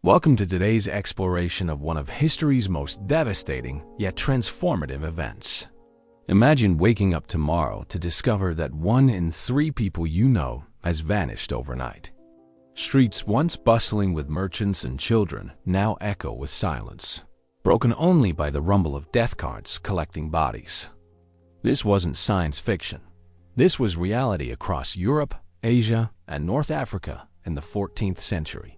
Welcome to today's exploration of one of history's most devastating yet transformative events. Imagine waking up tomorrow to discover that 1 in 3 people you know has vanished overnight. Streets once bustling with merchants and children now echo with silence, broken only by the rumble of death carts collecting bodies. This wasn't science fiction. This was reality across Europe, Asia, and North Africa in the 14th century.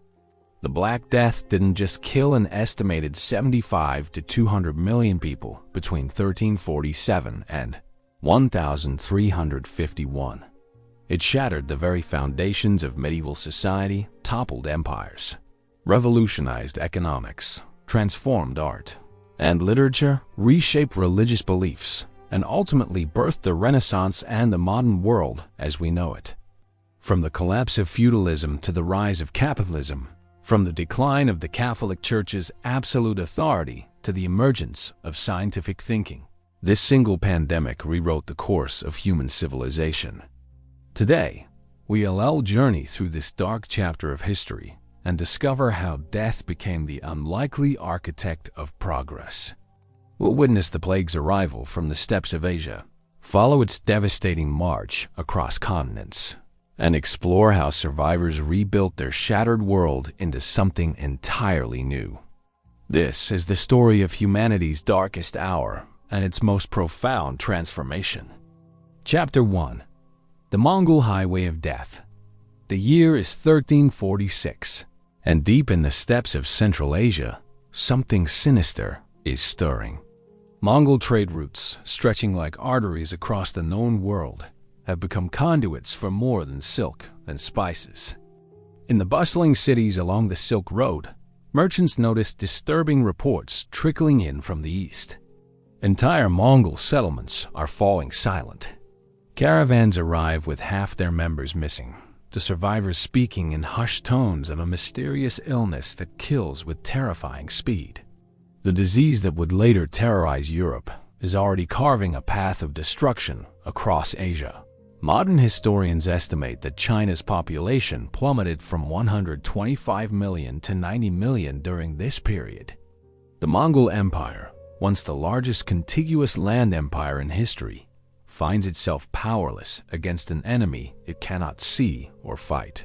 The Black Death didn't just kill an estimated 75 to 200 million people between 1347 and 1351. It shattered the very foundations of medieval society, toppled empires, revolutionized economics, transformed art and literature, reshaped religious beliefs, and ultimately birthed the Renaissance and the modern world as we know it. From the collapse of feudalism to the rise of capitalism, from the decline of the Catholic Church's absolute authority to the emergence of scientific thinking, this single pandemic rewrote the course of human civilization. Today, we'll journey through this dark chapter of history and discover how death became the unlikely architect of progress. We'll witness the plague's arrival from the steppes of Asia, follow its devastating march across continents, and explore how survivors rebuilt their shattered world into something entirely new. This is the story of humanity's darkest hour and its most profound transformation. Chapter 1. The Mongol Highway of Death. The year is 1346, and deep in the steppes of Central Asia, something sinister is stirring. Mongol trade routes, stretching like arteries across the known world, have become conduits for more than silk and spices. In the bustling cities along the Silk Road, merchants notice disturbing reports trickling in from the east. Entire Mongol settlements are falling silent. Caravans arrive with half their members missing, the survivors speaking in hushed tones of a mysterious illness that kills with terrifying speed. The disease that would later terrorize Europe is already carving a path of destruction across Asia. Modern historians estimate that China's population plummeted from 125 million to 90 million during this period. The Mongol Empire, once the largest contiguous land empire in history, finds itself powerless against an enemy it cannot see or fight.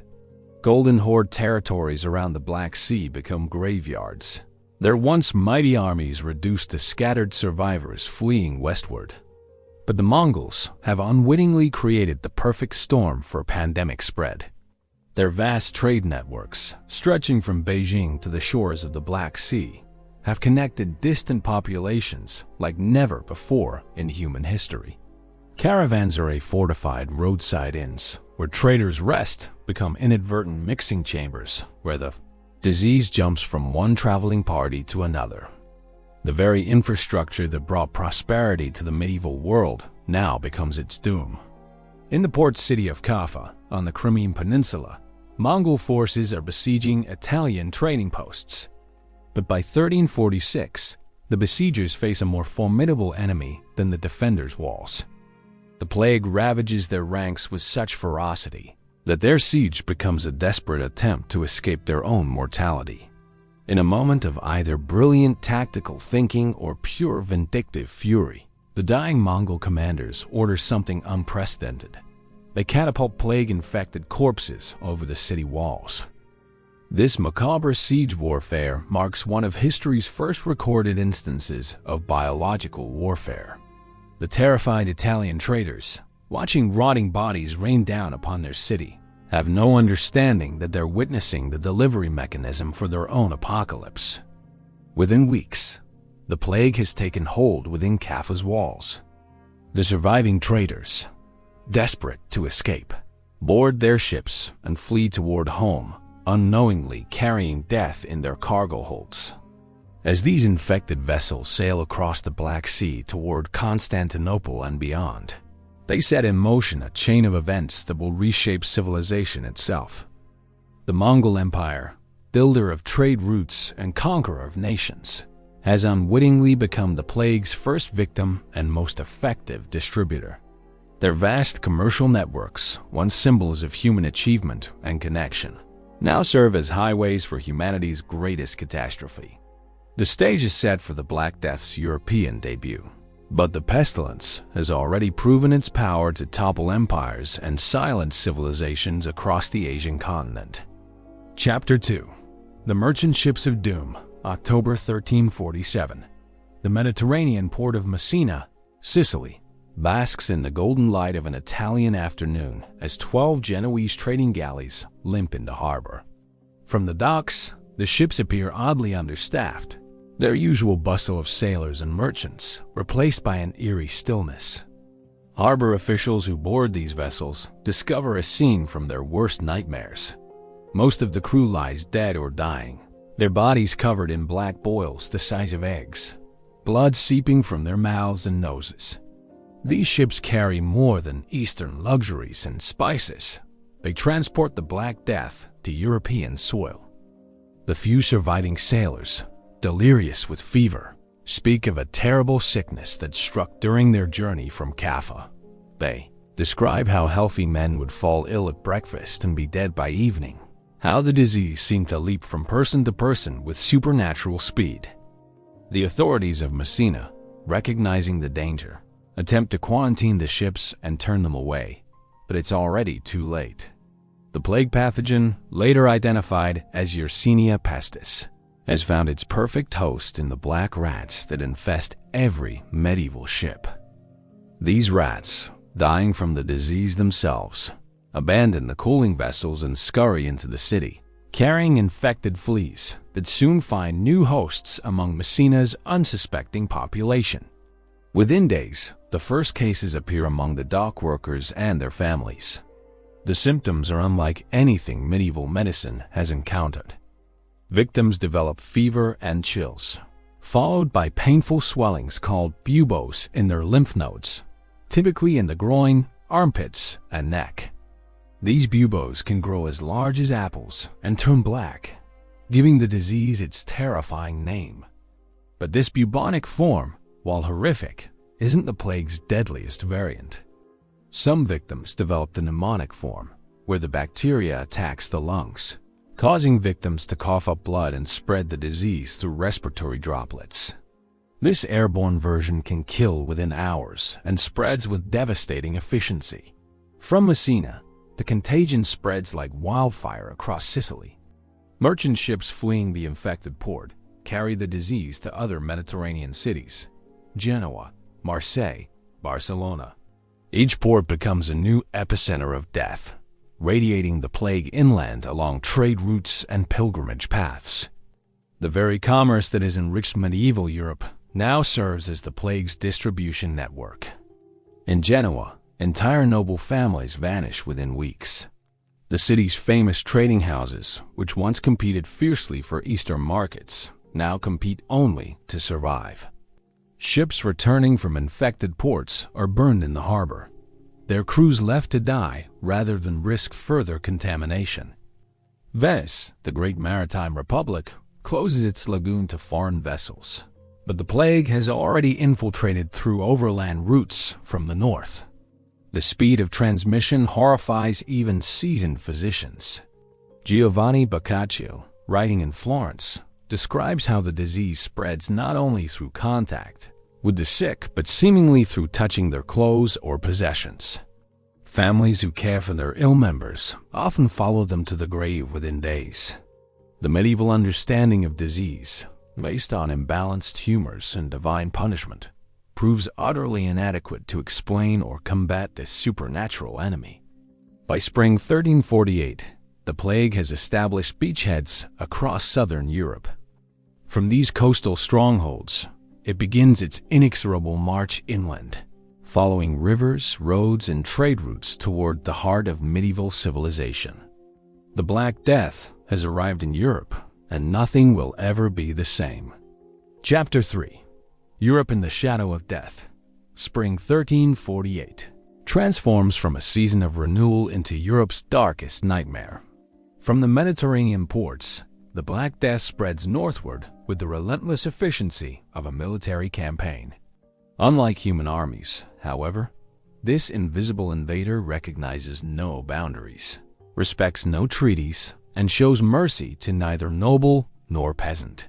Golden Horde territories around the Black Sea become graveyards, their once mighty armies reduced to scattered survivors fleeing westward. But the Mongols have unwittingly created the perfect storm for pandemic spread. Their vast trade networks, stretching from Beijing to the shores of the Black Sea, have connected distant populations like never before in human history. Caravanserai fortified roadside inns, where traders rest, become inadvertent mixing chambers where the disease jumps from one traveling party to another. The very infrastructure that brought prosperity to the medieval world now becomes its doom. In the port city of Kaffa, on the Crimean Peninsula, Mongol forces are besieging Italian trading posts. But by 1346, the besiegers face a more formidable enemy than the defenders' walls. The plague ravages their ranks with such ferocity that their siege becomes a desperate attempt to escape their own mortality. In a moment of either brilliant tactical thinking or pure vindictive fury, the dying Mongol commanders order something unprecedented. They catapult plague-infected corpses over the city walls. This macabre siege warfare marks one of history's first recorded instances of biological warfare. The terrified Italian traders, watching rotting bodies rain down upon their city, have no understanding that they're witnessing the delivery mechanism for their own apocalypse. Within weeks, the plague has taken hold within Kaffa's walls. The surviving traders, desperate to escape, board their ships and flee toward home, unknowingly carrying death in their cargo holds. As these infected vessels sail across the Black Sea toward Constantinople and beyond, they set in motion a chain of events that will reshape civilization itself. The Mongol Empire, builder of trade routes and conqueror of nations, has unwittingly become the plague's first victim and most effective distributor. Their vast commercial networks, once symbols of human achievement and connection, now serve as highways for humanity's greatest catastrophe. The stage is set for the Black Death's European debut, but the pestilence has already proven its power to topple empires and silence civilizations across the Asian continent. Chapter 2. The Merchant Ships of Doom, October 1347. The Mediterranean port of Messina, Sicily, basks in the golden light of an Italian afternoon as 12 Genoese trading galleys limp into harbor. From the docks, the ships appear oddly understaffed, their usual bustle of sailors and merchants replaced by an eerie stillness. Harbor officials who board these vessels discover a scene from their worst nightmares. Most of the crew lies dead or dying, their bodies covered in black boils the size of eggs, blood seeping from their mouths and noses. These ships carry more than Eastern luxuries and spices. They transport the Black Death to European soil. The few surviving sailors, delirious with fever, speak of a terrible sickness that struck during their journey from Kaffa. They describe how healthy men would fall ill at breakfast and be dead by evening, how the disease seemed to leap from person to person with supernatural speed. The authorities of Messina, recognizing the danger, attempt to quarantine the ships and turn them away, but it's already too late. The plague pathogen, later identified as Yersinia pestis, has found its perfect host in the black rats that infest every medieval ship. These rats, dying from the disease themselves, abandon the cooling vessels and scurry into the city, carrying infected fleas that soon find new hosts among Messina's unsuspecting population. Within days, the first cases appear among the dock workers and their families. The symptoms are unlike anything medieval medicine has encountered. Victims develop fever and chills, followed by painful swellings called buboes in their lymph nodes, typically in the groin, armpits, and neck. These buboes can grow as large as apples and turn black, giving the disease its terrifying name. But this bubonic form, while horrific, isn't the plague's deadliest variant. Some victims develop the pneumonic form, where the bacteria attacks the lungs, causing victims to cough up blood and spread the disease through respiratory droplets. This airborne version can kill within hours and spreads with devastating efficiency. From Messina, the contagion spreads like wildfire across Sicily. Merchant ships fleeing the infected port carry the disease to other Mediterranean cities: Genoa, Marseille, Barcelona. Each port becomes a new epicenter of death, radiating the plague inland along trade routes and pilgrimage paths. The very commerce that has enriched medieval Europe now serves as the plague's distribution network. In Genoa, entire noble families vanish within weeks. The city's famous trading houses, which once competed fiercely for Eastern markets, now compete only to survive. Ships returning from infected ports are burned in the harbor, their crews left to die rather than risk further contamination. Venice, the great maritime republic, closes its lagoon to foreign vessels, but the plague has already infiltrated through overland routes from the north. The speed of transmission horrifies even seasoned physicians. Giovanni Boccaccio, writing in Florence, describes how the disease spreads not only through contact with the sick, but seemingly through touching their clothes or possessions. Families who care for their ill members often follow them to the grave within days. The medieval understanding of disease, based on imbalanced humors and divine punishment, proves utterly inadequate to explain or combat this supernatural enemy. By spring 1348, the plague has established beachheads across southern Europe. From these coastal strongholds, it begins its inexorable march inland, following rivers, roads, and trade routes toward the heart of medieval civilization. The Black Death has arrived in Europe, and nothing will ever be the same. Chapter 3. Europe in the Shadow of Death, spring 1348, transforms from a season of renewal into Europe's darkest nightmare. From the Mediterranean ports, the Black Death spreads northward with the relentless efficiency of a military campaign. Unlike human armies, however, this invisible invader recognizes no boundaries, respects no treaties, and shows mercy to neither noble nor peasant.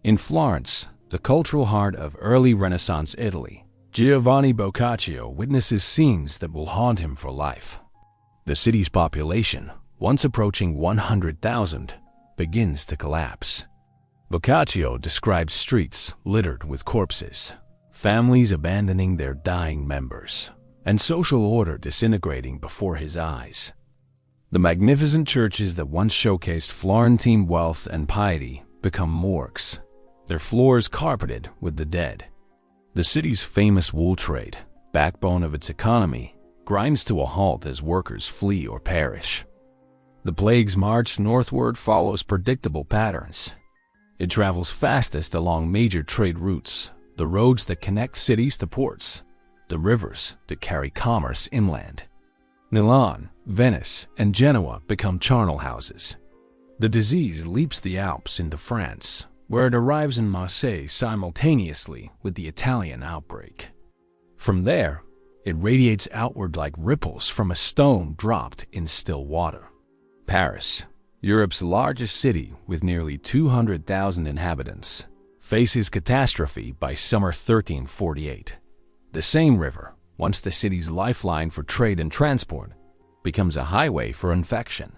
In Florence, the cultural heart of early Renaissance Italy, Giovanni Boccaccio witnesses scenes that will haunt him for life. The city's population, once approaching 100,000, begins to collapse. Boccaccio describes streets littered with corpses, families abandoning their dying members, and social order disintegrating before his eyes. The magnificent churches that once showcased Florentine wealth and piety become morgues, their floors carpeted with the dead. The city's famous wool trade, backbone of its economy, grinds to a halt as workers flee or perish. The plague's march northward follows predictable patterns. It travels fastest along major trade routes, the roads that connect cities to ports, the rivers that carry commerce inland. Milan, Venice, and Genoa become charnel houses. The disease leaps the Alps into France, where it arrives in Marseille simultaneously with the Italian outbreak. From there, it radiates outward like ripples from a stone dropped in still water. Paris, Europe's largest city with nearly 200,000 inhabitants, faces catastrophe by summer 1348. The Seine River, once the city's lifeline for trade and transport, becomes a highway for infection.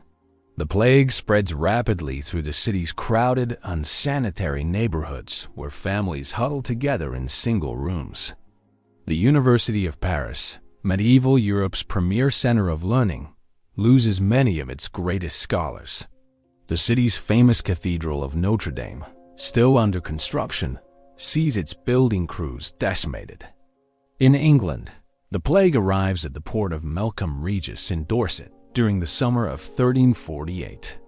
The plague spreads rapidly through the city's crowded, unsanitary neighborhoods where families huddle together in single rooms. The University of Paris, medieval Europe's premier center of learning, loses many of its greatest scholars. The city's famous Cathedral of Notre Dame, still under construction, sees its building crews decimated. In England, the plague arrives at the port of Melcombe Regis in Dorset during the summer of 1348.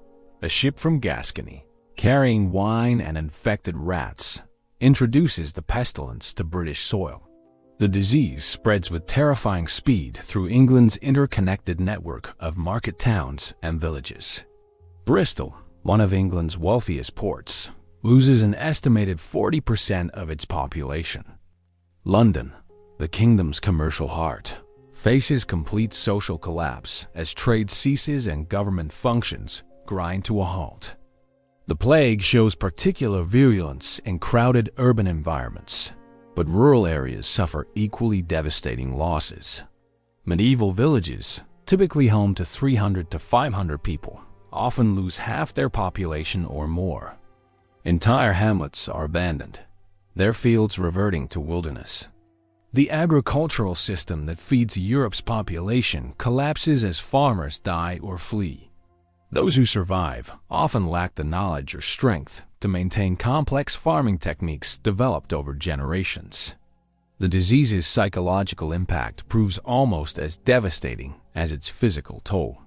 A ship from Gascony, carrying wine and infected rats, introduces the pestilence to British soil. The disease spreads with terrifying speed through England's interconnected network of market towns and villages. Bristol, one of England's wealthiest ports, loses an estimated 40% of its population. London, the kingdom's commercial heart, faces complete social collapse as trade ceases and government functions grind to a halt. The plague shows particular virulence in crowded urban environments, but rural areas suffer equally devastating losses. Medieval villages, typically home to 300 to 500 people, often lose half their population or more. Entire hamlets are abandoned, their fields reverting to wilderness. The agricultural system that feeds Europe's population collapses as farmers die or flee. Those who survive often lack the knowledge or strength to maintain complex farming techniques developed over generations. The disease's psychological impact proves almost as devastating as its physical toll.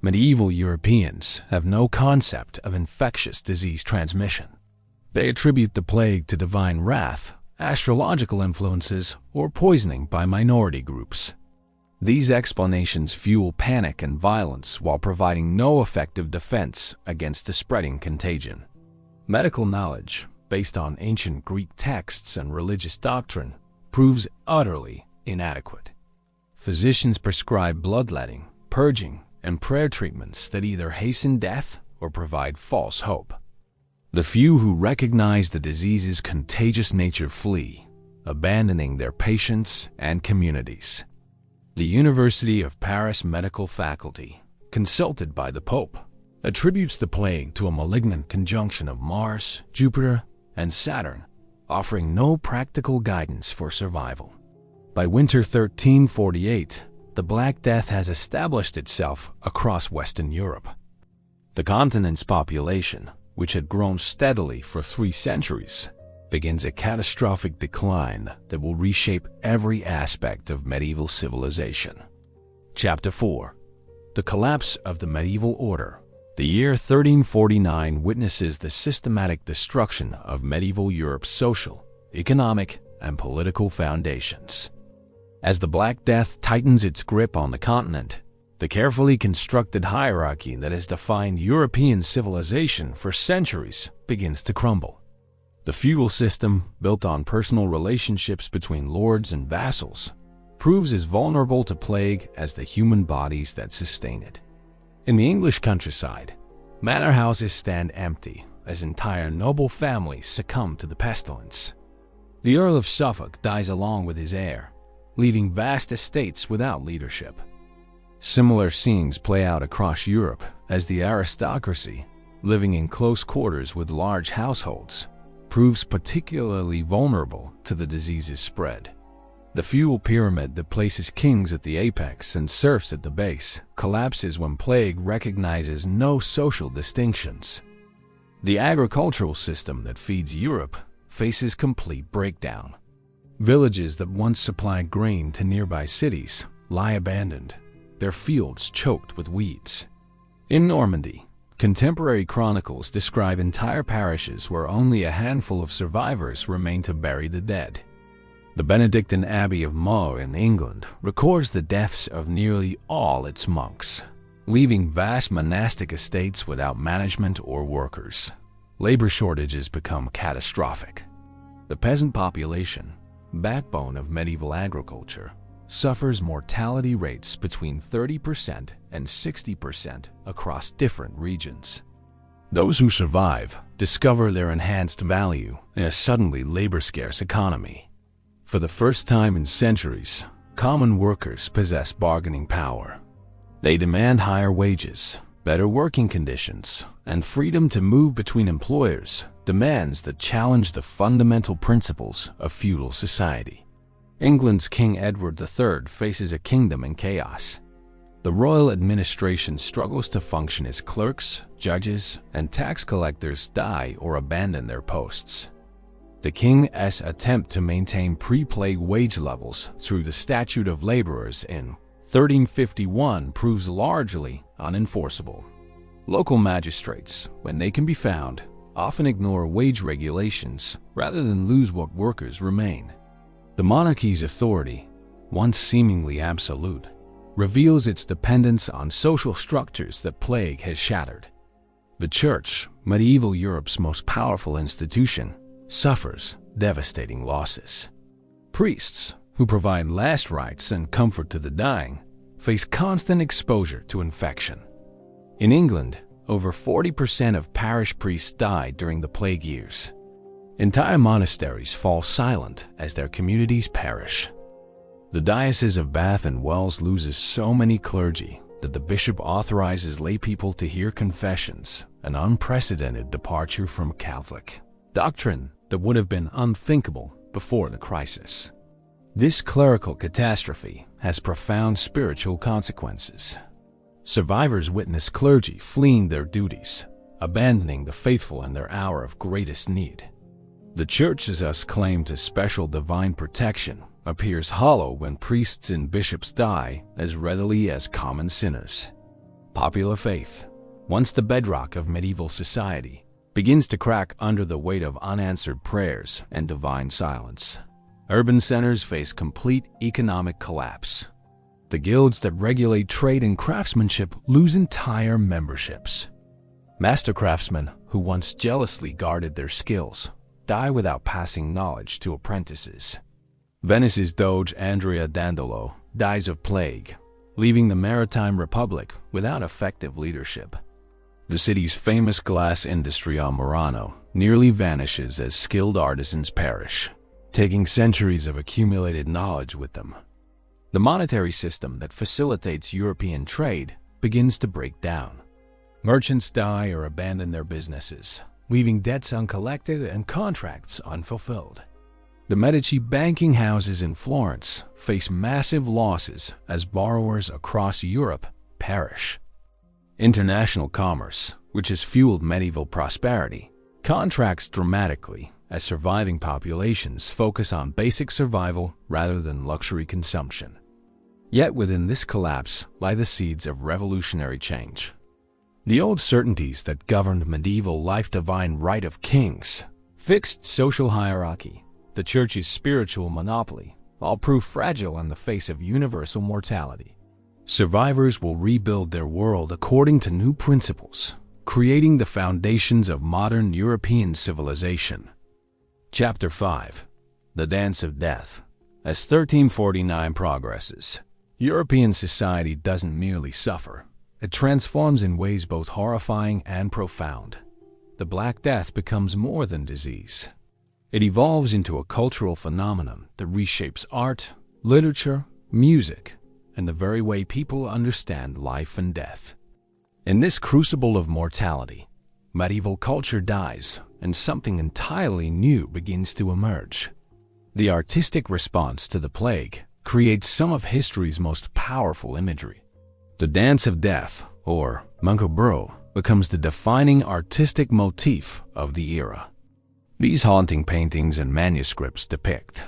Medieval Europeans have no concept of infectious disease transmission. They attribute the plague to divine wrath, astrological influences, or poisoning by minority groups. These explanations fuel panic and violence while providing no effective defense against the spreading contagion. Medical knowledge, based on ancient Greek texts and religious doctrine, proves utterly inadequate. Physicians prescribe bloodletting, purging, and prayer treatments that either hasten death or provide false hope. The few who recognize the disease's contagious nature flee, abandoning their patients and communities. The University of Paris medical faculty, consulted by the Pope, attributes the plague to a malignant conjunction of Mars, Jupiter, and Saturn, offering no practical guidance for survival. By winter 1348, the Black Death has established itself across Western Europe. The continent's population, which had grown steadily for 3 centuries, begins a catastrophic decline that will reshape every aspect of medieval civilization. Chapter 4. The Collapse of the Medieval Order. The year 1349 witnesses the systematic destruction of medieval Europe's social, economic, and political foundations. As the Black Death tightens its grip on the continent, the carefully constructed hierarchy that has defined European civilization for centuries begins to crumble. The feudal system, built on personal relationships between lords and vassals, proves as vulnerable to plague as the human bodies that sustain it. In the English countryside, Manor houses stand empty as entire noble families succumb to the pestilence. The Earl of Suffolk dies along with his heir, leaving vast estates without leadership. Similar scenes play out across Europe as the aristocracy, living in close quarters with large households, proves particularly vulnerable to the disease's spread. The feudal pyramid that places kings at the apex and serfs at the base collapses when plague recognizes no social distinctions. The agricultural system that feeds Europe faces complete breakdown. Villages that once supplied grain to nearby cities lie abandoned, their fields choked with weeds. In Normandy, contemporary chronicles describe entire parishes where only a handful of survivors remain to bury the dead. The Benedictine Abbey of Meaux in England records the deaths of nearly all its monks, leaving vast monastic estates without management or workers. Labor shortages become catastrophic. The peasant population, backbone of medieval agriculture, suffers mortality rates between 30% and 60% across different regions. Those who survive discover their enhanced value in a suddenly labor-scarce economy. For the first time in centuries, common workers possess bargaining power. They demand higher wages, better working conditions, and freedom to move between employers, demands that challenge the fundamental principles of feudal society. England's King Edward III faces a kingdom in chaos. The royal administration struggles to function as clerks, judges, and tax collectors die or abandon their posts. The king's attempt to maintain pre-plague wage levels through the Statute of Laborers in 1351 proves largely unenforceable. Local magistrates, when they can be found, often ignore wage regulations rather than lose what workers remain. The monarchy's authority, once seemingly absolute, reveals its dependence on social structures that plague has shattered. The Church, medieval Europe's most powerful institution, suffers devastating losses. Priests, who provide last rites and comfort to the dying, face constant exposure to infection. In England, over 40% of parish priests died during the plague years. Entire monasteries fall silent as their communities perish. The Diocese of Bath and Wells loses so many clergy that the bishop authorizes laypeople to hear confessions, an unprecedented departure from Catholic doctrine that would have been unthinkable before the crisis. This clerical catastrophe has profound spiritual consequences. Survivors witness clergy fleeing their duties, abandoning the faithful in their hour of greatest need. The Church's claim to special divine protection appears hollow when priests and bishops die as readily as common sinners. Popular faith, once the bedrock of medieval society, begins to crack under the weight of unanswered prayers and divine silence. Urban centers face complete economic collapse. The guilds that regulate trade and craftsmanship lose entire memberships. Master craftsmen who once jealously guarded their skills die without passing knowledge to apprentices. Venice's Doge Andrea Dandolo dies of plague, leaving the Maritime Republic without effective leadership. The city's famous glass industry on Murano nearly vanishes as skilled artisans perish, taking centuries of accumulated knowledge with them. The monetary system that facilitates European trade begins to break down. Merchants die or abandon their businesses, leaving debts uncollected and contracts unfulfilled. The Medici banking houses in Florence face massive losses as borrowers across Europe perish. International commerce, which has fueled medieval prosperity, contracts dramatically as surviving populations focus on basic survival rather than luxury consumption. Yet within this collapse lie the seeds of revolutionary change. The old certainties that governed medieval life, divine right of kings, fixed social hierarchy, the Church's spiritual monopoly, all prove fragile in the face of universal mortality. Survivors will rebuild their world according to new principles, creating the foundations of modern European civilization. Chapter 5. The Dance of Death. As 1349 progresses, European society doesn't merely suffer, it transforms in ways both horrifying and profound. The Black Death becomes more than disease. It evolves into a cultural phenomenon that reshapes art, literature, music, and the very way people understand life and death. In this crucible of mortality, medieval culture dies and something entirely new begins to emerge. The artistic response to the plague creates some of history's most powerful imagery. The Dance of Death, or Macabre, becomes the defining artistic motif of the era. These haunting paintings and manuscripts depict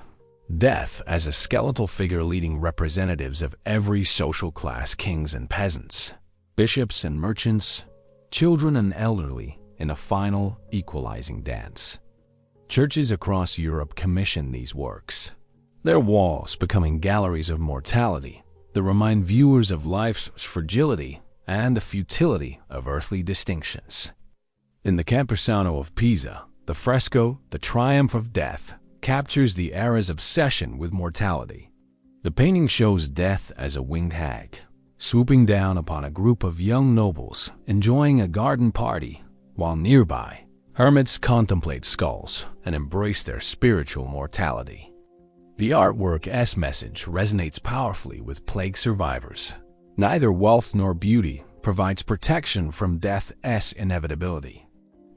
death as a skeletal figure leading representatives of every social class: kings and peasants, bishops and merchants, children and elderly, in a final, equalizing dance. Churches across Europe commission these works, their walls becoming galleries of mortality that remind viewers of life's fragility and the futility of earthly distinctions. In the Campusano of Pisa, the fresco, The Triumph of Death, captures the era's obsession with mortality. The painting shows death as a winged hag, swooping down upon a group of young nobles enjoying a garden party, while nearby, hermits contemplate skulls and embrace their spiritual mortality. The artwork's message resonates powerfully with plague survivors. Neither wealth nor beauty provides protection from death's inevitability.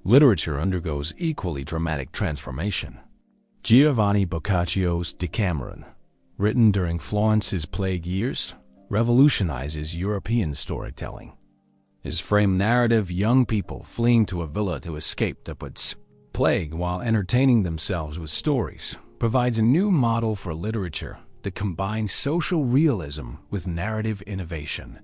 Literature undergoes equally dramatic transformation. Giovanni Boccaccio's Decameron, written during Florence's plague years, revolutionizes European storytelling. His framed narrative, young people fleeing to a villa to escape the plague while entertaining themselves with stories, provides a new model for literature that combines social realism with narrative innovation.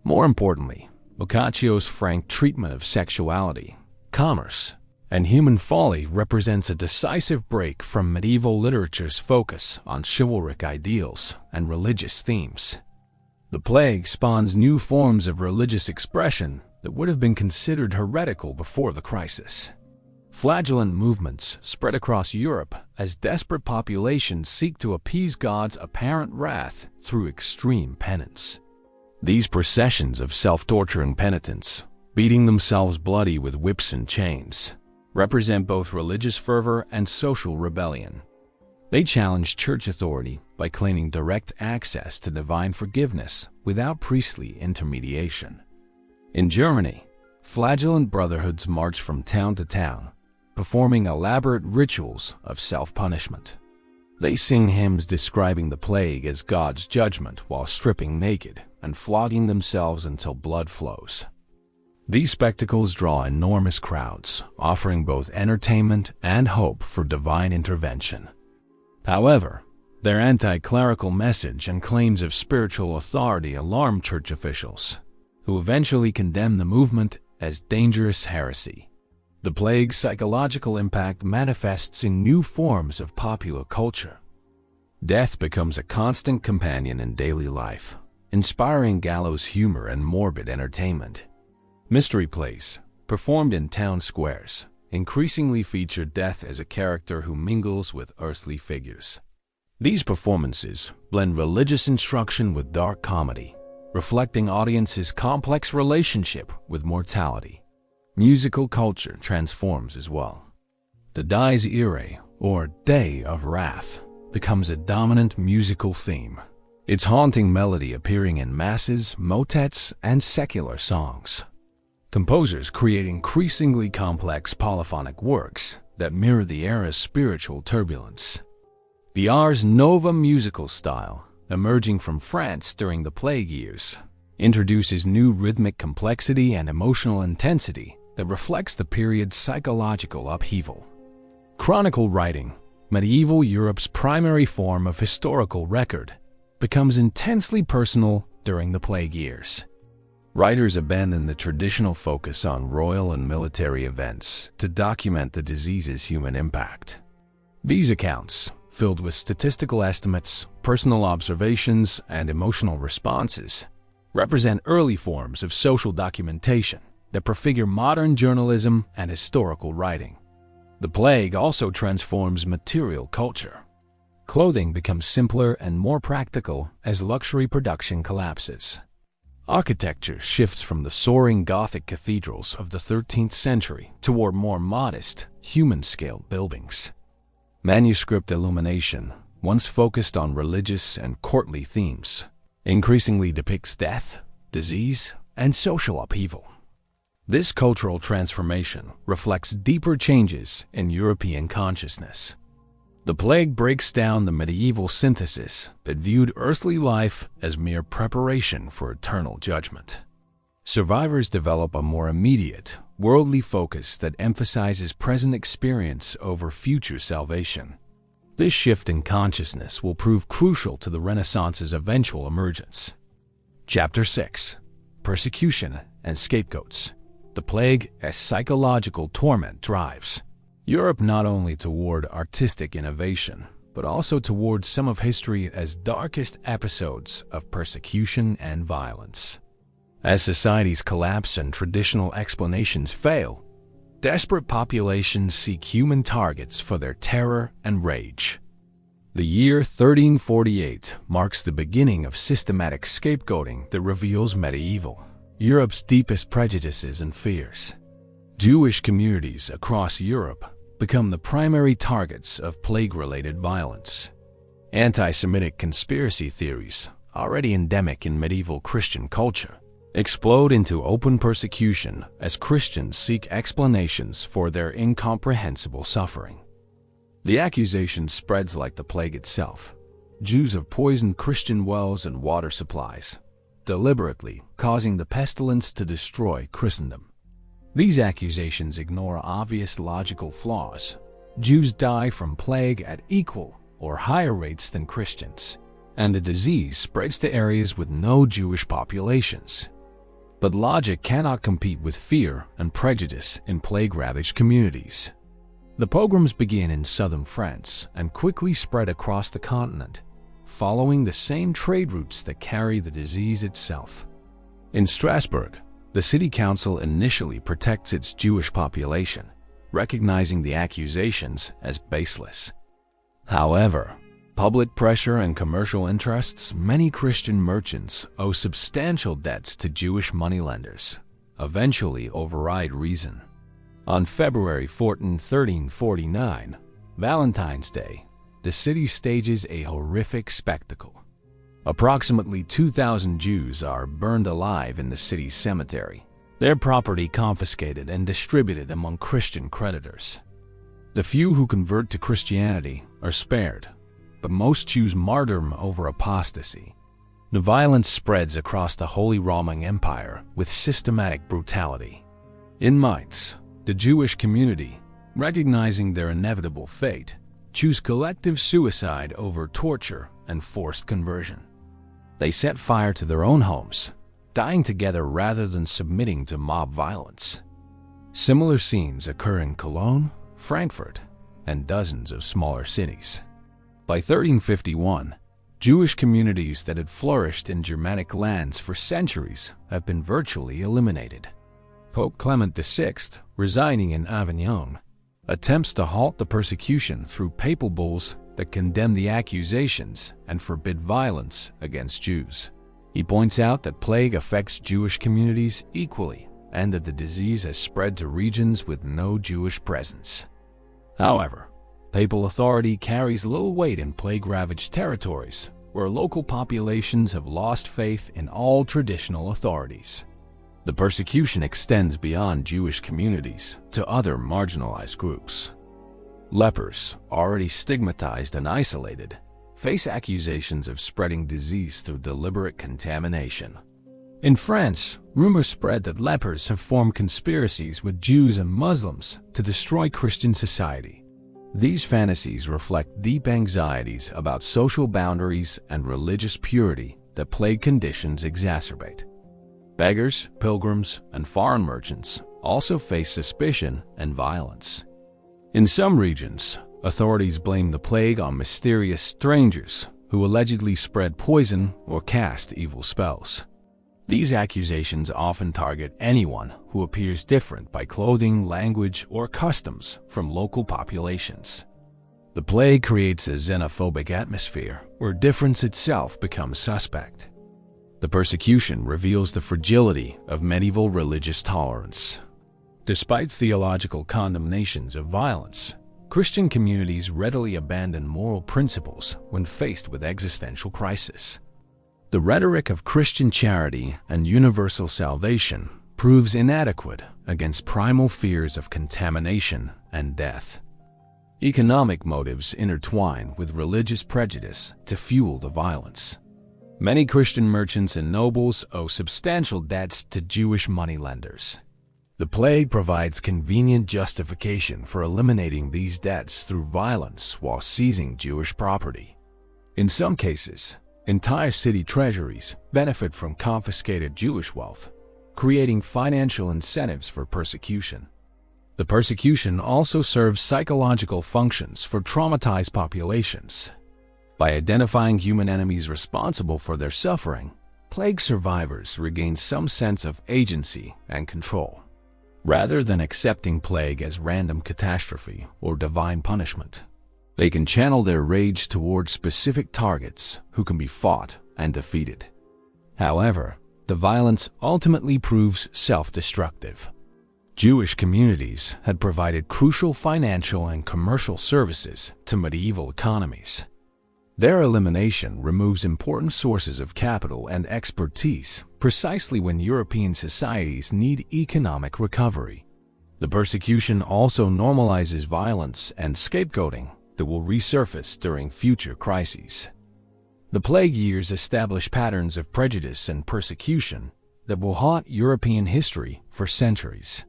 More importantly, Boccaccio's frank treatment of sexuality, commerce, and human folly represents a decisive break from medieval literature's focus on chivalric ideals and religious themes. The plague spawns new forms of religious expression that would have been considered heretical before the crisis. Flagellant movements spread across Europe as desperate populations seek to appease God's apparent wrath through extreme penance. These processions of self-torturing penitents, beating themselves bloody with whips and chains, represent both religious fervor and social rebellion. They challenge church authority by claiming direct access to divine forgiveness without priestly intermediation. In Germany, flagellant brotherhoods march from town to town, performing elaborate rituals of self-punishment. They sing hymns describing the plague as God's judgment while stripping naked and flogging themselves until blood flows. These spectacles draw enormous crowds, offering both entertainment and hope for divine intervention. However, their anti-clerical message and claims of spiritual authority alarm church officials, who eventually condemn the movement as dangerous heresy. The plague's psychological impact manifests in new forms of popular culture. Death becomes a constant companion in daily life, inspiring gallows humor and morbid entertainment. Mystery plays, performed in town squares, increasingly feature death as a character who mingles with earthly figures. These performances blend religious instruction with dark comedy, reflecting audiences' complex relationship with mortality. Musical culture transforms as well. The Dies Irae, or Day of Wrath, becomes a dominant musical theme, its haunting melody appearing in masses, motets, and secular songs. Composers create increasingly complex polyphonic works that mirror the era's spiritual turbulence. The Ars Nova musical style, emerging from France during the plague years, introduces new rhythmic complexity and emotional intensity that reflects the period's psychological upheaval. Chronicle writing, medieval Europe's primary form of historical record, becomes intensely personal during the plague years. Writers abandon the traditional focus on royal and military events to document the disease's human impact. These accounts, filled with statistical estimates, personal observations, and emotional responses, represent early forms of social documentation that prefigure modern journalism and historical writing. The plague also transforms material culture. Clothing becomes simpler and more practical as luxury production collapses. Architecture shifts from the soaring Gothic cathedrals of the 13th century toward more modest, human-scale buildings. Manuscript illumination, once focused on religious and courtly themes, increasingly depicts death, disease, and social upheaval. This cultural transformation reflects deeper changes in European consciousness. The plague breaks down the medieval synthesis that viewed earthly life as mere preparation for eternal judgment. Survivors develop a more immediate, worldly focus that emphasizes present experience over future salvation. This shift in consciousness will prove crucial to the Renaissance's eventual emergence. Chapter 6: Persecution and Scapegoats. The plague as psychological torment drives Europe not only toward artistic innovation, but also toward some of history's darkest episodes of persecution and violence. As societies collapse and traditional explanations fail, desperate populations seek human targets for their terror and rage. The year 1348 marks the beginning of systematic scapegoating that reveals medieval Europe's deepest prejudices and fears. Jewish communities across Europe become the primary targets of plague-related violence. Anti-Semitic conspiracy theories, already endemic in medieval Christian culture, explode into open persecution as Christians seek explanations for their incomprehensible suffering. The accusation spreads like the plague itself. Jews have poisoned Christian wells and water supplies, deliberately causing the pestilence to destroy Christendom. These accusations ignore obvious logical flaws. Jews die from plague at equal or higher rates than Christians, and the disease spreads to areas with no Jewish populations. But logic cannot compete with fear and prejudice in plague-ravaged communities. The pogroms begin in southern France and quickly spread across the continent, following the same trade routes that carry the disease itself. In Strasbourg, the city council initially protects its Jewish population, recognizing the accusations as baseless. However, public pressure and commercial interests, many Christian merchants owe substantial debts to Jewish moneylenders, eventually override reason. On February 14, 1349, Valentine's Day, the city stages a horrific spectacle. Approximately 2,000 Jews are burned alive in the city's cemetery, their property confiscated and distributed among Christian creditors. The few who convert to Christianity are spared, but most choose martyrdom over apostasy. The violence spreads across the Holy Roman Empire with systematic brutality. In Mainz, the Jewish community, recognizing their inevitable fate, choose collective suicide over torture and forced conversion. They set fire to their own homes, dying together rather than submitting to mob violence. Similar scenes occur in Cologne, Frankfurt, and dozens of smaller cities. By 1351, Jewish communities that had flourished in Germanic lands for centuries have been virtually eliminated. Pope Clement VI, residing in Avignon, attempts to halt the persecution through papal bulls that condemn the accusations and forbid violence against Jews. He points out that plague affects Jewish communities equally and that the disease has spread to regions with no Jewish presence. However, papal authority carries little weight in plague-ravaged territories where local populations have lost faith in all traditional authorities. The persecution extends beyond Jewish communities to other marginalized groups. Lepers, already stigmatized and isolated, face accusations of spreading disease through deliberate contamination. In France, rumors spread that lepers have formed conspiracies with Jews and Muslims to destroy Christian society. These fantasies reflect deep anxieties about social boundaries and religious purity that plague conditions exacerbate. Beggars, pilgrims, and foreign merchants also face suspicion and violence. In some regions, authorities blame the plague on mysterious strangers who allegedly spread poison or cast evil spells. These accusations often target anyone who appears different by clothing, language, or customs from local populations. The plague creates a xenophobic atmosphere where difference itself becomes suspect. The persecution reveals the fragility of medieval religious tolerance. Despite theological condemnations of violence, Christian communities readily abandon moral principles when faced with existential crisis. The rhetoric of Christian charity and universal salvation proves inadequate against primal fears of contamination and death. Economic motives intertwine with religious prejudice to fuel the violence. Many Christian merchants and nobles owe substantial debts to Jewish moneylenders. The plague provides convenient justification for eliminating these debts through violence while seizing Jewish property. In some cases, entire city treasuries benefit from confiscated Jewish wealth, creating financial incentives for persecution. The persecution also serves psychological functions for traumatized populations. By identifying human enemies responsible for their suffering, plague survivors regain some sense of agency and control. Rather than accepting plague as random catastrophe or divine punishment, they can channel their rage towards specific targets who can be fought and defeated. However, the violence ultimately proves self-destructive. Jewish communities had provided crucial financial and commercial services to medieval economies. Their elimination removes important sources of capital and expertise precisely when European societies need economic recovery. The persecution also normalizes violence and scapegoating that will resurface during future crises. The plague years establish patterns of prejudice and persecution that will haunt European history for centuries.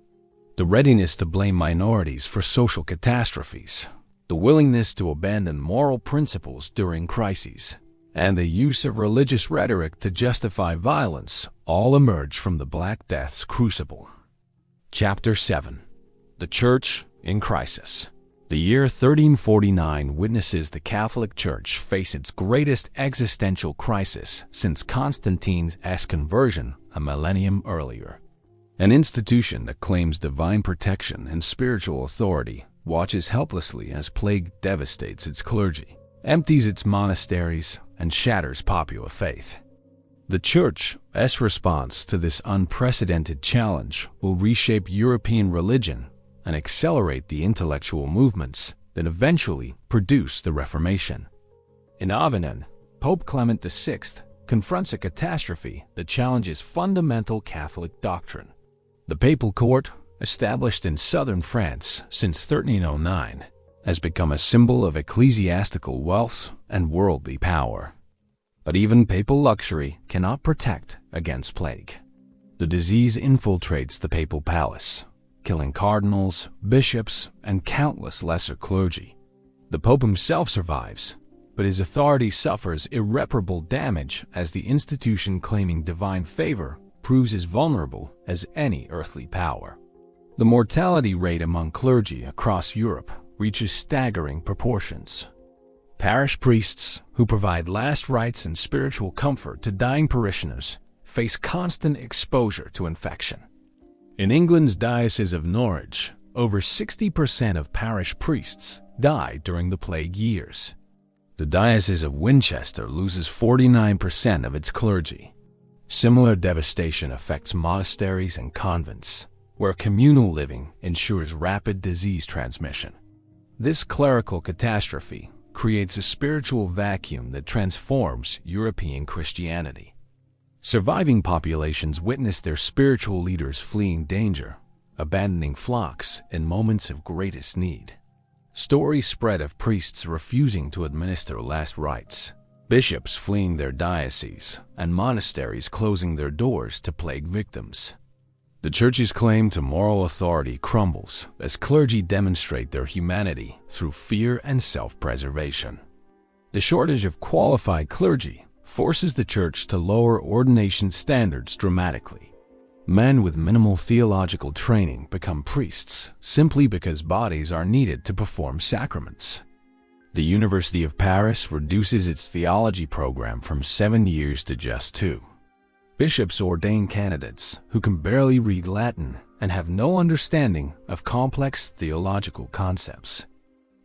The readiness to blame minorities for social catastrophes, the willingness to abandon moral principles during crises, and the use of religious rhetoric to justify violence all emerge from the Black Death's crucible. Chapter 7. The Church in Crisis. The year 1349 witnesses the Catholic Church face its greatest existential crisis since Constantine's conversion a millennium earlier. An institution that claims divine protection and spiritual authority watches helplessly as plague devastates its clergy, empties its monasteries, and shatters popular faith. The Church's response to this unprecedented challenge will reshape European religion and accelerate the intellectual movements that eventually produce the Reformation. In Avignon, Pope Clement VI confronts a catastrophe that challenges fundamental Catholic doctrine. The papal court, established in southern France since 1309, has become a symbol of ecclesiastical wealth and worldly power. But even papal luxury cannot protect against plague. The disease infiltrates the papal palace, killing cardinals, bishops, and countless lesser clergy. The Pope himself survives, but his authority suffers irreparable damage as the institution claiming divine favor proves as vulnerable as any earthly power. The mortality rate among clergy across Europe reaches staggering proportions. Parish priests, who provide last rites and spiritual comfort to dying parishioners, face constant exposure to infection. In England's Diocese of Norwich, over 60% of parish priests die during the plague years. The Diocese of Winchester loses 49% of its clergy. Similar devastation affects monasteries and convents, where communal living ensures rapid disease transmission. This clerical catastrophe creates a spiritual vacuum that transforms European Christianity. Surviving populations witness their spiritual leaders fleeing danger, abandoning flocks in moments of greatest need. Stories spread of priests refusing to administer last rites, bishops fleeing their dioceses, and monasteries closing their doors to plague victims. The Church's claim to moral authority crumbles as clergy demonstrate their humanity through fear and self-preservation. The shortage of qualified clergy forces the Church to lower ordination standards dramatically. Men with minimal theological training become priests simply because bodies are needed to perform sacraments. The University of Paris reduces its theology program from 7 years to just 2. Bishops ordain candidates who can barely read Latin and have no understanding of complex theological concepts.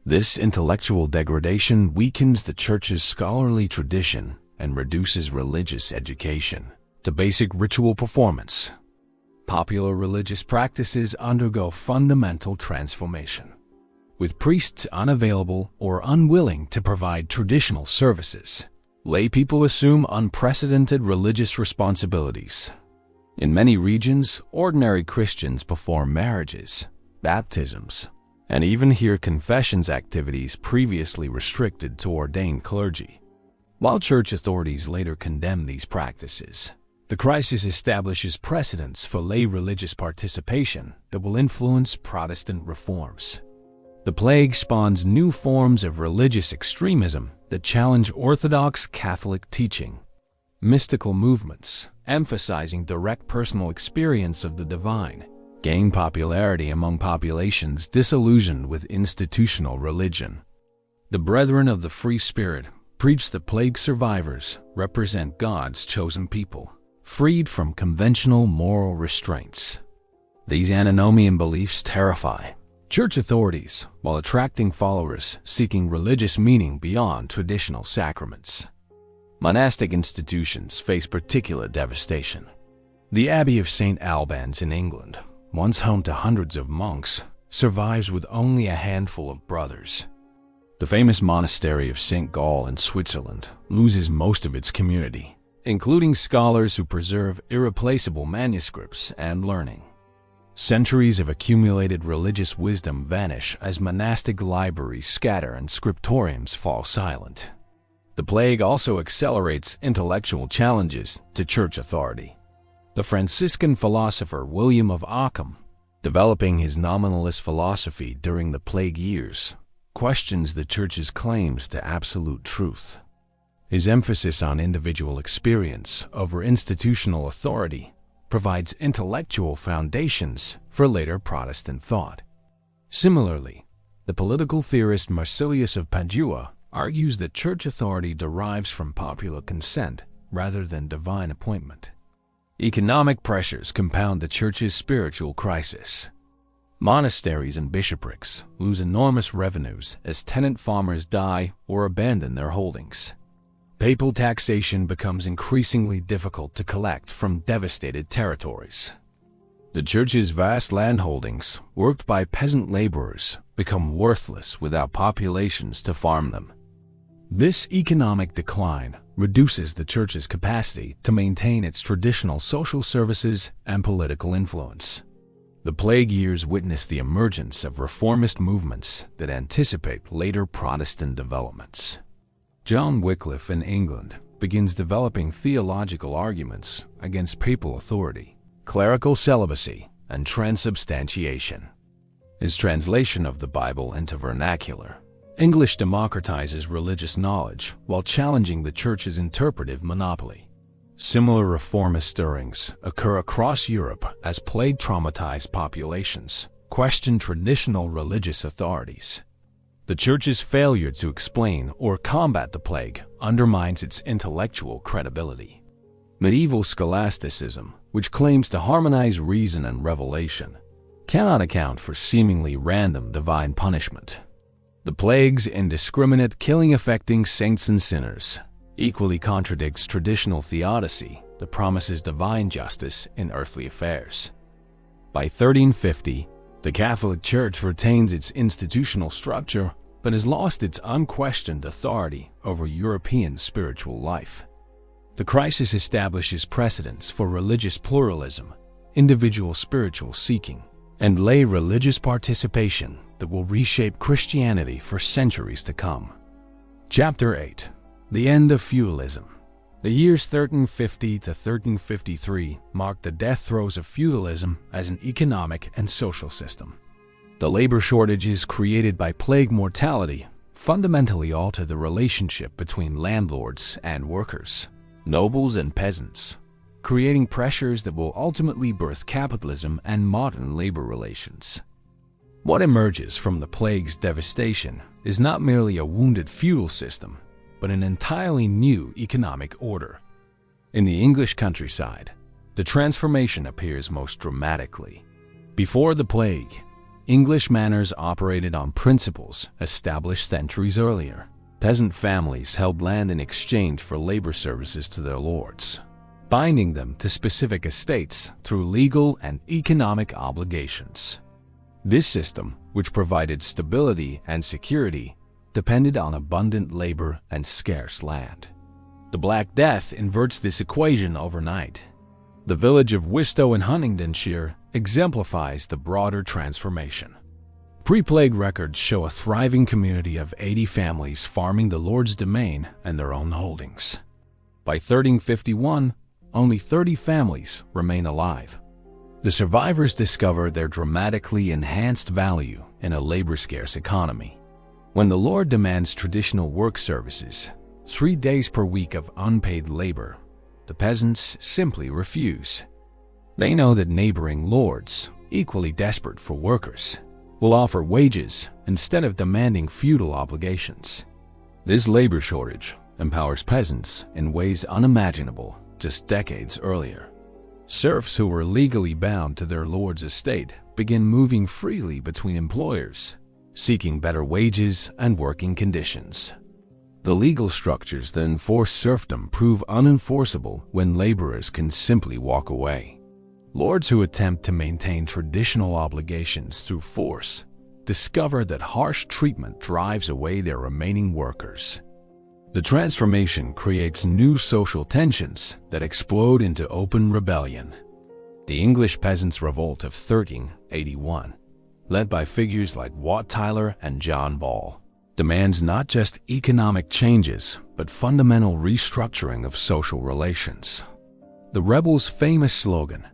This intellectual degradation weakens the Church's scholarly tradition and reduces religious education. to basic ritual performance. Popular religious practices undergo fundamental transformation, with priests unavailable or unwilling to provide traditional services. Lay people assume unprecedented religious responsibilities. In many regions, ordinary Christians perform marriages, baptisms, and even hear confessions activities previously restricted to ordained clergy. While church authorities later condemn these practices, the crisis establishes precedents for lay religious participation that will influence Protestant reforms. The plague spawns new forms of religious extremism that challenge Orthodox Catholic teaching. Mystical movements, emphasizing direct personal experience of the divine, gain popularity among populations disillusioned with institutional religion. The Brethren of the Free Spirit preach that plague survivors represent God's chosen people, freed from conventional moral restraints. These antinomian beliefs terrify church authorities while attracting followers seeking religious meaning beyond traditional sacraments. Monastic institutions face particular devastation. The Abbey of St. Albans in England, once home to hundreds of monks, survives with only a handful of brothers. The famous monastery of St. Gall in Switzerland loses most of its community, including scholars who preserve irreplaceable manuscripts and learning. Centuries of accumulated religious wisdom vanish as monastic libraries scatter and scriptoriums fall silent. The plague also accelerates intellectual challenges to church authority. The Franciscan philosopher William of Ockham, developing his nominalist philosophy during the plague years, questions the church's claims to absolute truth. His emphasis on individual experience over institutional authority provides intellectual foundations for later Protestant thought. Similarly, the political theorist Marsilius of Padua argues that church authority derives from popular consent rather than divine appointment. Economic pressures compound the church's spiritual crisis. Monasteries and bishoprics lose enormous revenues as tenant farmers die or abandon their holdings. Papal taxation becomes increasingly difficult to collect from devastated territories. The church's vast landholdings, worked by peasant laborers, become worthless without populations to farm them. This economic decline reduces the church's capacity to maintain its traditional social services and political influence. The plague years witness the emergence of reformist movements that anticipate later Protestant developments. John Wycliffe in England begins developing theological arguments against papal authority, clerical celibacy, and transubstantiation. His translation of the Bible into vernacular English democratizes religious knowledge while challenging the church's interpretive monopoly. Similar reformist stirrings occur across Europe as plague-traumatized populations question traditional religious authorities. The church's failure to explain or combat the plague undermines its intellectual credibility. Medieval scholasticism, which claims to harmonize reason and revelation, cannot account for seemingly random divine punishment. The plague's indiscriminate killing affecting saints and sinners equally contradicts traditional theodicy that promises divine justice in earthly affairs. By 1350, the Catholic Church retains its institutional structure but has lost its unquestioned authority over European spiritual life. The crisis establishes precedents for religious pluralism, individual spiritual seeking, and lay religious participation that will reshape Christianity for centuries to come. Chapter 8. The End of Feudalism. The years 1350 to 1353 marked the death throes of feudalism as an economic and social system. The labor shortages created by plague mortality fundamentally altered the relationship between landlords and workers, nobles and peasants, creating pressures that will ultimately birth capitalism and modern labor relations. What emerges from the plague's devastation is not merely a wounded feudal system, but an entirely new economic order. In the English countryside, the transformation appears most dramatically. Before the plague, English manors operated on principles established centuries earlier. Peasant families held land in exchange for labor services to their lords. binding them to specific estates through legal and economic obligations. This system, which provided stability and security, depended on abundant labor and scarce land. The Black Death inverts this equation overnight. The village of Wistow in Huntingdonshire exemplifies the broader transformation. Pre-plague records show a thriving community of 80 families farming the Lord's domain and their own holdings. By 1351, only 30 families remain alive. The survivors discover their dramatically enhanced value in a labor-scarce economy. When the Lord demands traditional work services, 3 days per week of unpaid labor, the peasants simply refuse. They know that neighboring lords, equally desperate for workers, will offer wages instead of demanding feudal obligations. This labor shortage empowers peasants in ways unimaginable just decades earlier. Serfs who were legally bound to their lord's estate begin moving freely between employers, seeking better wages and working conditions. The legal structures that enforce serfdom prove unenforceable when laborers can simply walk away. Lords who attempt to maintain traditional obligations through force discover that harsh treatment drives away their remaining workers. The transformation creates new social tensions that explode into open rebellion. The English Peasants' Revolt of 1381, led by figures like Wat Tyler and John Ball, demands not just economic changes, but fundamental restructuring of social relations. The rebels' famous slogan,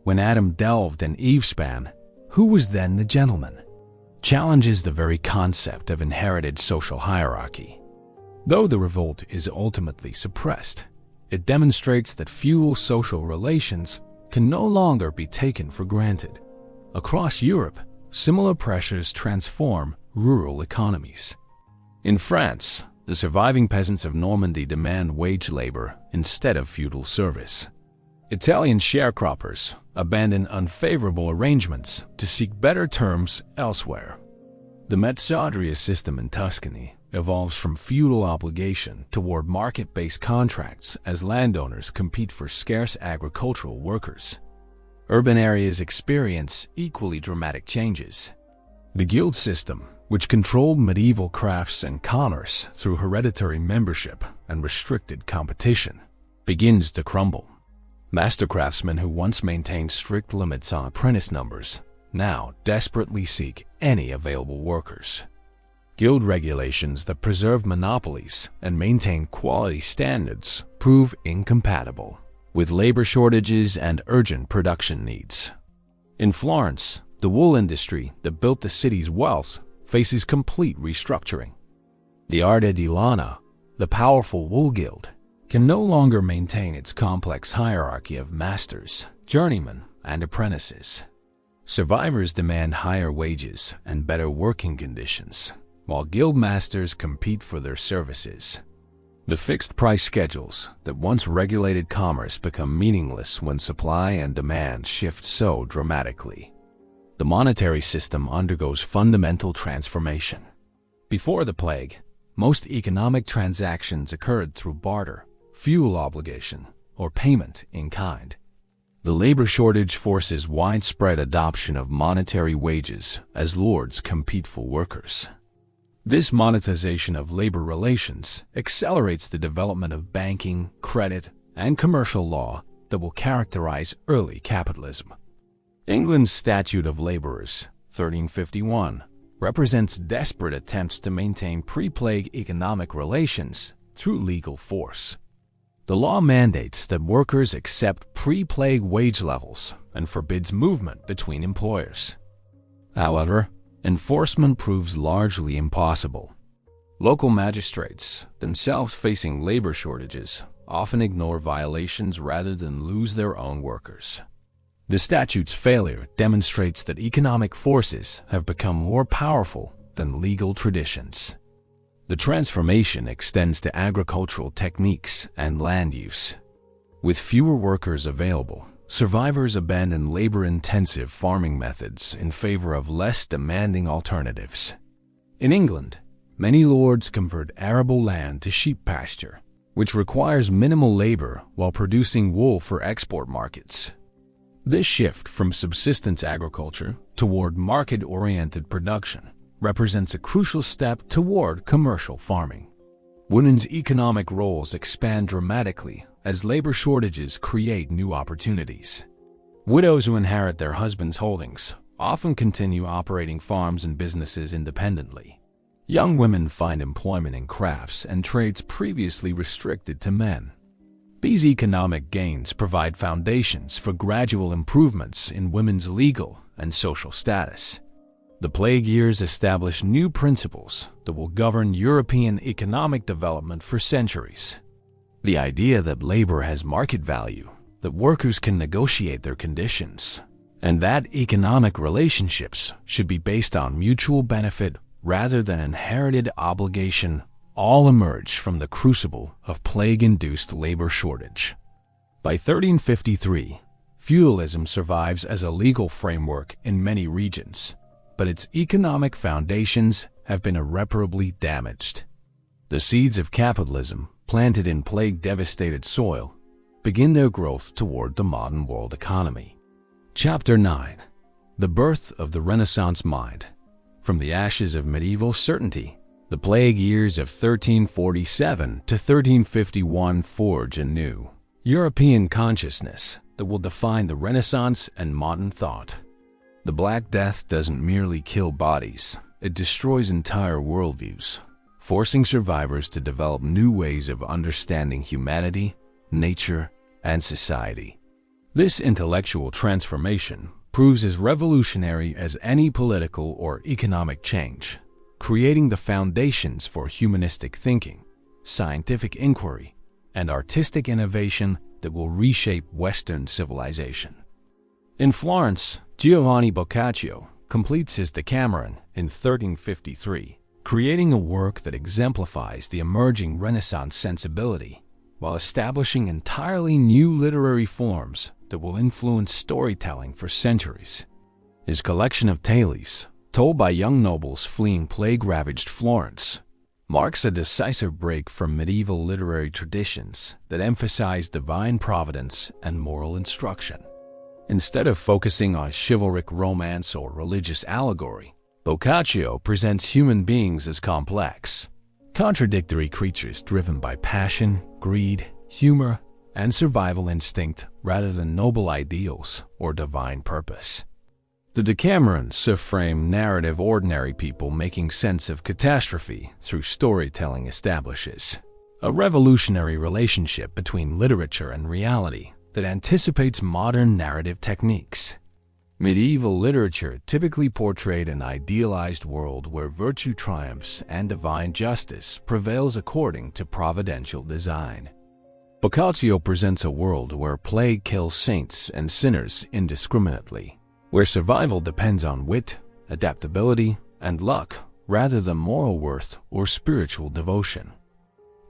"When Adam delved and Eve span, who was then the gentleman?" challenges the very concept of inherited social hierarchy. Though the revolt is ultimately suppressed, it demonstrates that feudal social relations can no longer be taken for granted. Across Europe, similar pressures transform rural economies. In France, the surviving peasants of Normandy demand wage labor instead of feudal service. Italian sharecroppers abandon unfavorable arrangements to seek better terms elsewhere. The Mezzogiria system in Tuscany evolves from feudal obligation toward market-based contracts as landowners compete for scarce agricultural workers. Urban areas experience equally dramatic changes. The guild system, which controlled medieval crafts and commerce through hereditary membership and restricted competition, begins to crumble. Master craftsmen who once maintained strict limits on apprentice numbers now desperately seek any available workers. Guild regulations that preserve monopolies and maintain quality standards prove incompatible with labor shortages and urgent production needs. In Florence, the wool industry that built the city's wealth faces complete restructuring. The Arte di Lana, the powerful wool guild, can no longer maintain its complex hierarchy of masters, journeymen, and apprentices. Survivors demand higher wages and better working conditions, while guild masters compete for their services. The fixed price schedules that once regulated commerce become meaningless when supply and demand shift so dramatically. The monetary system undergoes fundamental transformation. Before the plague, most economic transactions occurred through barter, fuel obligation, or payment in kind. The labor shortage forces widespread adoption of monetary wages as lords compete for workers. This monetization of labor relations accelerates the development of banking, credit, and commercial law that will characterize early capitalism. England's Statute of Laborers, 1351, represents desperate attempts to maintain pre-plague economic relations through legal force. The law mandates that workers accept pre-plague wage levels and forbids movement between employers. However, enforcement proves largely impossible. Local magistrates, themselves facing labor shortages, often ignore violations rather than lose their own workers. The statute's failure demonstrates that economic forces have become more powerful than legal traditions. The transformation extends to agricultural techniques and land use. With fewer workers available, survivors abandon labor-intensive farming methods in favor of less demanding alternatives. In England, many lords convert arable land to sheep pasture, which requires minimal labor while producing wool for export markets. This shift from subsistence agriculture toward market-oriented production represents a crucial step toward commercial farming. Women's economic roles expand dramatically as labor shortages create new opportunities. Widows who inherit their husbands' holdings often continue operating farms and businesses independently. Young women find employment in crafts and trades previously restricted to men. These economic gains provide foundations for gradual improvements in women's legal and social status. The Plague Years establish new principles that will govern European economic development for centuries. The idea that labor has market value, that workers can negotiate their conditions, and that economic relationships should be based on mutual benefit rather than inherited obligation all emerge from the crucible of plague-induced labor shortage. By 1353, feudalism survives as a legal framework in many regions, but its economic foundations have been irreparably damaged. The seeds of capitalism, planted in plague-devastated soil, begin their growth toward the modern world economy. Chapter 9. The Birth of the Renaissance Mind. From the ashes of medieval certainty, the Plague Years of 1347 to 1351 forge a new European consciousness that will define the Renaissance and modern thought. The Black Death doesn't merely kill bodies, it destroys entire worldviews, forcing survivors to develop new ways of understanding humanity, nature, and society. This intellectual transformation proves as revolutionary as any political or economic change, creating the foundations for humanistic thinking, scientific inquiry, and artistic innovation that will reshape Western civilization. In Florence, Giovanni Boccaccio completes his Decameron in 1353, creating a work that exemplifies the emerging Renaissance sensibility while establishing entirely new literary forms that will influence storytelling for centuries. His collection of tales, told by young nobles fleeing plague-ravaged Florence, marks a decisive break from medieval literary traditions that emphasize divine providence and moral instruction. Instead of focusing on chivalric romance or religious allegory, Boccaccio presents human beings as complex, contradictory creatures driven by passion, greed, humor, and survival instinct rather than noble ideals or divine purpose. The Decameron frame narrative ordinary people making sense of catastrophe through storytelling establishes a revolutionary relationship between literature and reality that anticipates modern narrative techniques. Medieval literature typically portrayed an idealized world where virtue triumphs and divine justice prevails according to providential design. Boccaccio presents a world where plague kills saints and sinners indiscriminately, where survival depends on wit, adaptability, and luck rather than moral worth or spiritual devotion.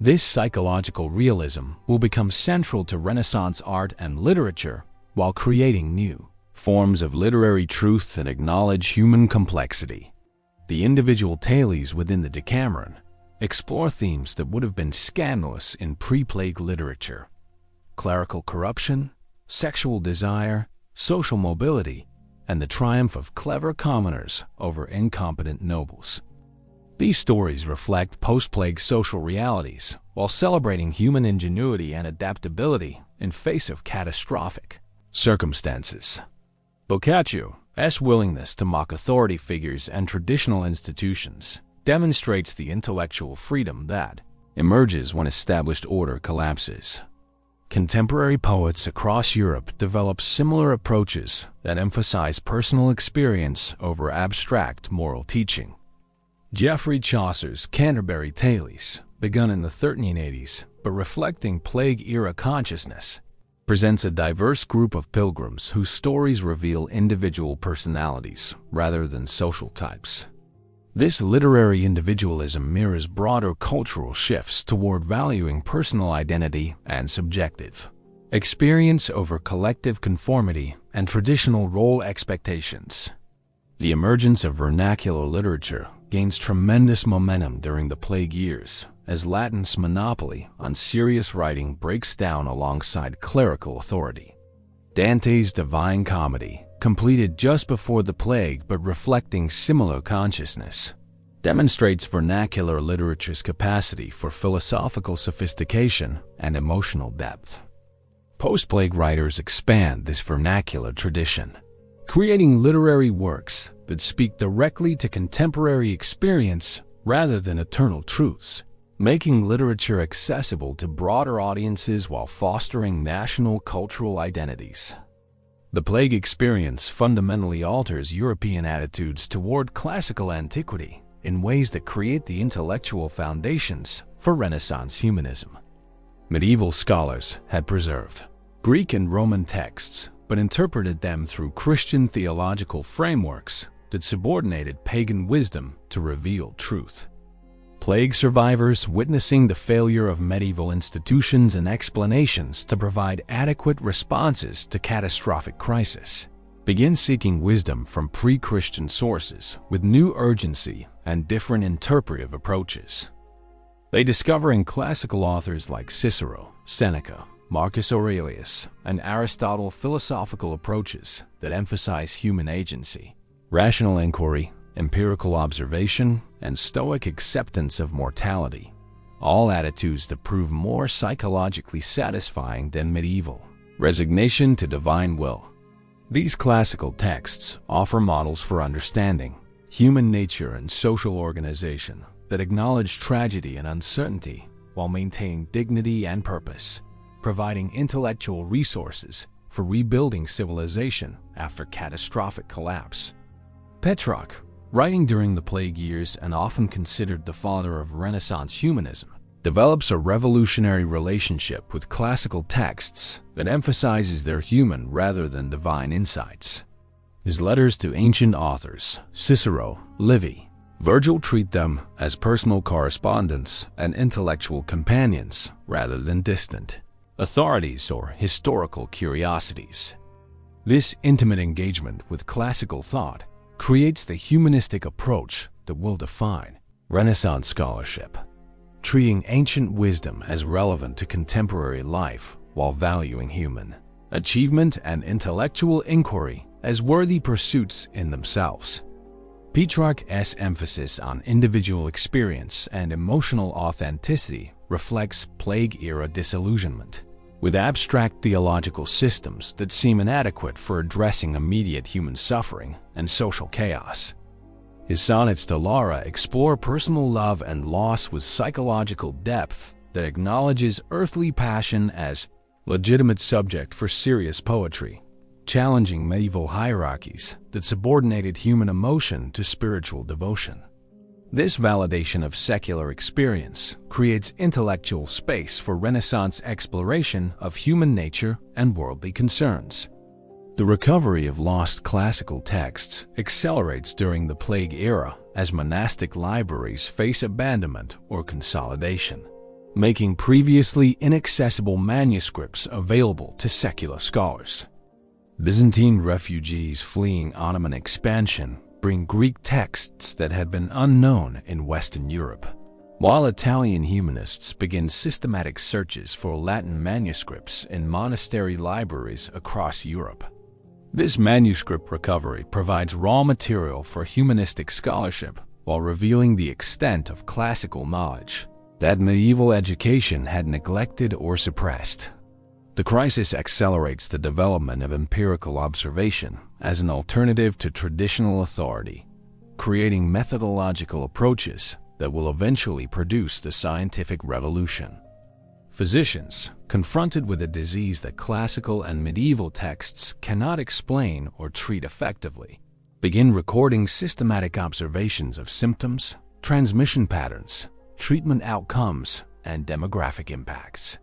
This psychological realism will become central to Renaissance art and literature while creating new forms of literary truth that acknowledge human complexity. The individual tales within the Decameron explore themes that would have been scandalous in pre-plague literature: clerical corruption, sexual desire, social mobility, and the triumph of clever commoners over incompetent nobles. These stories reflect post-plague social realities while celebrating human ingenuity and adaptability in face of catastrophic circumstances. Boccaccio's willingness to mock authority figures and traditional institutions demonstrates the intellectual freedom that emerges when established order collapses. Contemporary poets across Europe develop similar approaches that emphasize personal experience over abstract moral teaching. Geoffrey Chaucer's Canterbury Tales, begun in the 1380s but reflecting Plague-era consciousness, presents a diverse group of pilgrims whose stories reveal individual personalities rather than social types. This literary individualism mirrors broader cultural shifts toward valuing personal identity and subjective experience over collective conformity and traditional role expectations. The emergence of vernacular literature gains tremendous momentum during the Plague Years, as Latin's monopoly on serious writing breaks down alongside clerical authority. Dante's Divine Comedy, completed just before the plague but reflecting similar consciousness, demonstrates vernacular literature's capacity for philosophical sophistication and emotional depth. Post-plague writers expand this vernacular tradition, creating literary works that speak directly to contemporary experience rather than eternal truths, making literature accessible to broader audiences while fostering national cultural identities. The plague experience fundamentally alters European attitudes toward classical antiquity in ways that create the intellectual foundations for Renaissance humanism. Medieval scholars had preserved Greek and Roman texts, but interpreted them through Christian theological frameworks that subordinated pagan wisdom to reveal truth. Plague survivors, witnessing the failure of medieval institutions and explanations to provide adequate responses to catastrophic crisis, begin seeking wisdom from pre-Christian sources with new urgency and different interpretive approaches. They discover in classical authors like Cicero, Seneca, Marcus Aurelius, and Aristotle philosophical approaches that emphasize human agency, rational inquiry, empirical observation, and stoic acceptance of mortality, all attitudes that prove more psychologically satisfying than medieval resignation to divine will. These classical texts offer models for understanding human nature and social organization that acknowledge tragedy and uncertainty while maintaining dignity and purpose, providing intellectual resources for rebuilding civilization after catastrophic collapse. Petrarch, writing during the plague years and often considered the father of Renaissance humanism, develops a revolutionary relationship with classical texts that emphasizes their human rather than divine insights. His letters to ancient authors, Cicero, Livy, Virgil, treat them as personal correspondents and intellectual companions rather than distant authorities or historical curiosities. This intimate engagement with classical thought creates the humanistic approach that will define Renaissance scholarship, treating ancient wisdom as relevant to contemporary life while valuing human achievement and intellectual inquiry as worthy pursuits in themselves. Petrarch's emphasis on individual experience and emotional authenticity reflects plague-era disillusionment, with abstract theological systems that seem inadequate for addressing immediate human suffering and social chaos. His sonnets to Lara explore personal love and loss with psychological depth that acknowledges earthly passion as legitimate subject for serious poetry, challenging medieval hierarchies that subordinated human emotion to spiritual devotion. This validation of secular experience creates intellectual space for Renaissance exploration of human nature and worldly concerns. The recovery of lost classical texts accelerates during the plague era as monastic libraries face abandonment or consolidation, making previously inaccessible manuscripts available to secular scholars. Byzantine refugees fleeing Ottoman expansion bring Greek texts that had been unknown in Western Europe, while Italian humanists begin systematic searches for Latin manuscripts in monastery libraries across Europe. This manuscript recovery provides raw material for humanistic scholarship while revealing the extent of classical knowledge that medieval education had neglected or suppressed. The crisis accelerates the development of empirical observation as an alternative to traditional authority, creating methodological approaches that will eventually produce the scientific revolution. Physicians, confronted with a disease that classical and medieval texts cannot explain or treat effectively, begin recording systematic observations of symptoms, transmission patterns, treatment outcomes, and demographic impacts.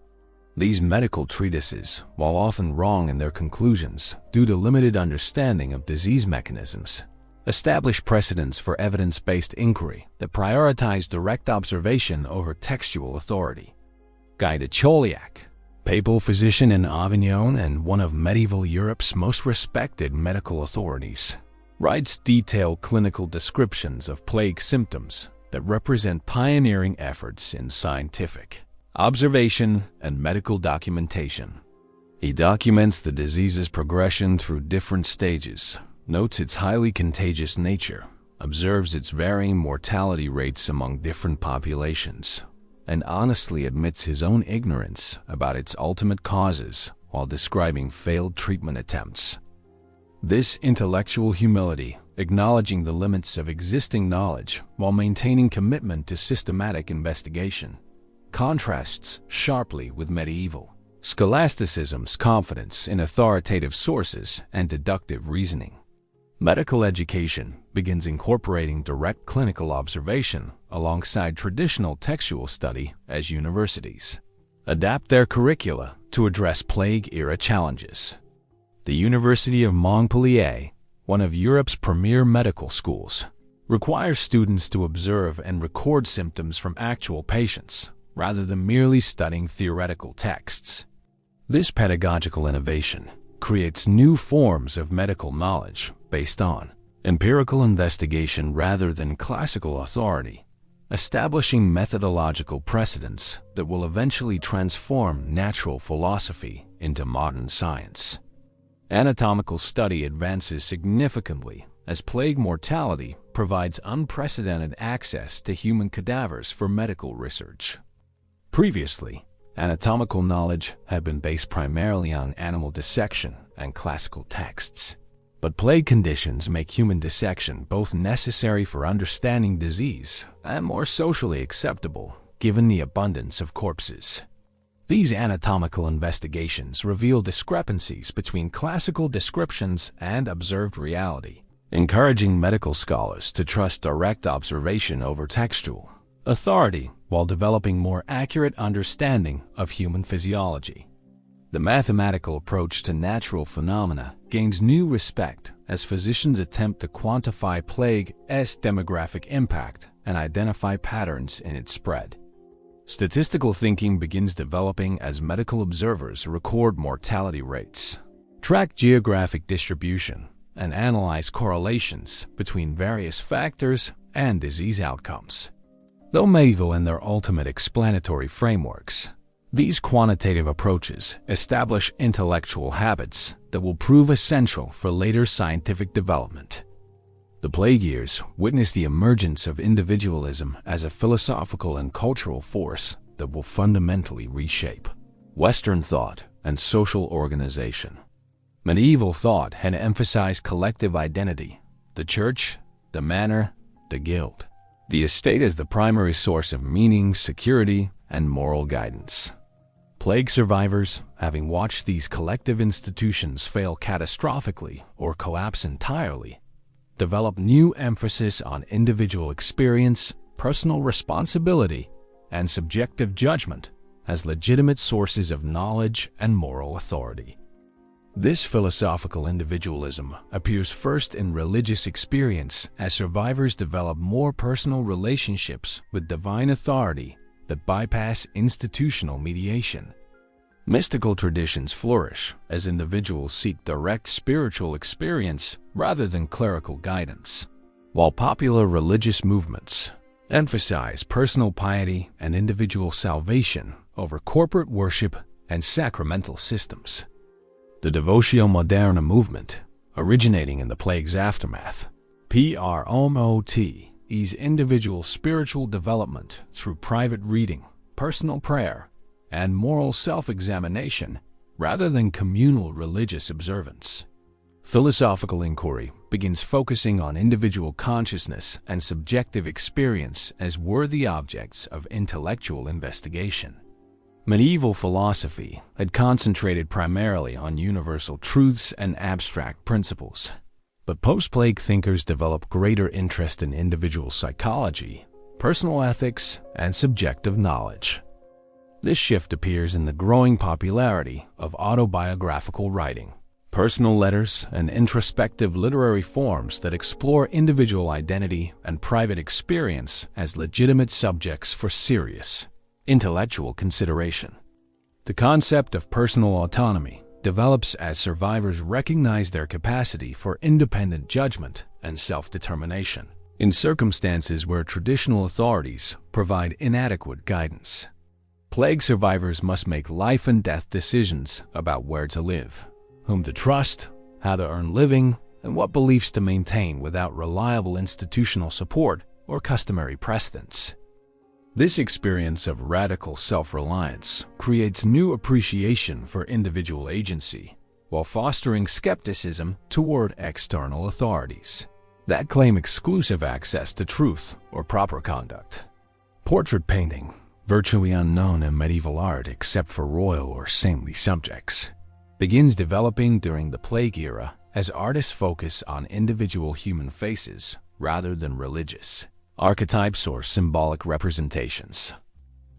These medical treatises, while often wrong in their conclusions due to limited understanding of disease mechanisms, establish precedents for evidence-based inquiry that prioritize direct observation over textual authority. Guy de Chauliac, papal physician in Avignon and one of medieval Europe's most respected medical authorities, writes detailed clinical descriptions of plague symptoms that represent pioneering efforts in scientific observation and medical documentation. He documents the disease's progression through different stages, notes its highly contagious nature, observes its varying mortality rates among different populations, and honestly admits his own ignorance about its ultimate causes while describing failed treatment attempts. This intellectual humility, acknowledging the limits of existing knowledge while maintaining commitment to systematic investigation, contrasts sharply with medieval scholasticism's confidence in authoritative sources and deductive reasoning. Medical education begins incorporating direct clinical observation alongside traditional textual study as universities adapt their curricula to address plague-era challenges. The University of Montpellier, one of Europe's premier medical schools, requires students to observe and record symptoms from actual patients, rather than merely studying theoretical texts. This pedagogical innovation creates new forms of medical knowledge based on empirical investigation rather than classical authority, establishing methodological precedents that will eventually transform natural philosophy into modern science. Anatomical study advances significantly as plague mortality provides unprecedented access to human cadavers for medical research. Previously, anatomical knowledge had been based primarily on animal dissection and classical texts. But plague conditions make human dissection both necessary for understanding disease and more socially acceptable given the abundance of corpses. These anatomical investigations reveal discrepancies between classical descriptions and observed reality, encouraging medical scholars to trust direct observation over textual authority while developing more accurate understanding of human physiology. The mathematical approach to natural phenomena gains new respect as physicians attempt to quantify plague's demographic impact and identify patterns in its spread. Statistical thinking begins developing as medical observers record mortality rates, track geographic distribution, and analyze correlations between various factors and disease outcomes. Though medieval in their ultimate explanatory frameworks, these quantitative approaches establish intellectual habits that will prove essential for later scientific development. The plague years witnessed the emergence of individualism as a philosophical and cultural force that will fundamentally reshape Western thought and social organization. Medieval thought had emphasized collective identity, the church, the manor, the guild, the estate as the primary source of meaning, security, and moral guidance. Plague survivors, having watched these collective institutions fail catastrophically or collapse entirely, develop new emphasis on individual experience, personal responsibility, and subjective judgment as legitimate sources of knowledge and moral authority. This philosophical individualism appears first in religious experience as survivors develop more personal relationships with divine authority that bypass institutional mediation. Mystical traditions flourish as individuals seek direct spiritual experience rather than clerical guidance, while popular religious movements emphasize personal piety and individual salvation over corporate worship and sacramental systems. The Devotio Moderna movement, originating in the plague's aftermath, promotes individual spiritual development through private reading, personal prayer, and moral self-examination rather than communal religious observance. Philosophical inquiry begins focusing on individual consciousness and subjective experience as worthy objects of intellectual investigation. Medieval philosophy had concentrated primarily on universal truths and abstract principles, but post-plague thinkers developed greater interest in individual psychology, personal ethics, and subjective knowledge. This shift appears in the growing popularity of autobiographical writing, personal letters, and introspective literary forms that explore individual identity and private experience as legitimate subjects for serious intellectual consideration. The concept of personal autonomy develops as survivors recognize their capacity for independent judgment and self-determination. in circumstances where traditional authorities provide inadequate guidance. Plague survivors must make life and death decisions about where to live, whom to trust, how to earn living, and what beliefs to maintain without reliable institutional support or customary precedents. This experience of radical self-reliance creates new appreciation for individual agency, while fostering skepticism toward external authorities that claim exclusive access to truth or proper conduct. Portrait painting, virtually unknown in medieval art except for royal or saintly subjects, begins developing during the Plague era as artists focus on individual human faces rather than religious archetypes or symbolic representations.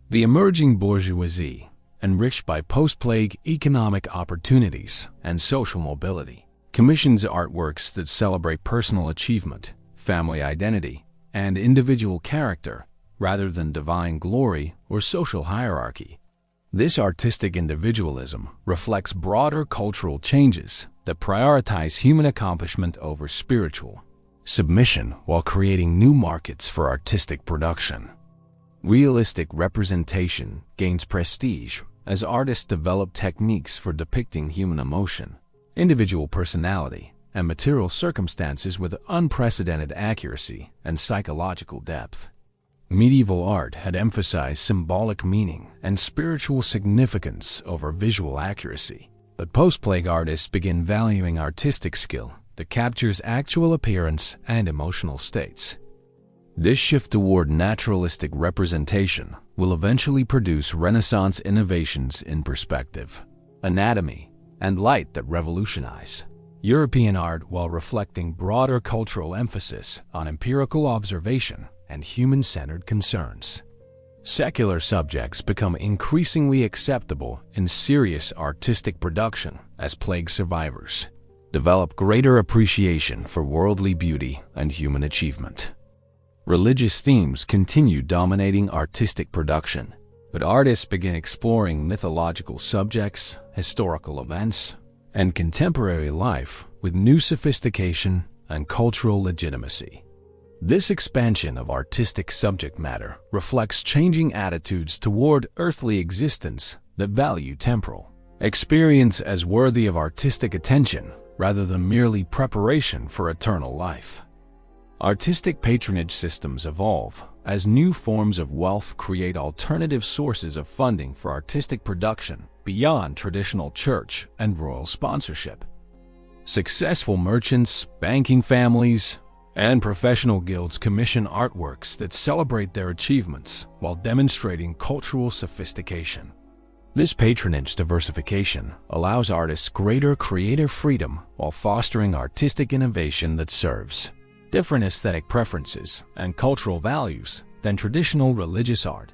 The emerging bourgeoisie, enriched by post-plague economic opportunities and social mobility, commissions artworks that celebrate personal achievement, family identity, and individual character rather than divine glory or social hierarchy. This artistic individualism reflects broader cultural changes that prioritize human accomplishment over spiritual submission while creating new markets for artistic production. Realistic representation gains prestige as artists develop techniques for depicting human emotion, individual personality, and material circumstances with unprecedented accuracy and psychological depth. Medieval art had emphasized symbolic meaning and spiritual significance over visual accuracy, but post-plague artists begin valuing artistic skill that captures actual appearance and emotional states. This shift toward naturalistic representation will eventually produce Renaissance innovations in perspective, anatomy, and light that revolutionize European art while reflecting broader cultural emphasis on empirical observation and human-centered concerns. Secular subjects become increasingly acceptable in serious artistic production as plague survivors develop greater appreciation for worldly beauty and human achievement. Religious themes continue dominating artistic production, but artists begin exploring mythological subjects, historical events, and contemporary life with new sophistication and cultural legitimacy. This expansion of artistic subject matter reflects changing attitudes toward earthly existence that value temporal experience as worthy of artistic attention rather than merely preparation for eternal life. Artistic patronage systems evolve as new forms of wealth create alternative sources of funding for artistic production beyond traditional church and royal sponsorship. Successful merchants, banking families, and professional guilds commission artworks that celebrate their achievements while demonstrating cultural sophistication. This patronage diversification allows artists greater creative freedom while fostering artistic innovation that serves different aesthetic preferences and cultural values than traditional religious art.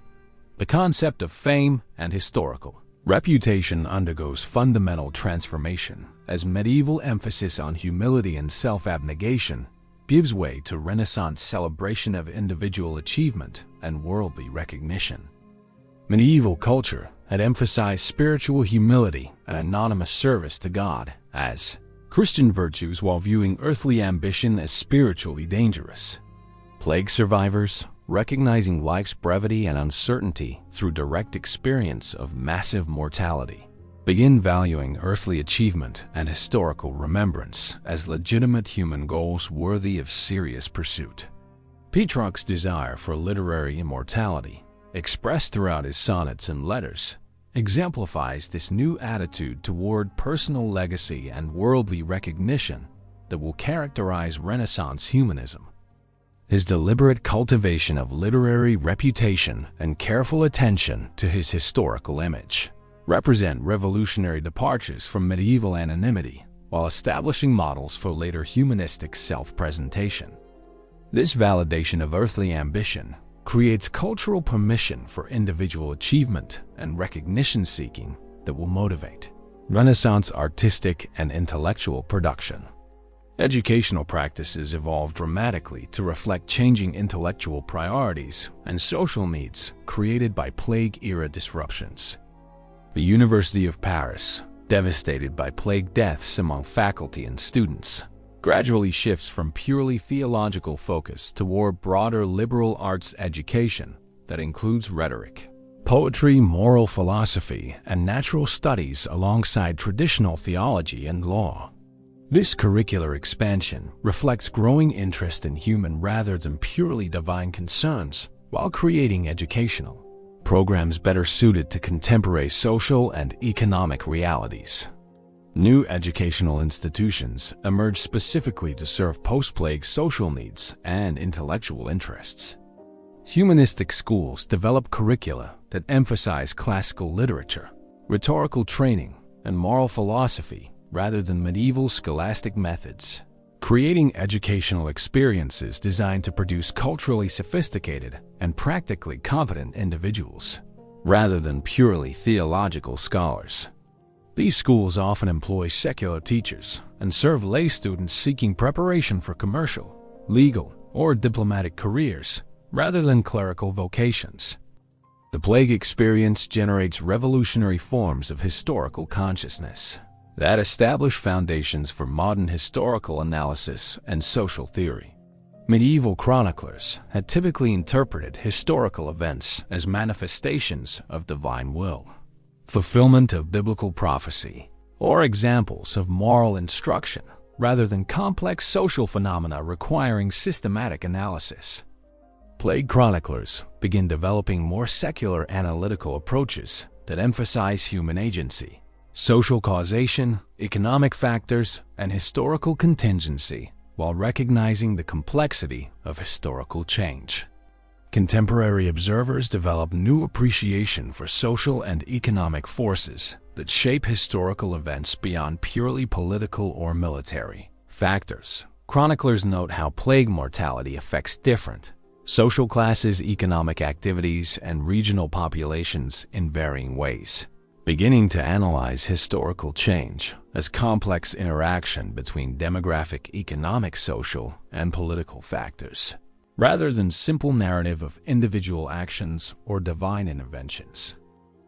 The concept of fame and historical reputation undergoes fundamental transformation as medieval emphasis on humility and self-abnegation gives way to Renaissance celebration of individual achievement and worldly recognition. Medieval culture had emphasized spiritual humility and anonymous service to God as Christian virtues while viewing earthly ambition as spiritually dangerous. Plague survivors, recognizing life's brevity and uncertainty through direct experience of massive mortality, begin valuing earthly achievement and historical remembrance as legitimate human goals worthy of serious pursuit. Petrarch's desire for literary immortality, expressed throughout his sonnets and letters, exemplifies this new attitude toward personal legacy and worldly recognition that will characterize Renaissance humanism. His deliberate cultivation of literary reputation and careful attention to his historical image represent revolutionary departures from medieval anonymity while establishing models for later humanistic self-presentation. This validation of earthly ambition creates cultural permission for individual achievement and recognition seeking that will motivate Renaissance artistic and intellectual production. Educational practices evolved dramatically to reflect changing intellectual priorities and social needs created by plague-era disruptions. The University of Paris, devastated by plague deaths among faculty and students, gradually shifts from purely theological focus toward broader liberal arts education that includes rhetoric, poetry, moral philosophy, and natural studies alongside traditional theology and law. This curricular expansion reflects growing interest in human rather than purely divine concerns, while creating educational programs better suited to contemporary social and economic realities. New educational institutions emerge specifically to serve post-plague social needs and intellectual interests. Humanistic schools develop curricula that emphasize classical literature, rhetorical training, and moral philosophy rather than medieval scholastic methods, creating educational experiences designed to produce culturally sophisticated and practically competent individuals, rather than purely theological scholars. These schools often employ secular teachers and serve lay students seeking preparation for commercial, legal, or diplomatic careers, rather than clerical vocations. The plague experience generates revolutionary forms of historical consciousness that establish foundations for modern historical analysis and social theory. Medieval chroniclers had typically interpreted historical events as manifestations of divine will, fulfillment of biblical prophecy, or examples of moral instruction, rather than complex social phenomena requiring systematic analysis. Plague chroniclers begin developing more secular analytical approaches that emphasize human agency, social causation, economic factors, and historical contingency, while recognizing the complexity of historical change. Contemporary observers develop new appreciation for social and economic forces that shape historical events beyond purely political or military factors. Chroniclers note how plague mortality affects different social classes, economic activities, and regional populations in varying ways, beginning to analyze historical change as complex interaction between demographic, economic, social, and political factors, rather than simple narrative of individual actions or divine interventions.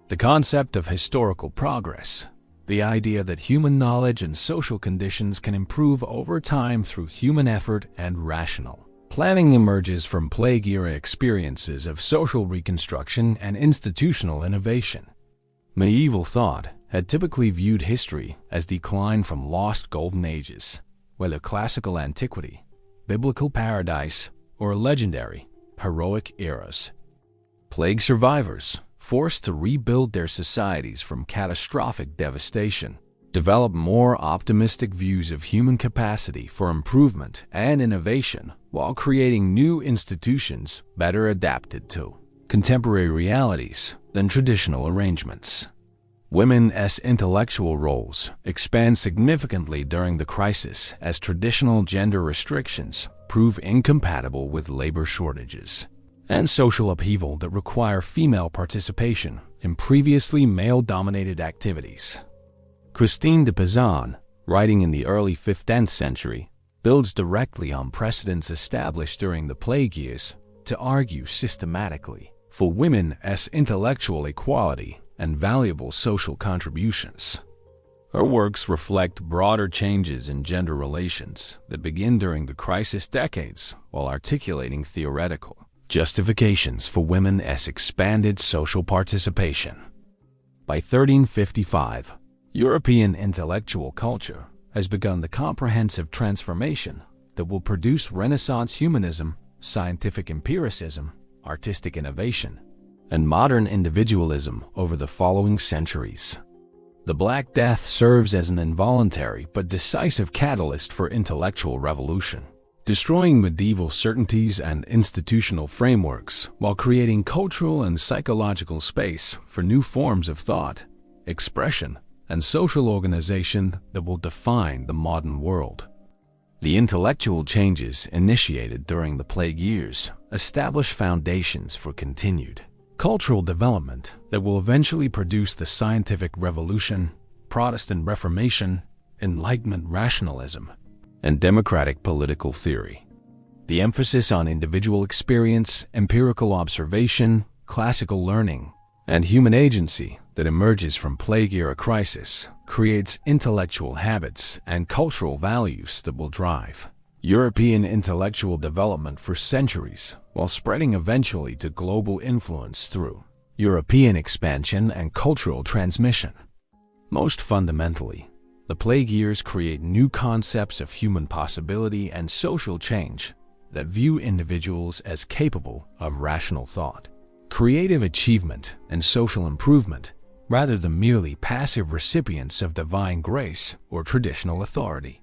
The concept of historical progress, the idea that human knowledge and social conditions can improve over time through human effort and rational planning, emerges from plague-era experiences of social reconstruction and institutional innovation. Medieval thought had typically viewed history as decline from lost golden ages, whether classical antiquity, biblical paradise, or legendary, heroic eras. Plague survivors, forced to rebuild their societies from catastrophic devastation, develop more optimistic views of human capacity for improvement and innovation while creating new institutions better adapted to contemporary realities than traditional arrangements. Women's intellectual roles expand significantly during the crisis as traditional gender restrictions prove incompatible with labor shortages and social upheaval that require female participation in previously male-dominated activities. Christine de Pizan, writing in the early 15th century, builds directly on precedents established during the plague years to argue systematically for women's intellectual equality and valuable social contributions. Her works reflect broader changes in gender relations that begin during the crisis decades while articulating theoretical justifications for women's expanded social participation. By 1355, European intellectual culture has begun the comprehensive transformation that will produce Renaissance humanism, scientific empiricism, artistic innovation, and modern individualism over the following centuries. The Black Death serves as an involuntary but decisive catalyst for intellectual revolution, destroying medieval certainties and institutional frameworks while creating cultural and psychological space for new forms of thought, expression, and social organization that will define the modern world. The intellectual changes initiated during the plague years establish foundations for continued cultural development that will eventually produce the scientific revolution, Protestant Reformation, Enlightenment rationalism, and democratic political theory. The emphasis on individual experience, empirical observation, classical learning, and human agency that emerges from plague-era crisis creates intellectual habits and cultural values that will drive European intellectual development for centuries, while spreading eventually to global influence through European expansion and cultural transmission. Most fundamentally, the plague years create new concepts of human possibility and social change that view individuals as capable of rational thought, creative achievement, and social improvement, rather than merely passive recipients of divine grace or traditional authority.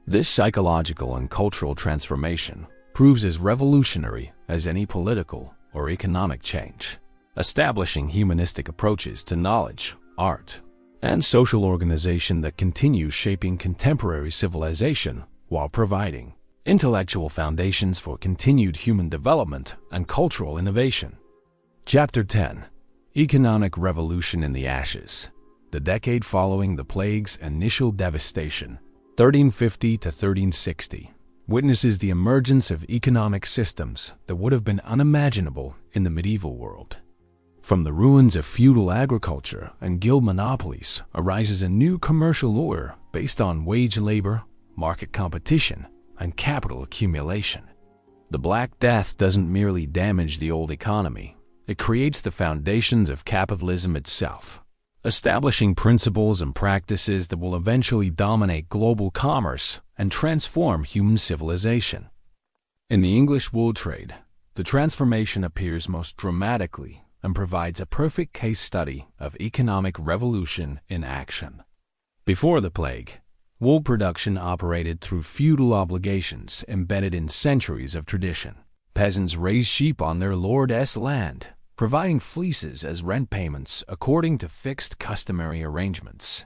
This psychological and cultural transformation proves as revolutionary as any political or economic change, establishing humanistic approaches to knowledge, art, and social organization that continue shaping contemporary civilization while providing intellectual foundations for continued human development and cultural innovation. Chapter 10. Economic Revolution in the Ashes. The decade following the plague's initial devastation, 1350 to 1360, witnesses the emergence of economic systems that would have been unimaginable in the medieval world. From the ruins of feudal agriculture and guild monopolies arises a new commercial order based on wage labor, market competition, and capital accumulation. The Black Death doesn't merely damage the old economy, it creates the foundations of capitalism itself, establishing principles and practices that will eventually dominate global commerce and transform human civilization. In the English wool trade, the transformation appears most dramatically and provides a perfect case study of economic revolution in action. Before the plague, wool production operated through feudal obligations embedded in centuries of tradition. Peasants raised sheep on their lord's land, providing fleeces as rent payments according to fixed customary arrangements.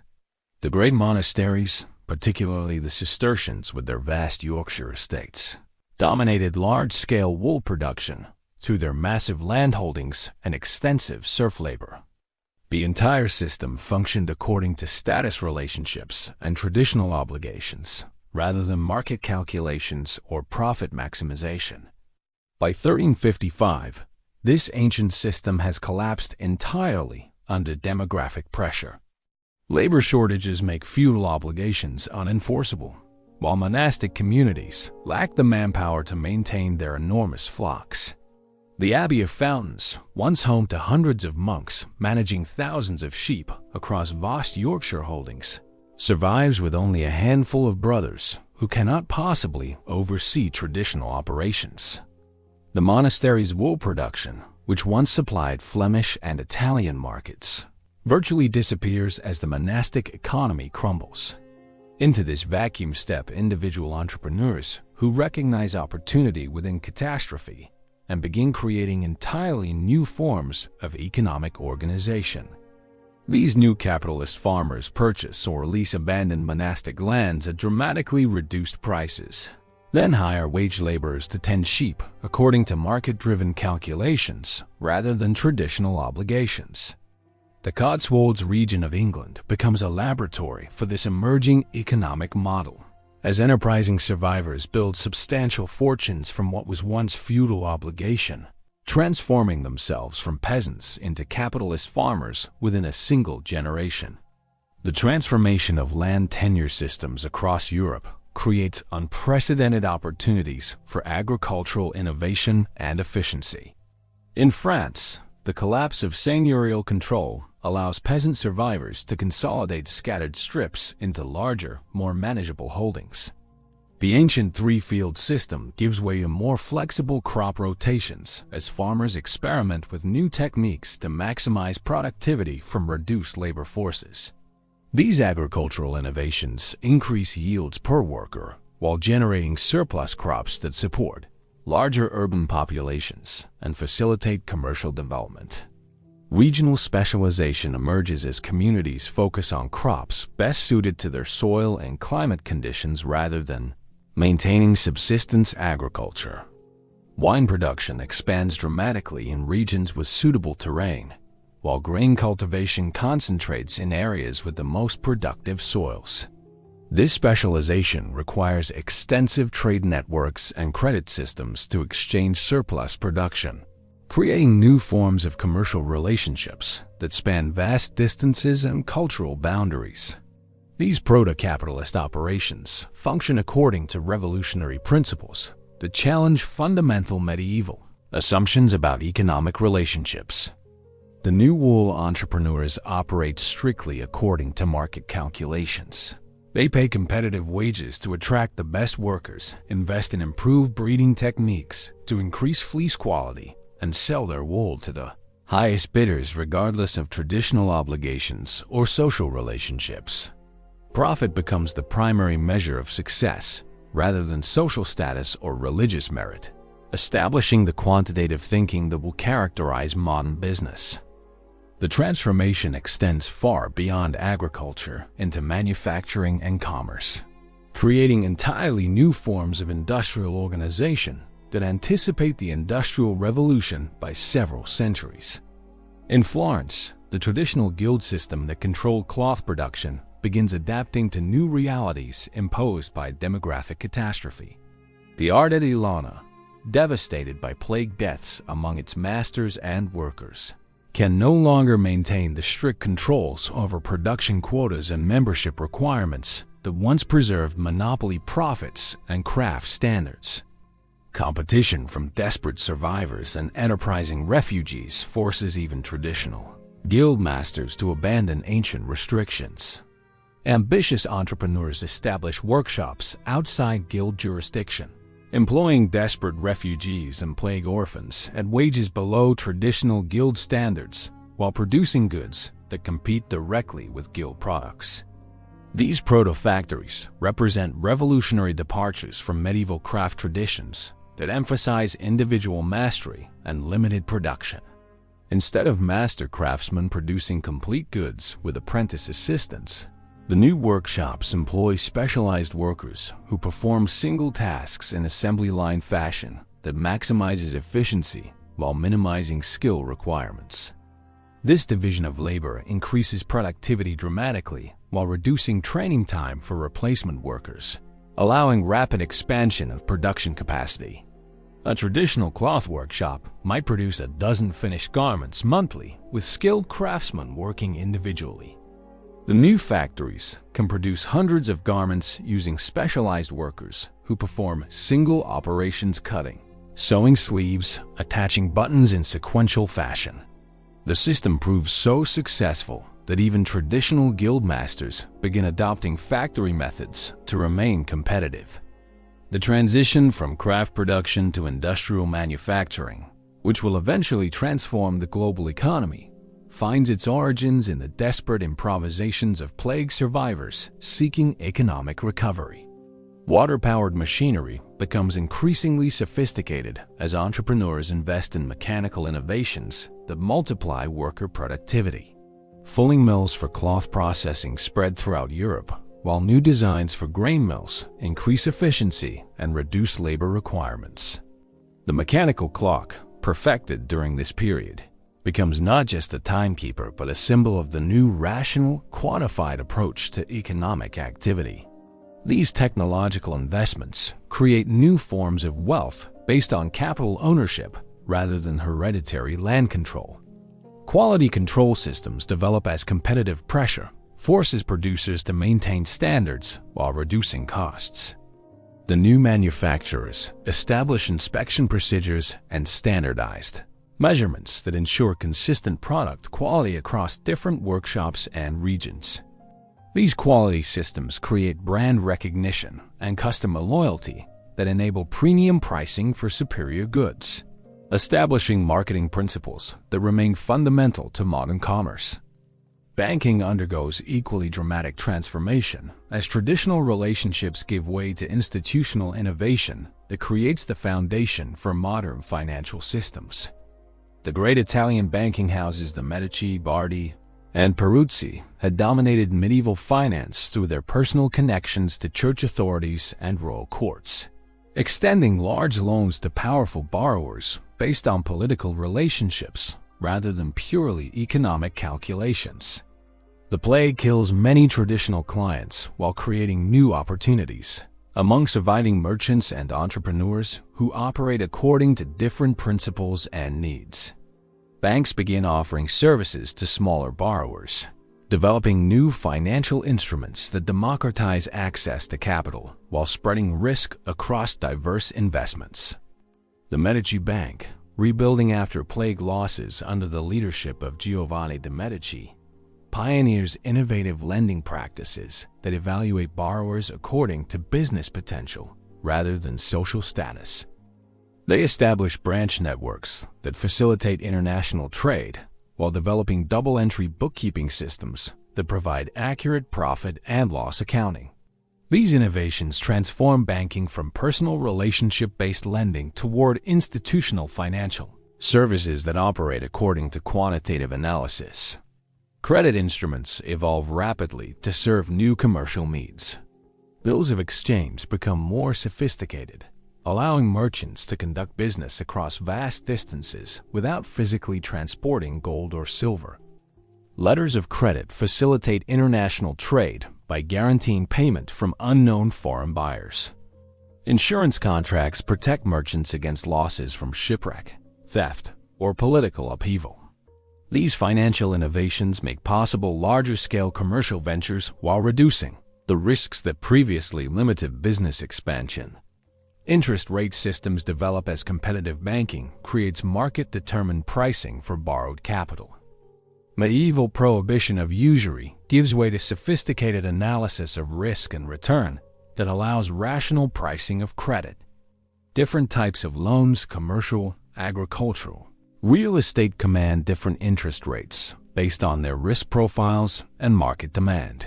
The great monasteries, particularly the Cistercians with their vast Yorkshire estates, dominated large-scale wool production through their massive landholdings and extensive serf labor. The entire system functioned according to status relationships and traditional obligations, rather than market calculations or profit maximization. By 1355, this ancient system has collapsed entirely under demographic pressure. Labor shortages make feudal obligations unenforceable, while monastic communities lack the manpower to maintain their enormous flocks. The Abbey of Fountains, once home to hundreds of monks managing thousands of sheep across vast Yorkshire holdings, survives with only a handful of brothers who cannot possibly oversee traditional operations. The monastery's wool production, which once supplied Flemish and Italian markets, virtually disappears as the monastic economy crumbles. Into this vacuum step individual entrepreneurs who recognize opportunity within catastrophe and begin creating entirely new forms of economic organization. These new capitalist farmers purchase or lease abandoned monastic lands at dramatically reduced prices, then hire wage laborers to tend sheep according to market-driven calculations rather than traditional obligations. The Cotswolds region of England becomes a laboratory for this emerging economic model, as enterprising survivors build substantial fortunes from what was once feudal obligation, transforming themselves from peasants into capitalist farmers within a single generation. The transformation of land tenure systems across Europe creates unprecedented opportunities for agricultural innovation and efficiency. In France, the collapse of seigneurial control allows peasant survivors to consolidate scattered strips into larger, more manageable holdings. The ancient three-field system gives way to more flexible crop rotations as farmers experiment with new techniques to maximize productivity from reduced labor forces. These agricultural innovations increase yields per worker while generating surplus crops that support larger urban populations and facilitate commercial development. Regional specialization emerges as communities focus on crops best suited to their soil and climate conditions rather than maintaining subsistence agriculture. Wine production expands dramatically in regions with suitable terrain, while grain cultivation concentrates in areas with the most productive soils. This specialization requires extensive trade networks and credit systems to exchange surplus production, creating new forms of commercial relationships that span vast distances and cultural boundaries. These proto-capitalist operations function according to revolutionary principles that challenge fundamental medieval assumptions about economic relationships. The New Wool entrepreneurs operate strictly according to market calculations. They pay competitive wages to attract the best workers, invest in improved breeding techniques to increase fleece quality, and sell their wool to the highest bidders regardless of traditional obligations or social relationships. Profit becomes the primary measure of success rather than social status or religious merit, establishing the quantitative thinking that will characterize modern business. The transformation extends far beyond agriculture into manufacturing and commerce, creating entirely new forms of industrial organization that anticipate the Industrial Revolution by several centuries. In Florence, the traditional guild system that controlled cloth production begins adapting to new realities imposed by demographic catastrophe. The art at Ilana, devastated by plague deaths among its masters and workers, can no longer maintain the strict controls over production quotas and membership requirements that once preserved monopoly profits and craft standards. Competition from desperate survivors and enterprising refugees forces even traditional guild masters to abandon ancient restrictions. Ambitious entrepreneurs establish workshops outside guild jurisdiction, employing desperate refugees and plague orphans at wages below traditional guild standards while producing goods that compete directly with guild products. These proto-factories represent revolutionary departures from medieval craft traditions that emphasize individual mastery and limited production. Instead of master craftsmen producing complete goods with apprentice assistants, the new workshops employ specialized workers who perform single tasks in assembly line fashion that maximizes efficiency while minimizing skill requirements. This division of labor increases productivity dramatically while reducing training time for replacement workers, allowing rapid expansion of production capacity. A traditional cloth workshop might produce a dozen finished garments monthly with skilled craftsmen working individually. The new factories can produce hundreds of garments using specialized workers who perform single operations cutting, sewing sleeves, attaching buttons in sequential fashion. The system proves so successful that even traditional guild masters begin adopting factory methods to remain competitive. The transition from craft production to industrial manufacturing, which will eventually transform the global economy, finds its origins in the desperate improvisations of plague survivors seeking economic recovery. Water-powered machinery becomes increasingly sophisticated as entrepreneurs invest in mechanical innovations that multiply worker productivity. Fulling mills for cloth processing spread throughout Europe, while new designs for grain mills increase efficiency and reduce labor requirements. The mechanical clock, perfected during this period, becomes not just a timekeeper but a symbol of the new rational, quantified approach to economic activity. These technological investments create new forms of wealth based on capital ownership rather than hereditary land control. Quality control systems develop as competitive pressure forces producers to maintain standards while reducing costs. The new manufacturers establish inspection procedures and standardized measurements that ensure consistent product quality across different workshops and regions. These quality systems create brand recognition and customer loyalty that enable premium pricing for superior goods, establishing marketing principles that remain fundamental to modern commerce. Banking undergoes equally dramatic transformation as traditional relationships give way to institutional innovation that creates the foundation for modern financial systems. The great Italian banking houses, the Medici, Bardi, and Peruzzi, had dominated medieval finance through their personal connections to church authorities and royal courts, extending large loans to powerful borrowers based on political relationships rather than purely economic calculations. The plague kills many traditional clients while creating new opportunities. among surviving merchants and entrepreneurs who operate according to different principles and needs. Banks begin offering services to smaller borrowers, developing new financial instruments that democratize access to capital while spreading risk across diverse investments. The Medici Bank, rebuilding after plague losses under the leadership of Giovanni de' Medici, pioneers innovative lending practices that evaluate borrowers according to business potential rather than social status. They establish branch networks that facilitate international trade while developing double-entry bookkeeping systems that provide accurate profit and loss accounting. These innovations transform banking from personal relationship-based lending toward institutional financial services that operate according to quantitative analysis. Credit instruments evolve rapidly to serve new commercial needs. Bills of exchange become more sophisticated, allowing merchants to conduct business across vast distances without physically transporting gold or silver. Letters of credit facilitate international trade by guaranteeing payment from unknown foreign buyers. Insurance contracts protect merchants against losses from shipwreck, theft, or political upheaval. These financial innovations make possible larger-scale commercial ventures while reducing the risks that previously limited business expansion. Interest rate systems develop as competitive banking creates market-determined pricing for borrowed capital. Medieval prohibition of usury gives way to sophisticated analysis of risk and return that allows rational pricing of credit. Different types of loans, commercial, agricultural, real estate command different interest rates based on their risk profiles and market demand.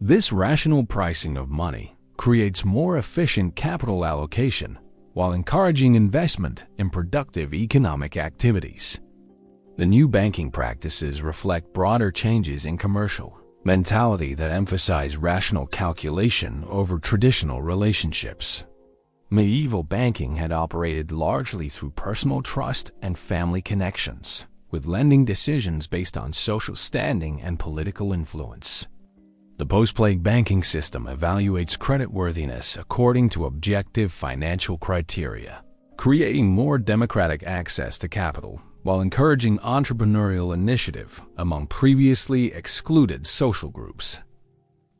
This rational pricing of money creates more efficient capital allocation while encouraging investment in productive economic activities. The new banking practices reflect broader changes in commercial mentality that emphasize rational calculation over traditional relationships. Medieval banking had operated largely through personal trust and family connections, with lending decisions based on social standing and political influence. The post-plague banking system evaluates creditworthiness according to objective financial criteria, creating more democratic access to capital while encouraging entrepreneurial initiative among previously excluded social groups.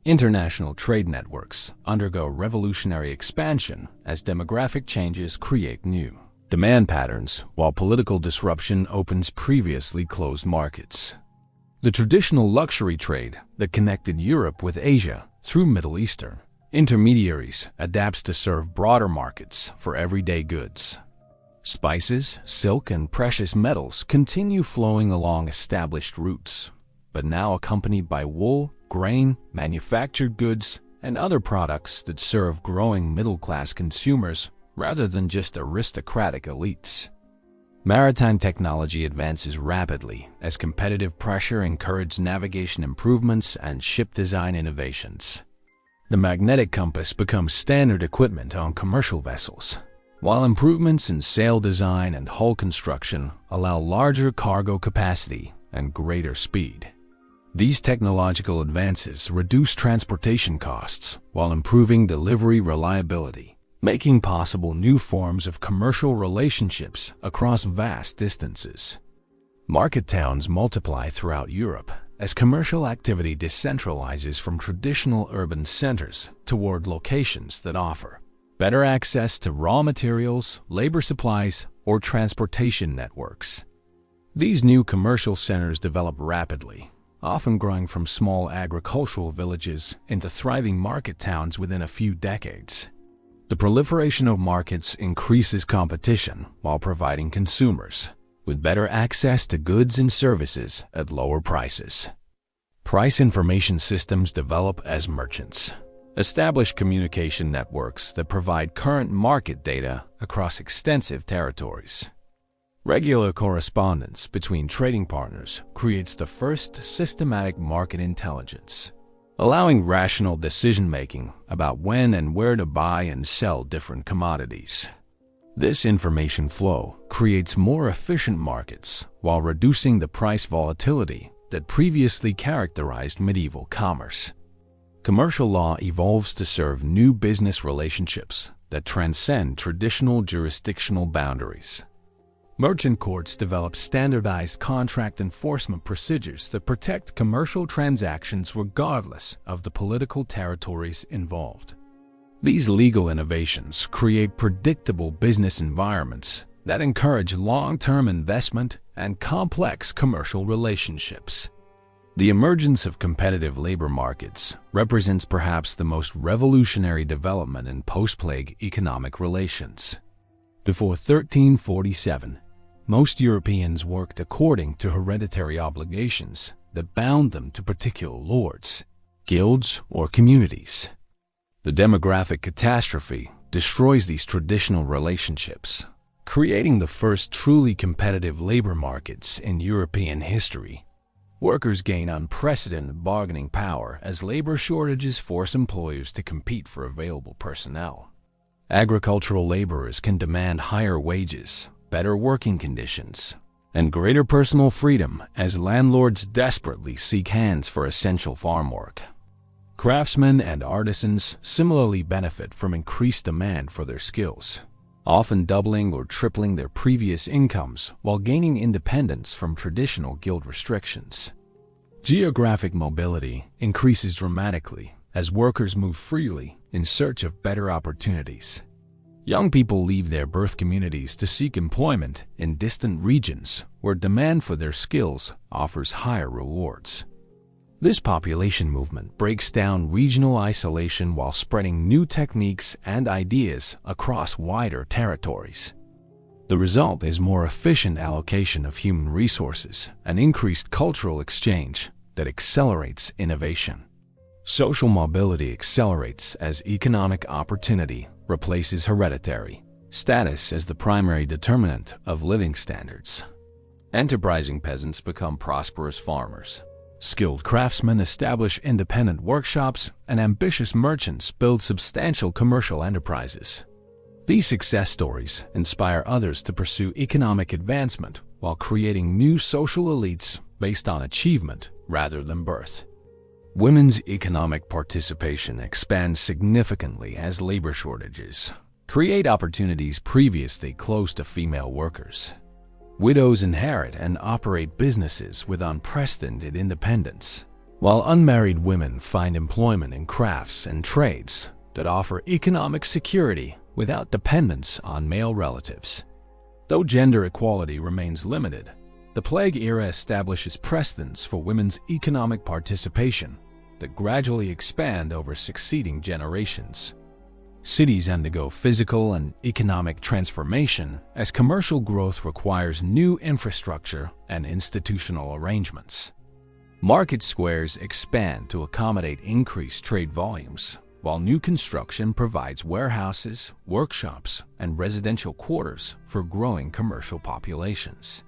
International trade networks undergo revolutionary expansion as demographic changes create new demand patterns, while political disruption opens previously closed markets. The traditional luxury trade that connected Europe with Asia through Middle Eastern intermediaries adapts to serve broader markets for everyday goods. Spices, silk, and precious metals continue flowing along established routes, but now accompanied by wool, grain, manufactured goods, and other products that serve growing middle-class consumers rather than just aristocratic elites. Maritime technology advances rapidly as competitive pressure encourages navigation improvements and ship design innovations. The magnetic compass becomes standard equipment on commercial vessels, while improvements in sail design and hull construction allow larger cargo capacity and greater speed. These technological advances reduce transportation costs while improving delivery reliability, making possible new forms of commercial relationships across vast distances. Market towns multiply throughout Europe as commercial activity decentralizes from traditional urban centers toward locations that offer better access to raw materials, labor supplies, or transportation networks. These new commercial centers develop rapidly, often growing from small agricultural villages into thriving market towns within a few decades. The proliferation of markets increases competition while providing consumers with better access to goods and services at lower prices. Price information systems develop as merchants establish communication networks that provide current market data across extensive territories. Regular correspondence between trading partners creates the first systematic market intelligence, allowing rational decision-making about when and where to buy and sell different commodities. This information flow creates more efficient markets while reducing the price volatility that previously characterized medieval commerce. Commercial law evolves to serve new business relationships that transcend traditional jurisdictional boundaries. Merchant courts develop standardized contract enforcement procedures that protect commercial transactions regardless of the political territories involved. These legal innovations create predictable business environments that encourage long-term investment and complex commercial relationships. The emergence of competitive labor markets represents perhaps the most revolutionary development in post-plague economic relations. Before 1347, most Europeans worked according to hereditary obligations that bound them to particular lords, guilds, or communities. The demographic catastrophe destroys these traditional relationships, creating the first truly competitive labor markets in European history. Workers gain unprecedented bargaining power as labor shortages force employers to compete for available personnel. Agricultural laborers can demand higher wages, better working conditions, and greater personal freedom as landlords desperately seek hands for essential farm work. Craftsmen and artisans similarly benefit from increased demand for their skills, often doubling or tripling their previous incomes while gaining independence from traditional guild restrictions. Geographic mobility increases dramatically as workers move freely in search of better opportunities. Young people leave their birth communities to seek employment in distant regions where demand for their skills offers higher rewards. This population movement breaks down regional isolation while spreading new techniques and ideas across wider territories. The result is more efficient allocation of human resources and increased cultural exchange that accelerates innovation. Social mobility accelerates as economic opportunity replaces hereditary status as the primary determinant of living standards. Enterprising peasants become prosperous farmers. Skilled craftsmen establish independent workshops, and ambitious merchants build substantial commercial enterprises. These success stories inspire others to pursue economic advancement while creating new social elites based on achievement rather than birth. Women's economic participation expands significantly as labor shortages create opportunities previously closed to female workers. Widows inherit and operate businesses with unprecedented independence, while unmarried women find employment in crafts and trades that offer economic security without dependence on male relatives. Though gender equality remains limited, the Plague era establishes precedents for women's economic participation that gradually expand over succeeding generations. Cities undergo physical and economic transformation as commercial growth requires new infrastructure and institutional arrangements. Market squares expand to accommodate increased trade volumes, while new construction provides warehouses, workshops, and residential quarters for growing commercial populations.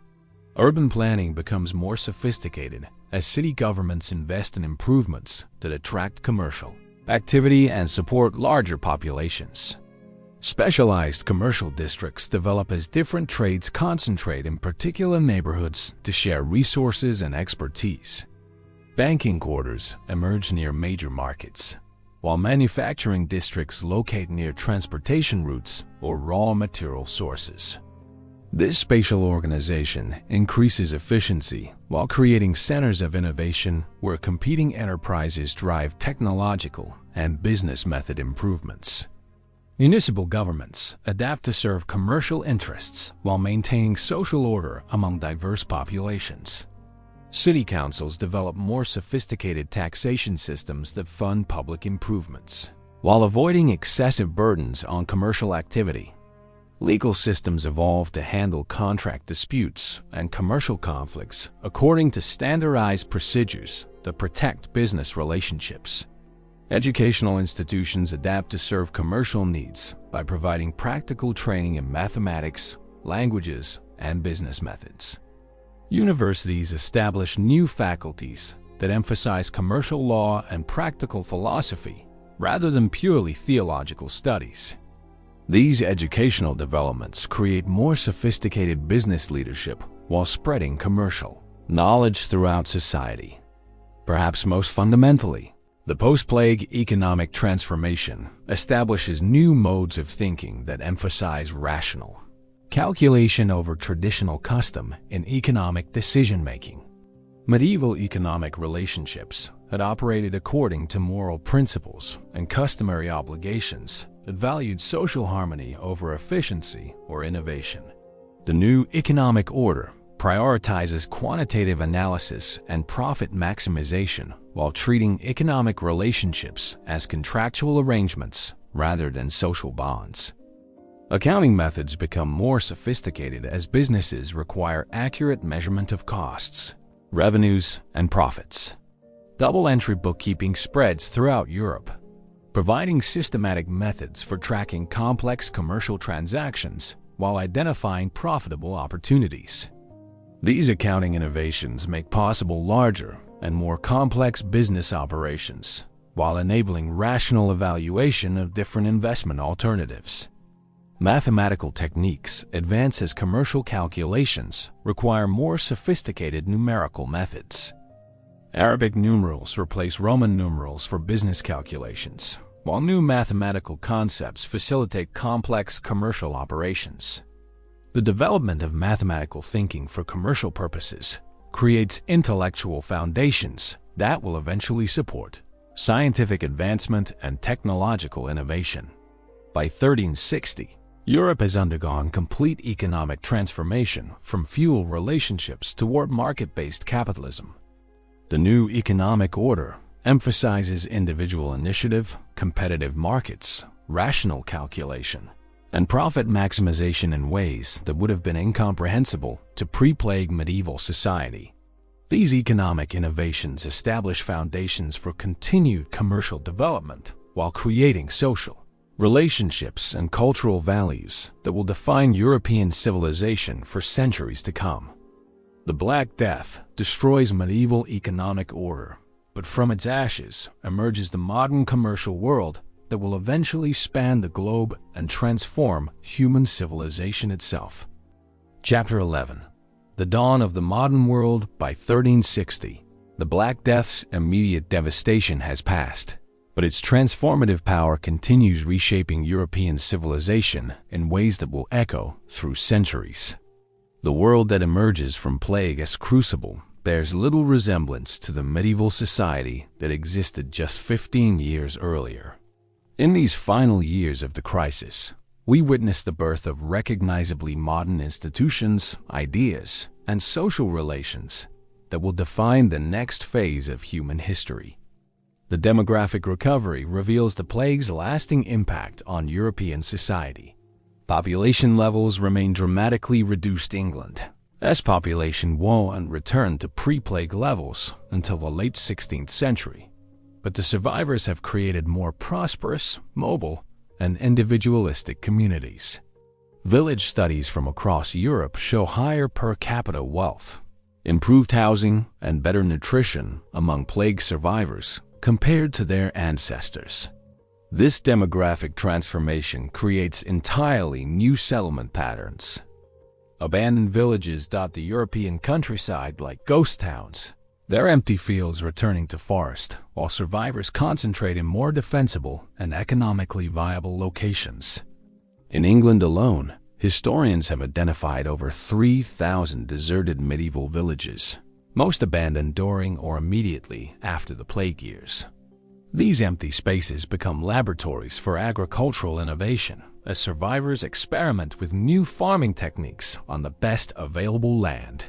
Urban planning becomes more sophisticated as city governments invest in improvements that attract commercial activity and support larger populations. Specialized commercial districts develop as different trades concentrate in particular neighborhoods to share resources and expertise. Banking quarters emerge near major markets, while manufacturing districts locate near transportation routes or raw material sources. This spatial organization increases efficiency while creating centers of innovation where competing enterprises drive technological and business method improvements. Municipal governments adapt to serve commercial interests while maintaining social order among diverse populations. City councils develop more sophisticated taxation systems that fund public improvements, while avoiding excessive burdens on commercial activity. Legal systems evolve to handle contract disputes and commercial conflicts according to standardized procedures that protect business relationships. Educational institutions adapt to serve commercial needs by providing practical training in mathematics, languages, and business methods. Universities establish new faculties that emphasize commercial law and practical philosophy rather than purely theological studies. These educational developments create more sophisticated business leadership while spreading commercial knowledge throughout society. Perhaps most fundamentally, The post-plague economic transformation establishes new modes of thinking that emphasize rational calculation over traditional custom in economic decision-making. Medieval economic relationships had operated according to moral principles and customary obligations that valued social harmony over efficiency or innovation. The new economic order prioritizes quantitative analysis and profit maximization while treating economic relationships as contractual arrangements rather than social bonds. Accounting methods become more sophisticated as businesses require accurate measurement of costs, revenues, and profits. Double-entry bookkeeping spreads throughout Europe, providing systematic methods for tracking complex commercial transactions while identifying profitable opportunities. These accounting innovations make possible larger and more complex business operations while enabling rational evaluation of different investment alternatives. Mathematical techniques advance as commercial calculations require more sophisticated numerical methods. Arabic numerals replace Roman numerals for business calculations, while new mathematical concepts facilitate complex commercial operations. The development of mathematical thinking for commercial purposes creates intellectual foundations that will eventually support scientific advancement and technological innovation. By 1360, Europe has undergone complete economic transformation from feudal relationships toward market-based capitalism. The new economic order emphasizes individual initiative, competitive markets, rational calculation, and profit maximization in ways that would have been incomprehensible to pre-plague medieval society. These economic innovations establish foundations for continued commercial development while creating social relationships and cultural values that will define European civilization for centuries to come. The Black Death destroys medieval economic order, but from its ashes emerges the modern commercial world that will eventually span the globe and transform human civilization itself. Chapter 11. The Dawn of the Modern World. By 1360, the Black Death's immediate devastation has passed, but its transformative power continues reshaping European civilization in ways that will echo through centuries. The world that emerges from plague as crucible bears little resemblance to the medieval society that existed just 15 years earlier. In these final years of the crisis, we witness the birth of recognizably modern institutions, ideas, and social relations that will define the next phase of human history. The demographic recovery reveals the plague's lasting impact on European society. Population levels remain dramatically reduced in England, as population won't return to pre-plague levels until the late 16th century. But the survivors have created more prosperous, mobile, and individualistic communities. Village studies from across Europe show higher per capita wealth, improved housing, and better nutrition among plague survivors compared to their ancestors. This demographic transformation creates entirely new settlement patterns. Abandoned villages dot the European countryside like ghost towns, their empty fields returning to forest, while survivors concentrate in more defensible and economically viable locations. In England alone, historians have identified over 3,000 deserted medieval villages, most abandoned during or immediately after the plague years. These empty spaces become laboratories for agricultural innovation as survivors experiment with new farming techniques on the best available land.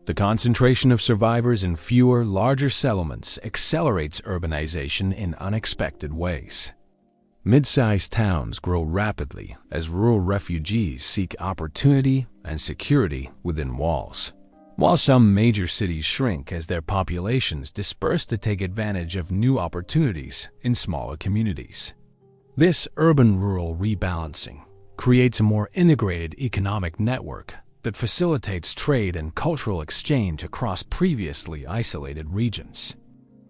The concentration of survivors in fewer, larger settlements accelerates urbanization in unexpected ways. Mid-sized towns grow rapidly as rural refugees seek opportunity and security within walls, while some major cities shrink as their populations disperse to take advantage of new opportunities in smaller communities. This urban-rural rebalancing creates a more integrated economic network that facilitates trade and cultural exchange across previously isolated regions.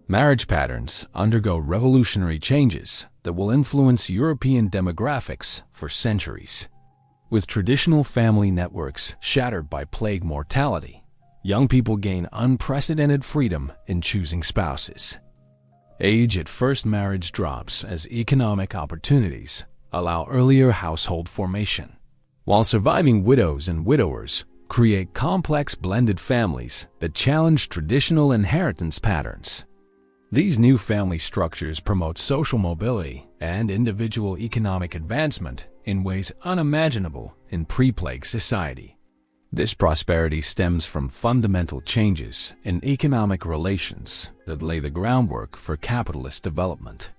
Marriage patterns undergo revolutionary changes that will influence European demographics for centuries. With traditional family networks shattered by plague mortality, young people gain unprecedented freedom in choosing spouses. Age at first marriage drops as economic opportunities allow earlier household formation, while surviving widows and widowers create complex blended families that challenge traditional inheritance patterns. These new family structures promote social mobility and individual economic advancement in ways unimaginable in pre-plague society. This prosperity stems from fundamental changes in economic relations that lay the groundwork for capitalist development.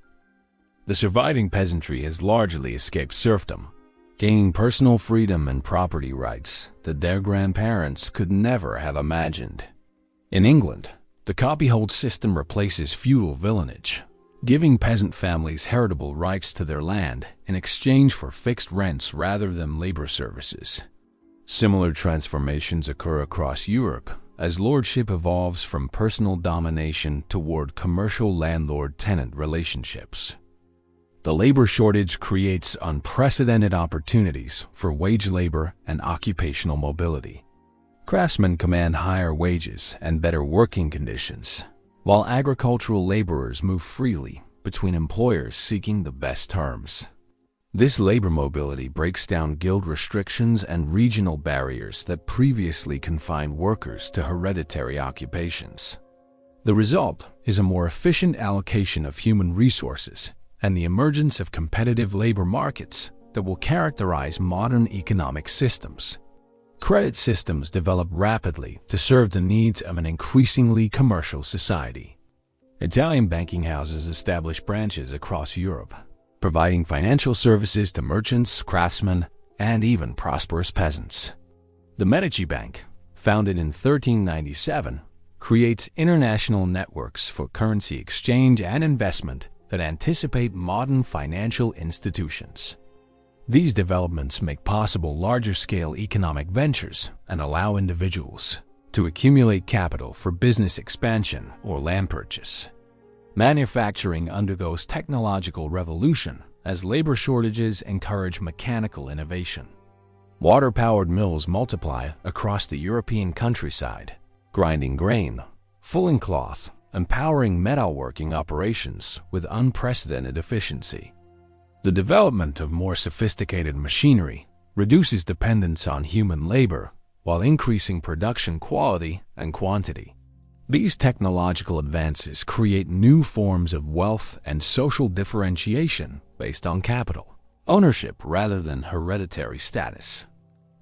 The surviving peasantry has largely escaped serfdom, gaining personal freedom and property rights that their grandparents could never have imagined. In England, the copyhold system replaces feudal villanage, giving peasant families heritable rights to their land in exchange for fixed rents rather than labor services. Similar transformations occur across Europe as lordship evolves from personal domination toward commercial landlord-tenant relationships. The labor shortage creates unprecedented opportunities for wage labor and occupational mobility. Craftsmen command higher wages and better working conditions, while agricultural laborers move freely between employers seeking the best terms. This labor mobility breaks down guild restrictions and regional barriers that previously confined workers to hereditary occupations. The result is a more efficient allocation of human resources and the emergence of competitive labor markets that will characterize modern economic systems. Credit systems develop rapidly to serve the needs of an increasingly commercial society. Italian banking houses establish branches across Europe, providing financial services to merchants, craftsmen, and even prosperous peasants. The Medici Bank, founded in 1397, creates international networks for currency exchange and investment that anticipate modern financial institutions. These developments make possible larger-scale economic ventures and allow individuals to accumulate capital for business expansion or land purchase. Manufacturing undergoes technological revolution as labor shortages encourage mechanical innovation. Water-powered mills multiply across the European countryside, grinding grain, fulling cloth, and powering metalworking operations with unprecedented efficiency. The development of more sophisticated machinery reduces dependence on human labor while increasing production quality and quantity. These technological advances create new forms of wealth and social differentiation based on capital ownership rather than hereditary status.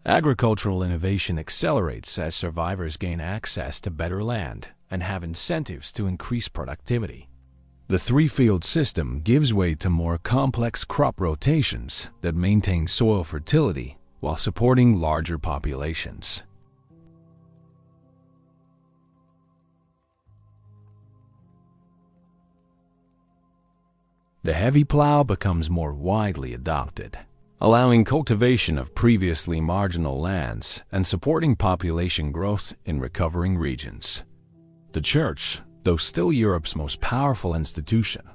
Agricultural innovation accelerates as survivors gain access to better land and have incentives to increase productivity. The three-field system gives way to more complex crop rotations that maintain soil fertility while supporting larger populations. The heavy plow becomes more widely adopted, allowing cultivation of previously marginal lands and supporting population growth in recovering regions. The Church, though still Europe's most powerful institution,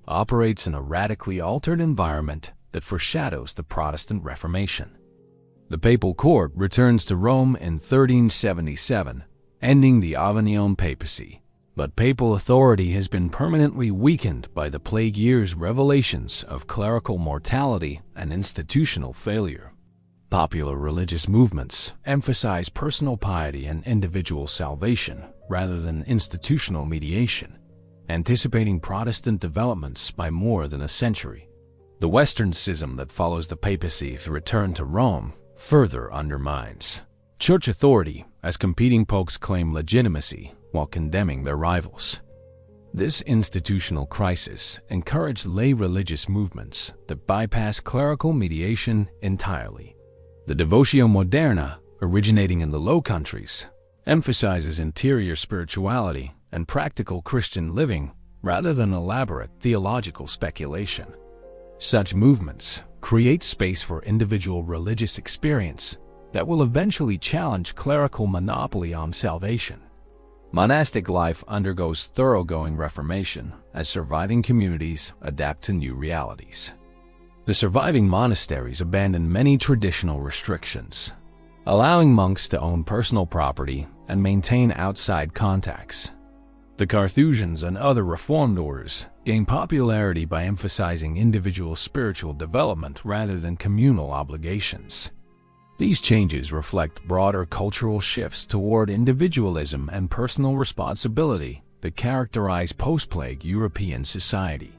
operates in a radically altered environment that foreshadows the Protestant Reformation. The papal court returns to Rome in 1377, ending the Avignon papacy, but papal authority has been permanently weakened by the plague years' revelations of clerical mortality and institutional failure. Popular religious movements emphasize personal piety and individual salvation rather than institutional mediation, anticipating Protestant developments by more than a century. The Western schism that follows the papacy's return to Rome further undermines church authority as competing popes claim legitimacy while condemning their rivals. This institutional crisis encouraged lay religious movements that bypass clerical mediation entirely. The Devotio Moderna, originating in the Low Countries, emphasizes interior spirituality and practical Christian living rather than elaborate theological speculation. Such movements create space for individual religious experience that will eventually challenge clerical monopoly on salvation. Monastic life undergoes thoroughgoing reformation as surviving communities adapt to new realities. The surviving monasteries abandon many traditional restrictions, allowing monks to own personal property and maintain outside contacts. The Carthusians and other reformed orders gained popularity by emphasizing individual spiritual development rather than communal obligations. These changes reflect broader cultural shifts toward individualism and personal responsibility that characterize post-plague European society.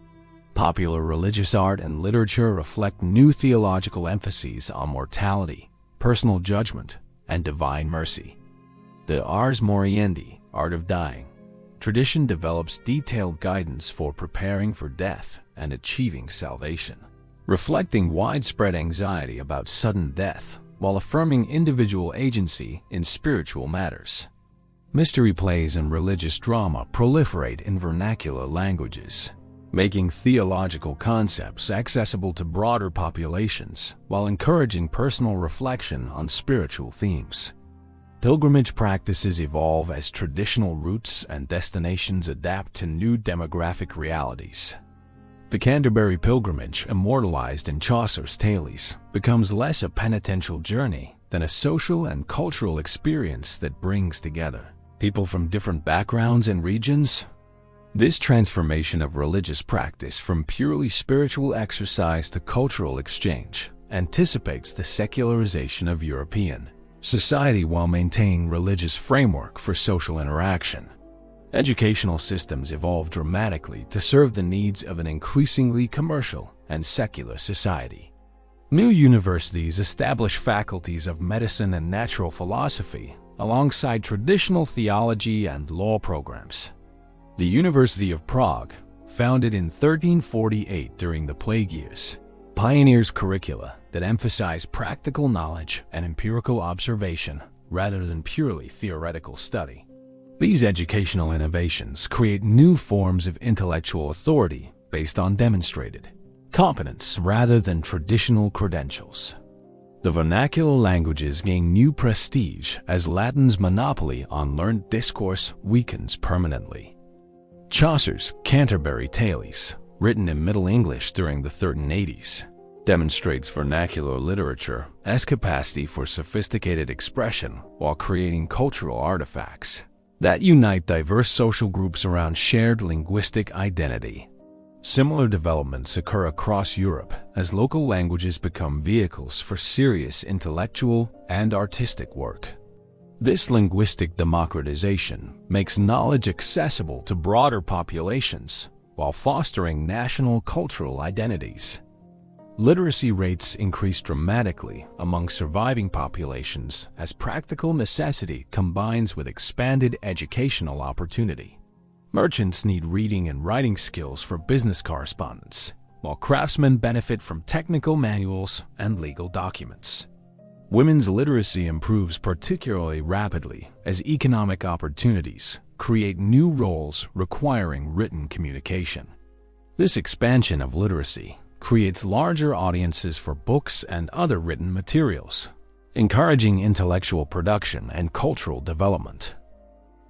Popular religious art and literature reflect new theological emphases on mortality, personal judgment, and divine mercy. The Ars Moriendi, art of dying, tradition develops detailed guidance for preparing for death and achieving salvation, reflecting widespread anxiety about sudden death while affirming individual agency in spiritual matters. Mystery plays and religious drama proliferate in vernacular languages, making theological concepts accessible to broader populations while encouraging personal reflection on spiritual themes. Pilgrimage practices evolve as traditional routes and destinations adapt to new demographic realities. The Canterbury pilgrimage, immortalized in Chaucer's Tales, becomes less a penitential journey than a social and cultural experience that brings together people from different backgrounds and regions. This transformation of religious practice from purely spiritual exercise to cultural exchange anticipates the secularization of European society while maintaining religious framework for social interaction. Educational systems evolve dramatically to serve the needs of an increasingly commercial and secular society. New universities establish faculties of medicine and natural philosophy alongside traditional theology and law programs. The University of Prague, founded in 1348 during the plague years, pioneers curricula that emphasize practical knowledge and empirical observation rather than purely theoretical study. These educational innovations create new forms of intellectual authority based on demonstrated competence rather than traditional credentials. The vernacular languages gain new prestige as Latin's monopoly on learned discourse weakens permanently. Chaucer's Canterbury Tales, written in Middle English during the 1380s, demonstrates vernacular literature as capacity for sophisticated expression while creating cultural artifacts that unite diverse social groups around shared linguistic identity. Similar developments occur across Europe as local languages become vehicles for serious intellectual and artistic work. This linguistic democratization makes knowledge accessible to broader populations while fostering national cultural identities. Literacy rates increase dramatically among surviving populations as practical necessity combines with expanded educational opportunity. Merchants need reading and writing skills for business correspondence, while craftsmen benefit from technical manuals and legal documents. Women's literacy improves particularly rapidly as economic opportunities create new roles requiring written communication. This expansion of literacy creates larger audiences for books and other written materials, encouraging intellectual production and cultural development.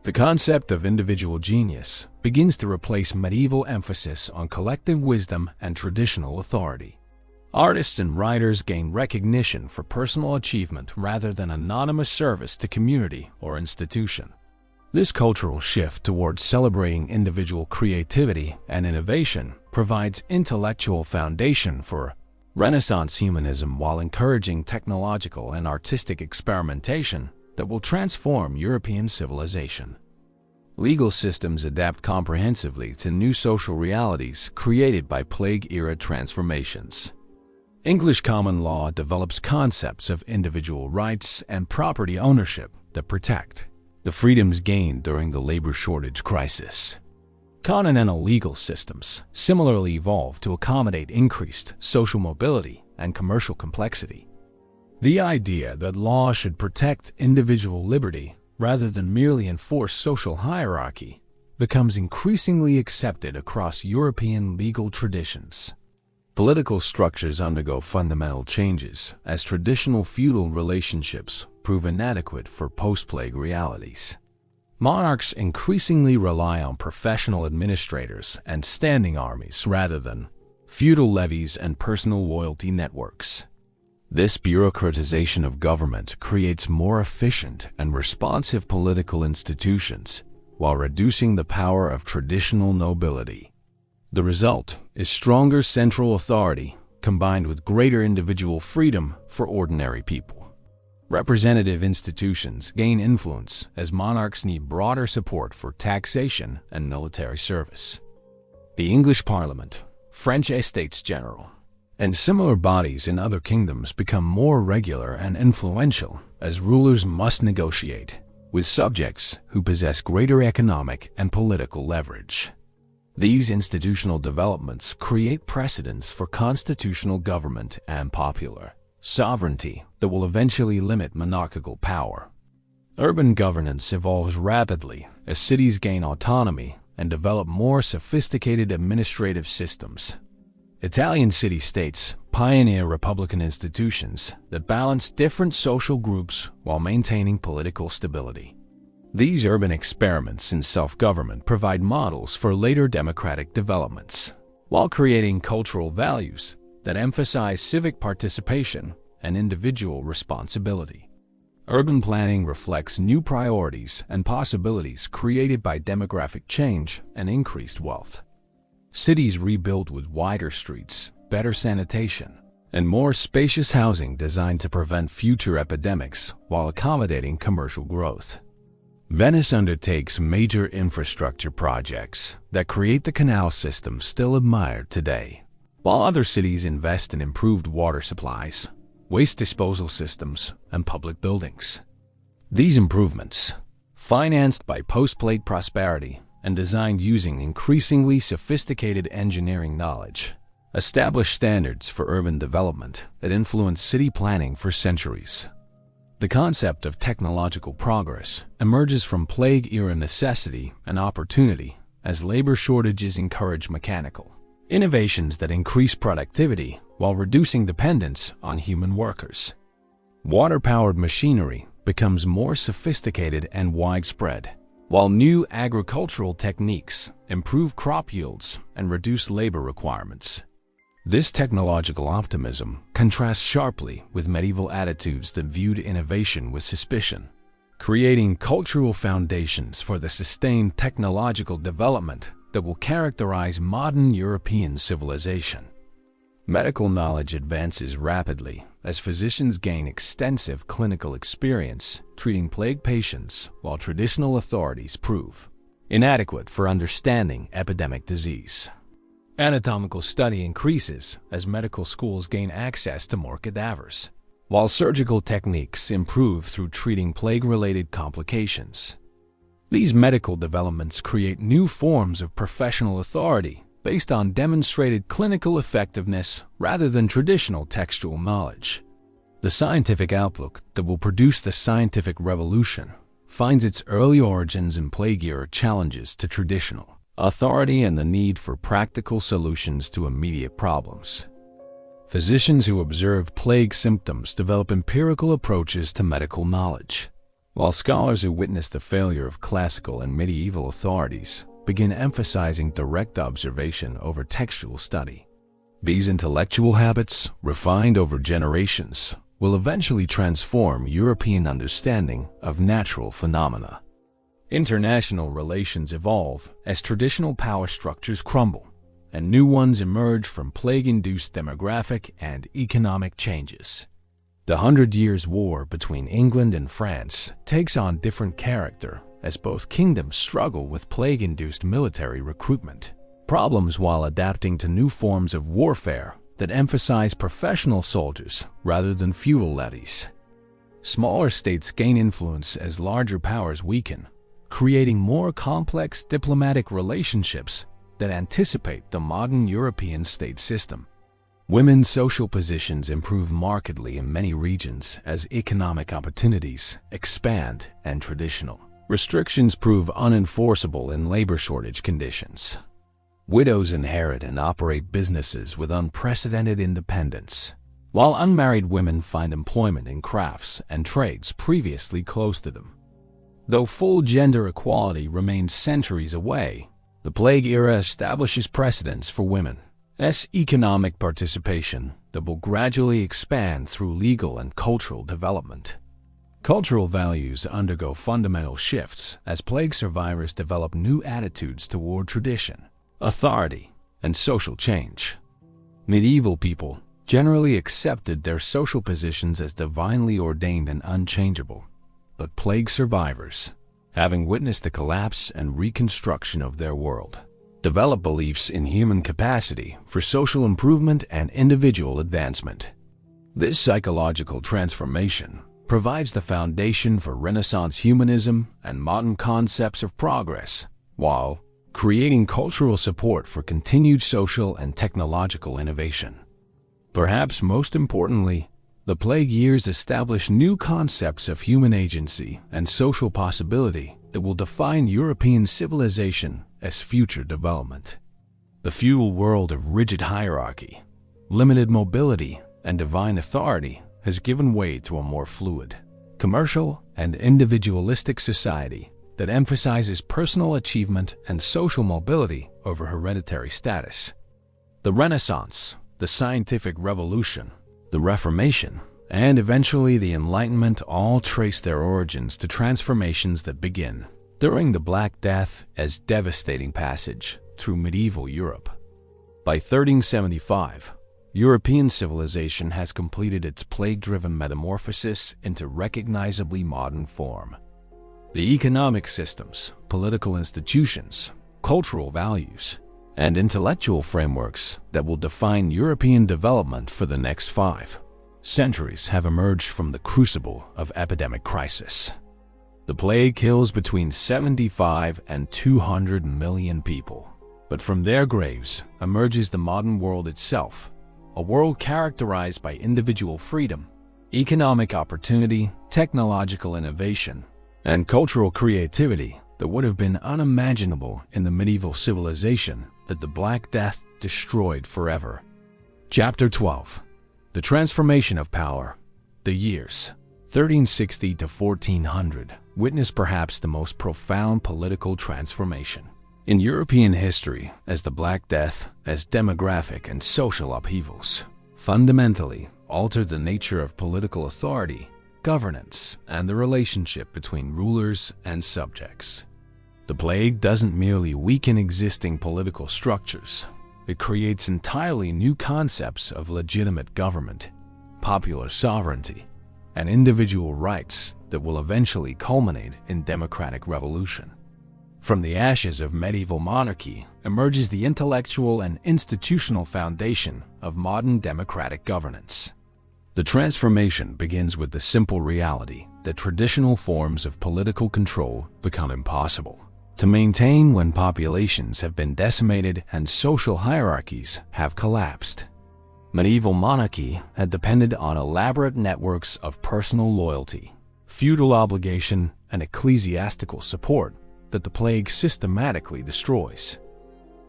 The concept of individual genius begins to replace medieval emphasis on collective wisdom and traditional authority. Artists and writers gain recognition for personal achievement rather than anonymous service to community or institution. This cultural shift towards celebrating individual creativity and innovation provides intellectual foundation for Renaissance humanism while encouraging technological and artistic experimentation that will transform European civilization. Legal systems adapt comprehensively to new social realities created by plague-era transformations. English common law develops concepts of individual rights and property ownership that protect the freedoms gained during the labor shortage crisis. Continental legal systems similarly evolve to accommodate increased social mobility and commercial complexity. The idea that law should protect individual liberty rather than merely enforce social hierarchy becomes increasingly accepted across European legal traditions. Political structures undergo fundamental changes as traditional feudal relationships prove inadequate for post-plague realities. Monarchs increasingly rely on professional administrators and standing armies rather than feudal levies and personal loyalty networks. This bureaucratization of government creates more efficient and responsive political institutions while reducing the power of traditional nobility. The result is stronger central authority combined with greater individual freedom for ordinary people. Representative institutions gain influence as monarchs need broader support for taxation and military service. The English Parliament, French Estates General, and similar bodies in other kingdoms become more regular and influential as rulers must negotiate with subjects who possess greater economic and political leverage. These institutional developments create precedents for constitutional government and popular sovereignty that will eventually limit monarchical power. Urban governance evolves rapidly as cities gain autonomy and develop more sophisticated administrative systems. Italian city-states pioneer republican institutions that balance different social groups while maintaining political stability. These urban experiments in self-government provide models for later democratic developments, while creating cultural values that emphasize civic participation and individual responsibility. Urban planning reflects new priorities and possibilities created by demographic change and increased wealth. Cities rebuilt with wider streets, better sanitation, and more spacious housing designed to prevent future epidemics while accommodating commercial growth. Venice undertakes major infrastructure projects that create the canal system still admired today, while other cities invest in improved water supplies, waste disposal systems, and public buildings. These improvements, financed by post-Plague prosperity and designed using increasingly sophisticated engineering knowledge, establish standards for urban development that influence city planning for centuries. The concept of technological progress emerges from Plague-era necessity and opportunity as labor shortages encourage mechanical innovations that increase productivity while reducing dependence on human workers. Water-powered machinery becomes more sophisticated and widespread, while new agricultural techniques improve crop yields and reduce labor requirements. This technological optimism contrasts sharply with medieval attitudes that viewed innovation with suspicion, creating cultural foundations for the sustained technological development that will characterize modern European civilization. Medical knowledge advances rapidly as physicians gain extensive clinical experience treating plague patients, while traditional authorities prove inadequate for understanding epidemic disease. Anatomical study increases as medical schools gain access to more cadavers, while surgical techniques improve through treating plague-related complications. These medical developments create new forms of professional authority based on demonstrated clinical effectiveness rather than traditional textual knowledge. The scientific outlook that will produce the scientific revolution finds its early origins in plague-era challenges to traditional authority and the need for practical solutions to immediate problems. Physicians who observed plague symptoms develop empirical approaches to medical knowledge, while scholars who witnessed the failure of classical and medieval authorities begin emphasizing direct observation over textual study. These intellectual habits, refined over generations, will eventually transform European understanding of natural phenomena. International relations evolve as traditional power structures crumble, and new ones emerge from plague-induced demographic and economic changes. The 100 Years' War between England and France takes on different character as both kingdoms struggle with plague-induced military recruitment problems while adapting to new forms of warfare that emphasize professional soldiers rather than feudal levies. Smaller states gain influence as larger powers weaken, creating more complex diplomatic relationships that anticipate the modern European state system. Women's social positions improve markedly in many regions as economic opportunities expand and traditional restrictions prove unenforceable in labor shortage conditions. Widows inherit and operate businesses with unprecedented independence, while unmarried women find employment in crafts and trades previously closed to them. Though full gender equality remains centuries away, the Plague era establishes precedents for women's economic participation that will gradually expand through legal and cultural development. Cultural values undergo fundamental shifts as plague survivors develop new attitudes toward tradition, authority, and social change. Medieval people generally accepted their social positions as divinely ordained and unchangeable, but plague survivors, having witnessed the collapse and reconstruction of their world, develop beliefs in human capacity for social improvement and individual advancement. This psychological transformation provides the foundation for Renaissance humanism and modern concepts of progress, while creating cultural support for continued social and technological innovation. Perhaps most importantly, the plague years establish new concepts of human agency and social possibility that will define European civilization as future development. The feudal world of rigid hierarchy, limited mobility, and divine authority has given way to a more fluid, commercial, and individualistic society that emphasizes personal achievement and social mobility over hereditary status. The Renaissance, the Scientific Revolution, the Reformation, and eventually the Enlightenment all trace their origins to transformations that begin during the Black Death as devastating passage through medieval Europe. By 1375, European civilization has completed its plague-driven metamorphosis into recognizably modern form. The economic systems, political institutions, cultural values, and intellectual frameworks that will define European development for the next 5 centuries have emerged from the crucible of epidemic crisis. The plague kills between 75 and 200 million people, but from their graves emerges the modern world itself, a world characterized by individual freedom, economic opportunity, technological innovation, and cultural creativity that would have been unimaginable in the medieval civilization that the Black Death destroyed forever. Chapter 12. The Transformation of Power. The years 1360 to 1400 witnessed perhaps the most profound political transformation in European history, as the Black Death, as demographic and social upheavals, fundamentally altered the nature of political authority, governance, and the relationship between rulers and subjects. The plague doesn't merely weaken existing political structures, it creates entirely new concepts of legitimate government, popular sovereignty, and individual rights that will eventually culminate in democratic revolution. From the ashes of medieval monarchy emerges the intellectual and institutional foundation of modern democratic governance. The transformation begins with the simple reality that traditional forms of political control become impossible to maintain when populations have been decimated and social hierarchies have collapsed. Medieval monarchy had depended on elaborate networks of personal loyalty, feudal obligation, and ecclesiastical support that the plague systematically destroys.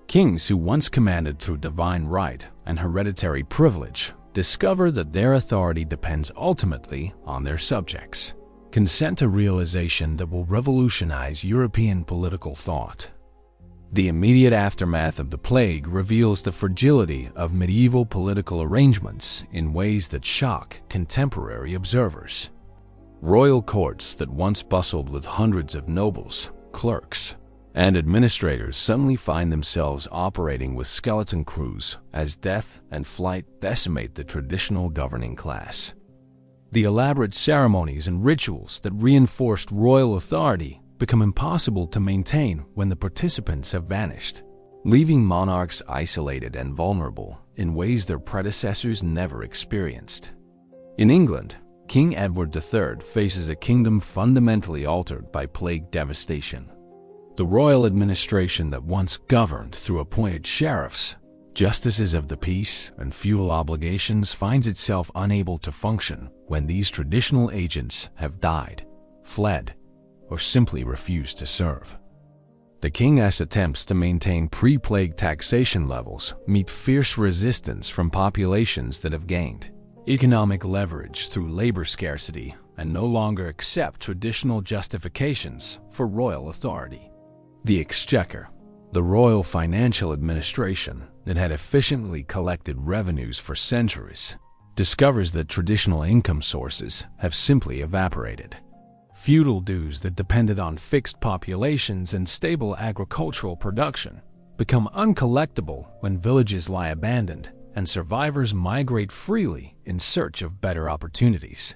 Kings who once commanded through divine right and hereditary privilege discover that their authority depends ultimately on their subjects. Consent a realization that will revolutionize European political thought. The immediate aftermath of the plague reveals the fragility of medieval political arrangements in ways that shock contemporary observers. Royal courts that once bustled with hundreds of nobles, clerks, and administrators suddenly find themselves operating with skeleton crews as death and flight decimate the traditional governing class. The elaborate ceremonies and rituals that reinforced royal authority become impossible to maintain when the participants have vanished, leaving monarchs isolated and vulnerable in ways their predecessors never experienced. In England, King Edward III faces a kingdom fundamentally altered by plague devastation. The royal administration that once governed through appointed sheriffs, justices of the peace, and feudal obligations finds itself unable to function when these traditional agents have died, fled, or simply refused to serve. The king's attempts to maintain pre-plague taxation levels meet fierce resistance from populations that have gained economic leverage through labor scarcity and no longer accept traditional justifications for royal authority. The Exchequer, the royal financial administration that had efficiently collected revenues for centuries, discovers that traditional income sources have simply evaporated. Feudal dues that depended on fixed populations and stable agricultural production become uncollectible when villages lie abandoned and survivors migrate freely in search of better opportunities.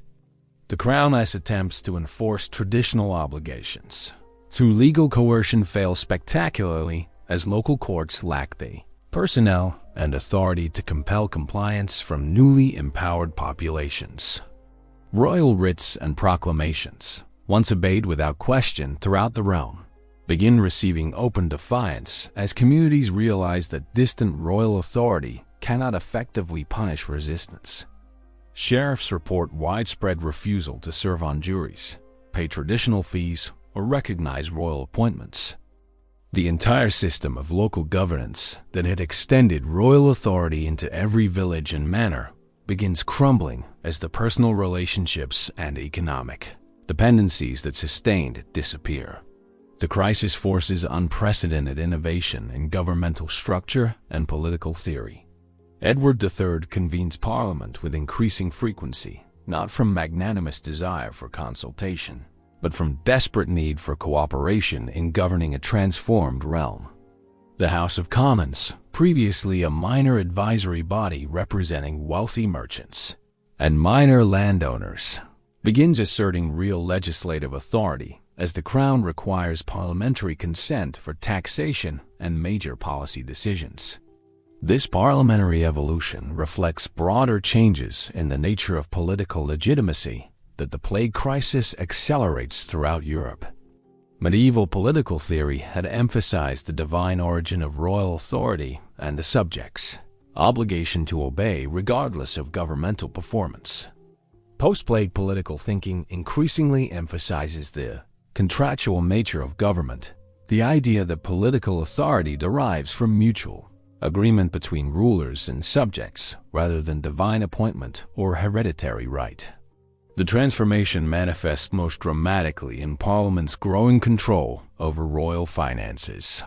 The Crown's attempts to enforce traditional obligations through legal coercion fail spectacularly, as local courts lack the personnel and authority to compel compliance from newly empowered populations. Royal writs and proclamations, once obeyed without question throughout the realm, begin receiving open defiance as communities realize that distant royal authority cannot effectively punish resistance. Sheriffs report widespread refusal to serve on juries, pay traditional fees, or recognize royal appointments. The entire system of local governance that had extended royal authority into every village and manor begins crumbling as the personal relationships and economic dependencies that sustained it disappear. The crisis forces unprecedented innovation in governmental structure and political theory. Edward III convenes Parliament with increasing frequency, not from magnanimous desire for consultation, but from desperate need for cooperation in governing a transformed realm. The House of Commons, previously a minor advisory body representing wealthy merchants and minor landowners, begins asserting real legislative authority as the Crown requires parliamentary consent for taxation and major policy decisions. This parliamentary evolution reflects broader changes in the nature of political legitimacy that the plague crisis accelerates throughout Europe. Medieval political theory had emphasized the divine origin of royal authority and the subjects' obligation to obey regardless of governmental performance. Post-plague political thinking increasingly emphasizes the contractual nature of government, the idea that political authority derives from mutual agreement between rulers and subjects rather than divine appointment or hereditary right. The transformation manifests most dramatically in Parliament's growing control over royal finances.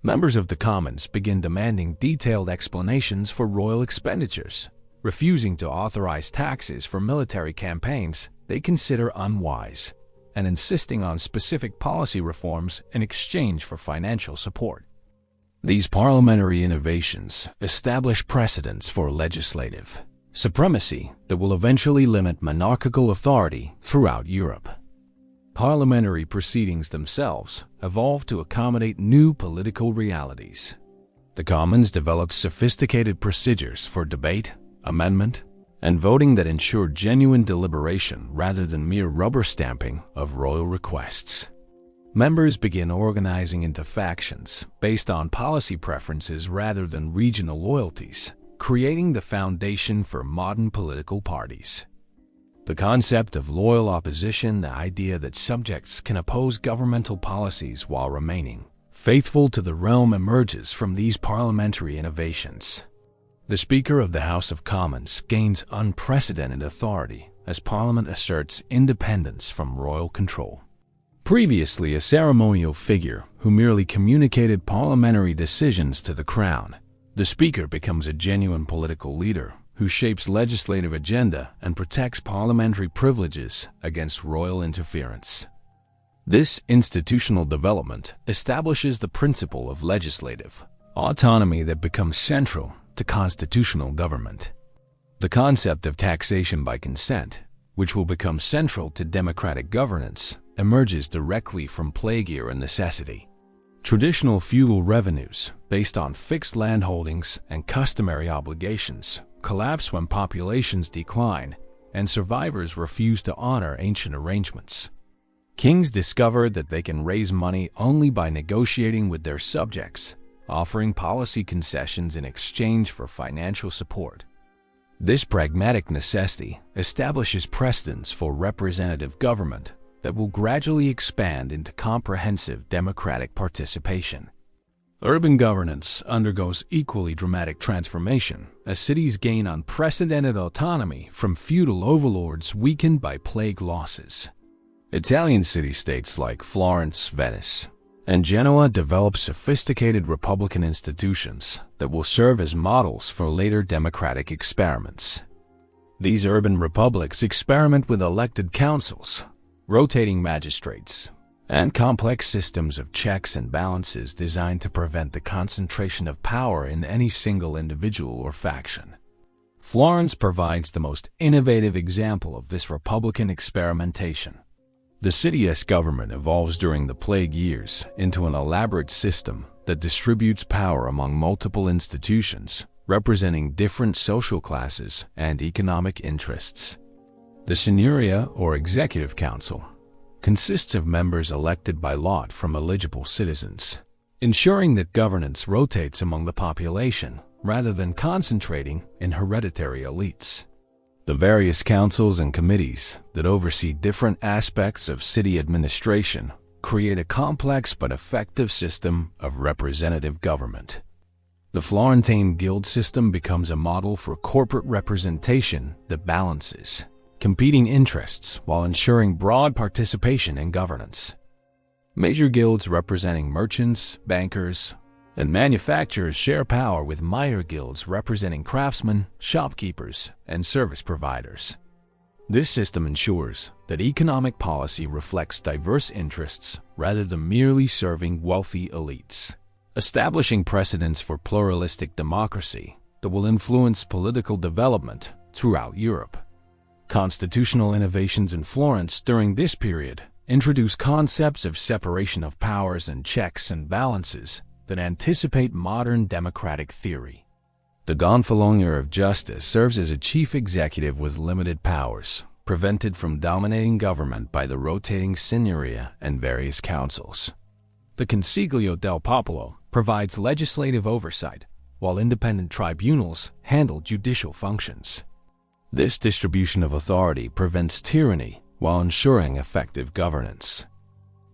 Members of the Commons begin demanding detailed explanations for royal expenditures, refusing to authorize taxes for military campaigns they consider unwise, and insisting on specific policy reforms in exchange for financial support. These parliamentary innovations establish precedents for legislative supremacy that will eventually limit monarchical authority throughout Europe. Parliamentary proceedings themselves evolved to accommodate new political realities. The Commons developed sophisticated procedures for debate, amendment, and voting that ensured genuine deliberation rather than mere rubber stamping of royal requests. Members begin organizing into factions based on policy preferences rather than regional loyalties, creating the foundation for modern political parties. The concept of loyal opposition, the idea that subjects can oppose governmental policies while remaining faithful to the realm, emerges from these parliamentary innovations. The Speaker of the House of Commons gains unprecedented authority as Parliament asserts independence from royal control. Previously a ceremonial figure who merely communicated parliamentary decisions to the Crown, the Speaker becomes a genuine political leader who shapes legislative agenda and protects parliamentary privileges against royal interference. This institutional development establishes the principle of legislative autonomy that becomes central to constitutional government. The concept of taxation by consent, which will become central to democratic governance, emerges directly from plague-era necessity. Traditional feudal revenues, based on fixed landholdings and customary obligations, collapse when populations decline and survivors refuse to honor ancient arrangements. Kings discovered that they can raise money only by negotiating with their subjects, offering policy concessions in exchange for financial support. This pragmatic necessity establishes precedents for representative government that will gradually expand into comprehensive democratic participation. Urban governance undergoes equally dramatic transformation as cities gain unprecedented autonomy from feudal overlords weakened by plague losses. Italian city-states like Florence, Venice, and Genoa develop sophisticated republican institutions that will serve as models for later democratic experiments. These urban republics experiment with elected councils, rotating magistrates, and complex systems of checks and balances designed to prevent the concentration of power in any single individual or faction. Florence provides the most innovative example of this republican experimentation. The city's government evolves during the Plague Years into an elaborate system that distributes power among multiple institutions, representing different social classes and economic interests. The Signoria, or Executive Council, consists of members elected by lot from eligible citizens, ensuring that governance rotates among the population rather than concentrating in hereditary elites. The various councils and committees that oversee different aspects of city administration create a complex but effective system of representative government. The Florentine guild system becomes a model for corporate representation that balances competing interests while ensuring broad participation in governance. Major guilds representing merchants, bankers, and manufacturers share power with minor guilds representing craftsmen, shopkeepers, and service providers. This system ensures that economic policy reflects diverse interests rather than merely serving wealthy elites, establishing precedents for pluralistic democracy that will influence political development throughout Europe. Constitutional innovations in Florence during this period introduce concepts of separation of powers and checks and balances that anticipate modern democratic theory. The Gonfalonier of Justice serves as a chief executive with limited powers, prevented from dominating government by the rotating Signoria and various councils. The Consiglio del Popolo provides legislative oversight, while independent tribunals handle judicial functions. This distribution of authority prevents tyranny while ensuring effective governance.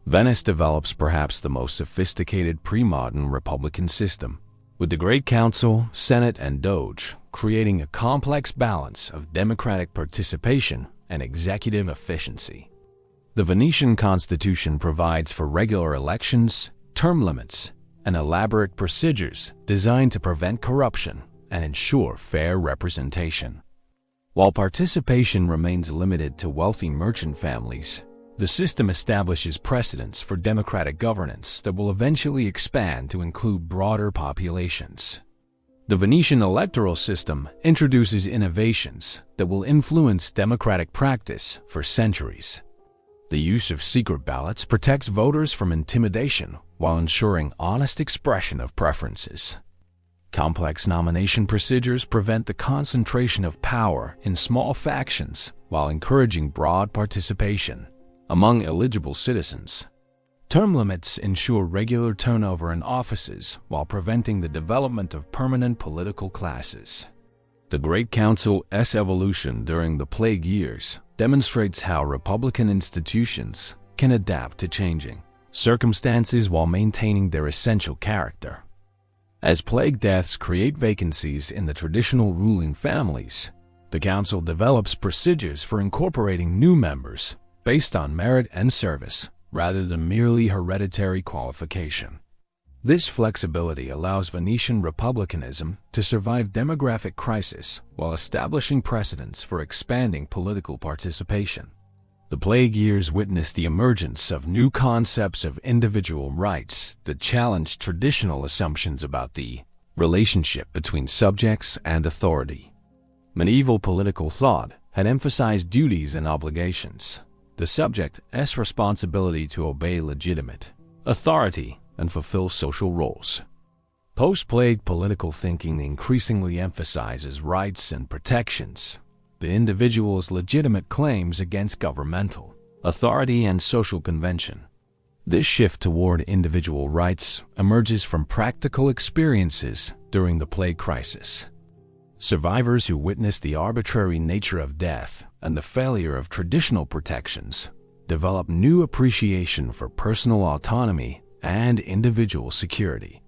Venice develops perhaps the most sophisticated pre-modern republican system, with the Great Council, Senate, and Doge creating a complex balance of democratic participation and executive efficiency. The Venetian Constitution provides for regular elections, term limits, and elaborate procedures designed to prevent corruption and ensure fair representation. While participation remains limited to wealthy merchant families, the system establishes precedents for democratic governance that will eventually expand to include broader populations. The Venetian electoral system introduces innovations that will influence democratic practice for centuries. The use of secret ballots protects voters from intimidation while ensuring honest expression of preferences. Complex nomination procedures prevent the concentration of power in small factions while encouraging broad participation among eligible citizens. Term limits ensure regular turnover in offices while preventing the development of permanent political classes. The Great Council's evolution during the Plague Years demonstrates how republican institutions can adapt to changing circumstances while maintaining their essential character. As plague deaths create vacancies in the traditional ruling families, the council develops procedures for incorporating new members based on merit and service, rather than merely hereditary qualification. This flexibility allows Venetian republicanism to survive demographic crisis while establishing precedents for expanding political participation. The Plague Years witnessed the emergence of new concepts of individual rights that challenged traditional assumptions about the relationship between subjects and authority. Medieval political thought had emphasized duties and obligations, the subject's responsibility to obey legitimate authority and fulfill social roles. Post-plague political thinking increasingly emphasizes rights and protections, the individual's legitimate claims against governmental authority and social convention. This shift toward individual rights emerges from practical experiences during the plague crisis. Survivors who witnessed the arbitrary nature of death and the failure of traditional protections develop new appreciation for personal autonomy and individual security.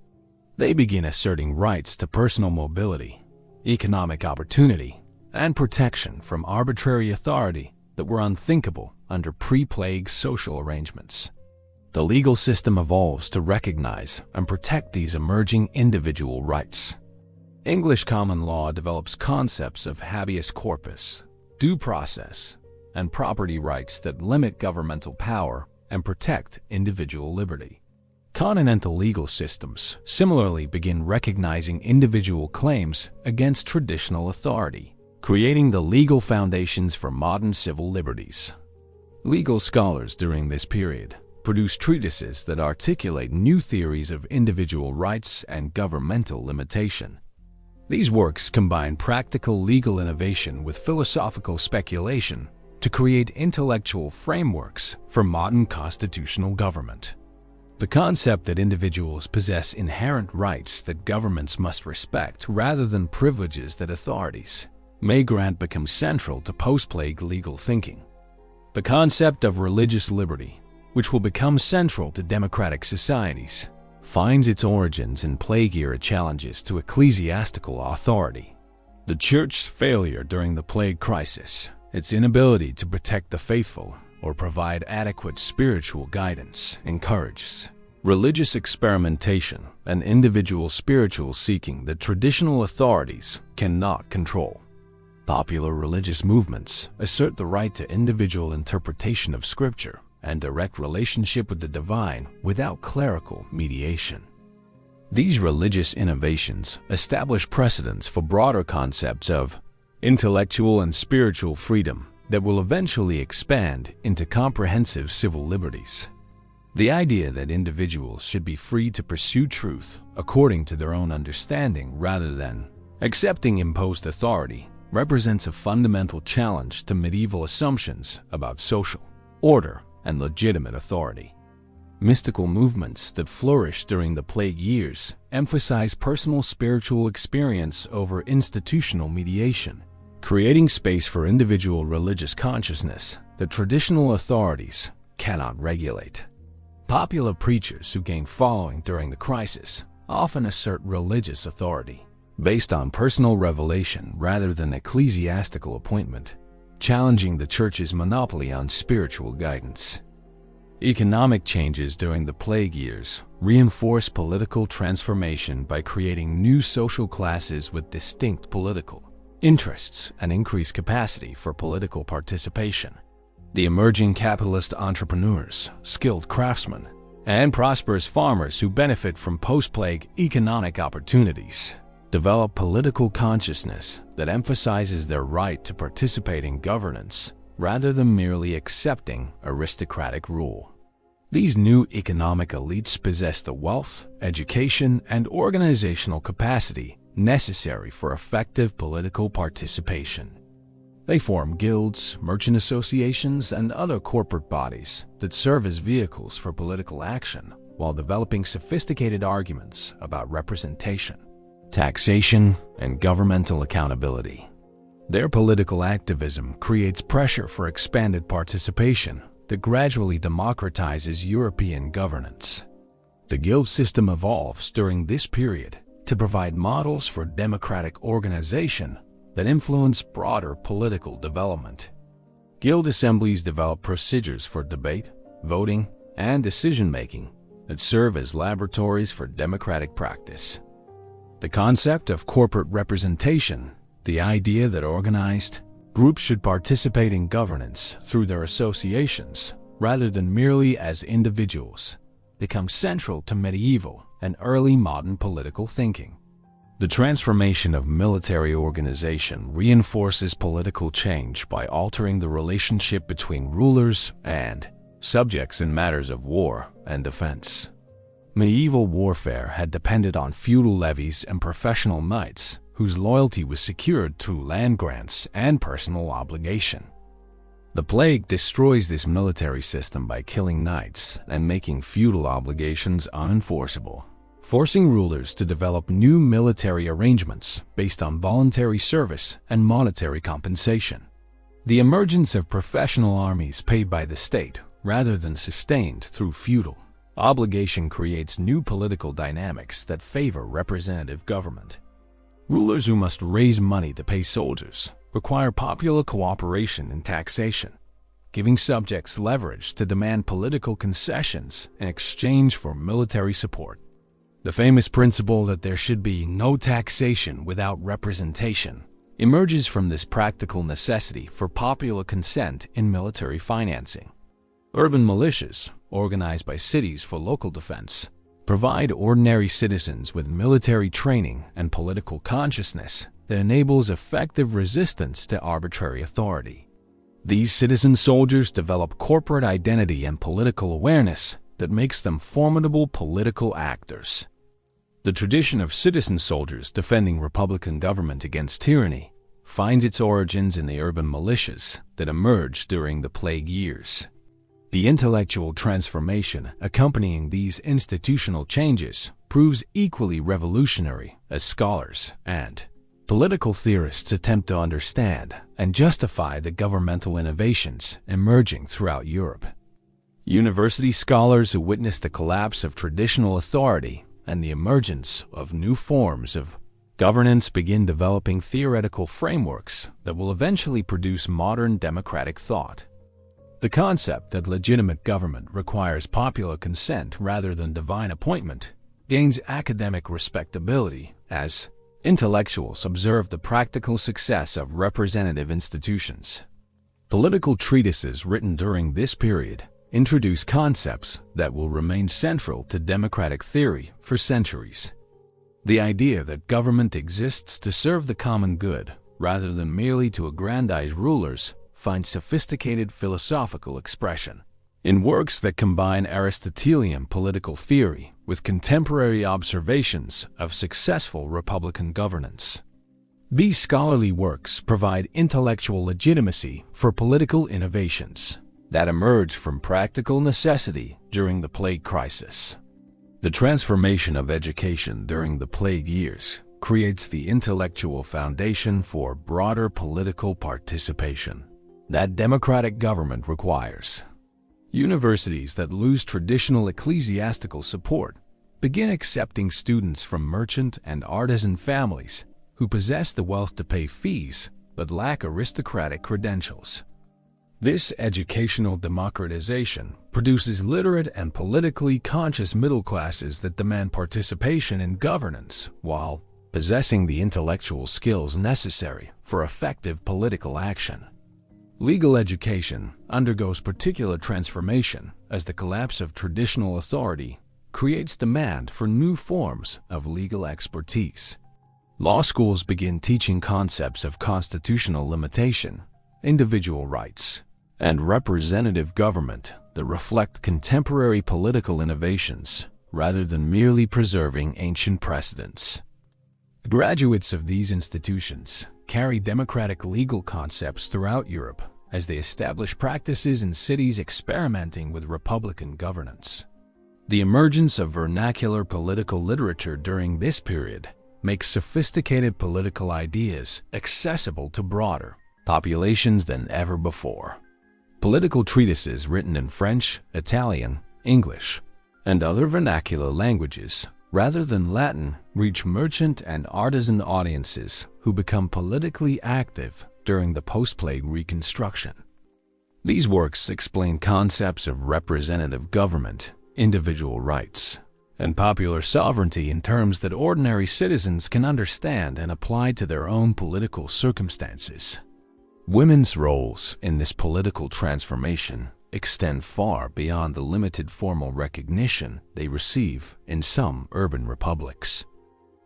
They begin asserting rights to personal mobility, economic opportunity, and protection from arbitrary authority that were unthinkable under pre-plague social arrangements. The legal system evolves to recognize and protect these emerging individual rights. English common law develops concepts of habeas corpus, due process, and property rights that limit governmental power and protect individual liberty. Continental legal systems similarly begin recognizing individual claims against traditional authority, creating the legal foundations for modern civil liberties. Legal scholars during this period produce treatises that articulate new theories of individual rights and governmental limitation. These works combine practical legal innovation with philosophical speculation to create intellectual frameworks for modern constitutional government. The concept that individuals possess inherent rights that governments must respect rather than privileges that authorities may grant becomes central to post-plague legal thinking. The concept of religious liberty, which will become central to democratic societies, finds its origins in plague-era challenges to ecclesiastical authority. The Church's failure during the plague crisis, its inability to protect the faithful or provide adequate spiritual guidance, encourages religious experimentation and individual spiritual seeking that traditional authorities cannot control. Popular religious movements assert the right to individual interpretation of Scripture and direct relationship with the divine without clerical mediation. These religious innovations establish precedents for broader concepts of intellectual and spiritual freedom that will eventually expand into comprehensive civil liberties. The idea that individuals should be free to pursue truth according to their own understanding rather than accepting imposed authority represents a fundamental challenge to medieval assumptions about social order and legitimate authority. Mystical movements that flourished during the plague years emphasize personal spiritual experience over institutional mediation, creating space for individual religious consciousness that traditional authorities cannot regulate. Popular preachers who gain following during the crisis often assert religious authority based on personal revelation rather than ecclesiastical appointment, challenging the Church's monopoly on spiritual guidance. Economic changes during the plague years reinforce political transformation by creating new social classes with distinct political interests and increased capacity for political participation. The emerging capitalist entrepreneurs, skilled craftsmen, and prosperous farmers who benefit from post-plague economic opportunities develop political consciousness that emphasizes their right to participate in governance rather than merely accepting aristocratic rule. These new economic elites possess the wealth, education, and organizational capacity necessary for effective political participation. They form guilds, merchant associations, and other corporate bodies that serve as vehicles for political action while developing sophisticated arguments about representation, taxation, and governmental accountability. Their political activism creates pressure for expanded participation that gradually democratizes European governance. The guild system evolves during this period to provide models for democratic organization that influence broader political development. Guild assemblies develop procedures for debate, voting, and decision-making that serve as laboratories for democratic practice. The concept of corporate representation, the idea that organized groups should participate in governance through their associations rather than merely as individuals, becomes central to medieval and early modern political thinking. The transformation of military organization reinforces political change by altering the relationship between rulers and subjects in matters of war and defense. Medieval warfare had depended on feudal levies and professional knights whose loyalty was secured through land grants and personal obligation. The plague destroys this military system by killing knights and making feudal obligations unenforceable, forcing rulers to develop new military arrangements based on voluntary service and monetary compensation. The emergence of professional armies paid by the state rather than sustained through feudal obligation creates new political dynamics that favor representative government. Rulers who must raise money to pay soldiers require popular cooperation in taxation, giving subjects leverage to demand political concessions in exchange for military support. The famous principle that there should be no taxation without representation emerges from this practical necessity for popular consent in military financing. Urban militias, organized by cities for local defense, provide ordinary citizens with military training and political consciousness that enables effective resistance to arbitrary authority. These citizen soldiers develop corporate identity and political awareness that makes them formidable political actors. The tradition of citizen soldiers defending Republican government against tyranny finds its origins in the urban militias that emerged during the Plague Years. The intellectual transformation accompanying these institutional changes proves equally revolutionary as scholars and political theorists attempt to understand and justify the governmental innovations emerging throughout Europe. University scholars who witnessed the collapse of traditional authority and the emergence of new forms of governance begin developing theoretical frameworks that will eventually produce modern democratic thought. The concept that legitimate government requires popular consent rather than divine appointment gains academic respectability as intellectuals observe the practical success of representative institutions. Political treatises written during this period introduce concepts that will remain central to democratic theory for centuries. The idea that government exists to serve the common good rather than merely to aggrandize rulers finds sophisticated philosophical expression in works that combine Aristotelian political theory with contemporary observations of successful republican governance. These scholarly works provide intellectual legitimacy for political innovations that emerge from practical necessity during the Plague Crisis. The transformation of education during the Plague Years creates the intellectual foundation for broader political participation that democratic government requires. Universities that lose traditional ecclesiastical support begin accepting students from merchant and artisan families who possess the wealth to pay fees but lack aristocratic credentials. This educational democratization produces literate and politically conscious middle classes that demand participation in governance while possessing the intellectual skills necessary for effective political action. Legal education undergoes particular transformation as the collapse of traditional authority creates demand for new forms of legal expertise. Law schools begin teaching concepts of constitutional limitation, individual rights, and representative government that reflect contemporary political innovations rather than merely preserving ancient precedents. Graduates of these institutions carry democratic legal concepts throughout Europe as they establish practices in cities experimenting with republican governance. The emergence of vernacular political literature during this period makes sophisticated political ideas accessible to broader populations than ever before. Political treatises written in French, Italian, English, and other vernacular languages rather than Latin reach merchant and artisan audiences who become politically active during the post-plague reconstruction. These works explain concepts of representative government, individual rights, and popular sovereignty in terms that ordinary citizens can understand and apply to their own political circumstances. Women's roles in this political transformation extend far beyond the limited formal recognition they receive in some urban republics.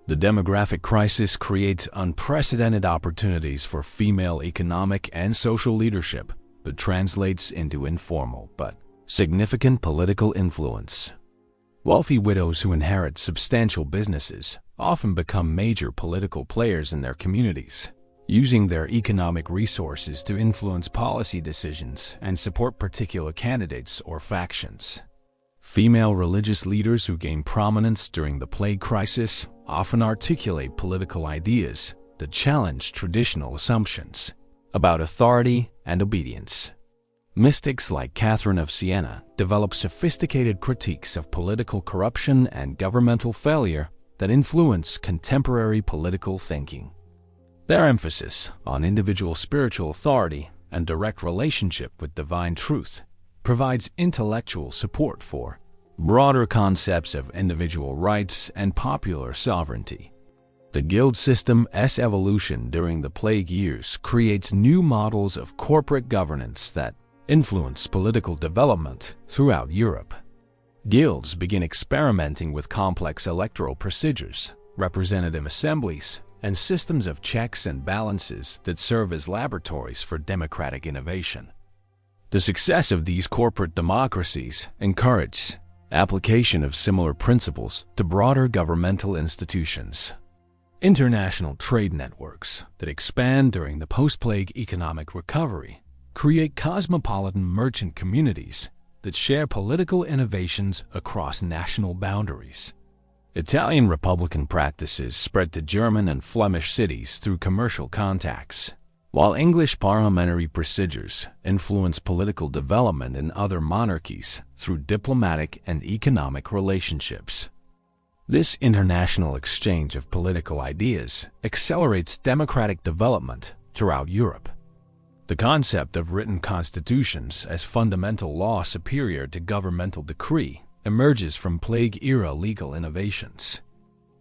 The demographic crisis creates unprecedented opportunities for female economic and social leadership, but translates into informal but significant political influence. Wealthy widows who inherit substantial businesses often become major political players in their communities, using their economic resources to influence policy decisions and support particular candidates or factions. Female religious leaders who gain prominence during the Plague Crisis often articulate political ideas that challenge traditional assumptions about authority and obedience. Mystics like Catherine of Siena develop sophisticated critiques of political corruption and governmental failure that influence contemporary political thinking. Their emphasis on individual spiritual authority and direct relationship with divine truth provides intellectual support for broader concepts of individual rights and popular sovereignty. The guild system's evolution during the Plague Years creates new models of corporate governance that influence political development throughout Europe. Guilds begin experimenting with complex electoral procedures, representative assemblies, and systems of checks and balances that serve as laboratories for democratic innovation. The success of these corporate democracies encourages application of similar principles to broader governmental institutions. International trade networks that expand during the post-plague economic recovery create cosmopolitan merchant communities that share political innovations across national boundaries. Italian republican practices spread to German and Flemish cities through commercial contacts, while English parliamentary procedures influence political development in other monarchies through diplomatic and economic relationships. This international exchange of political ideas accelerates democratic development throughout Europe. The concept of written constitutions as fundamental law superior to governmental decree emerges from Plague-era legal innovations.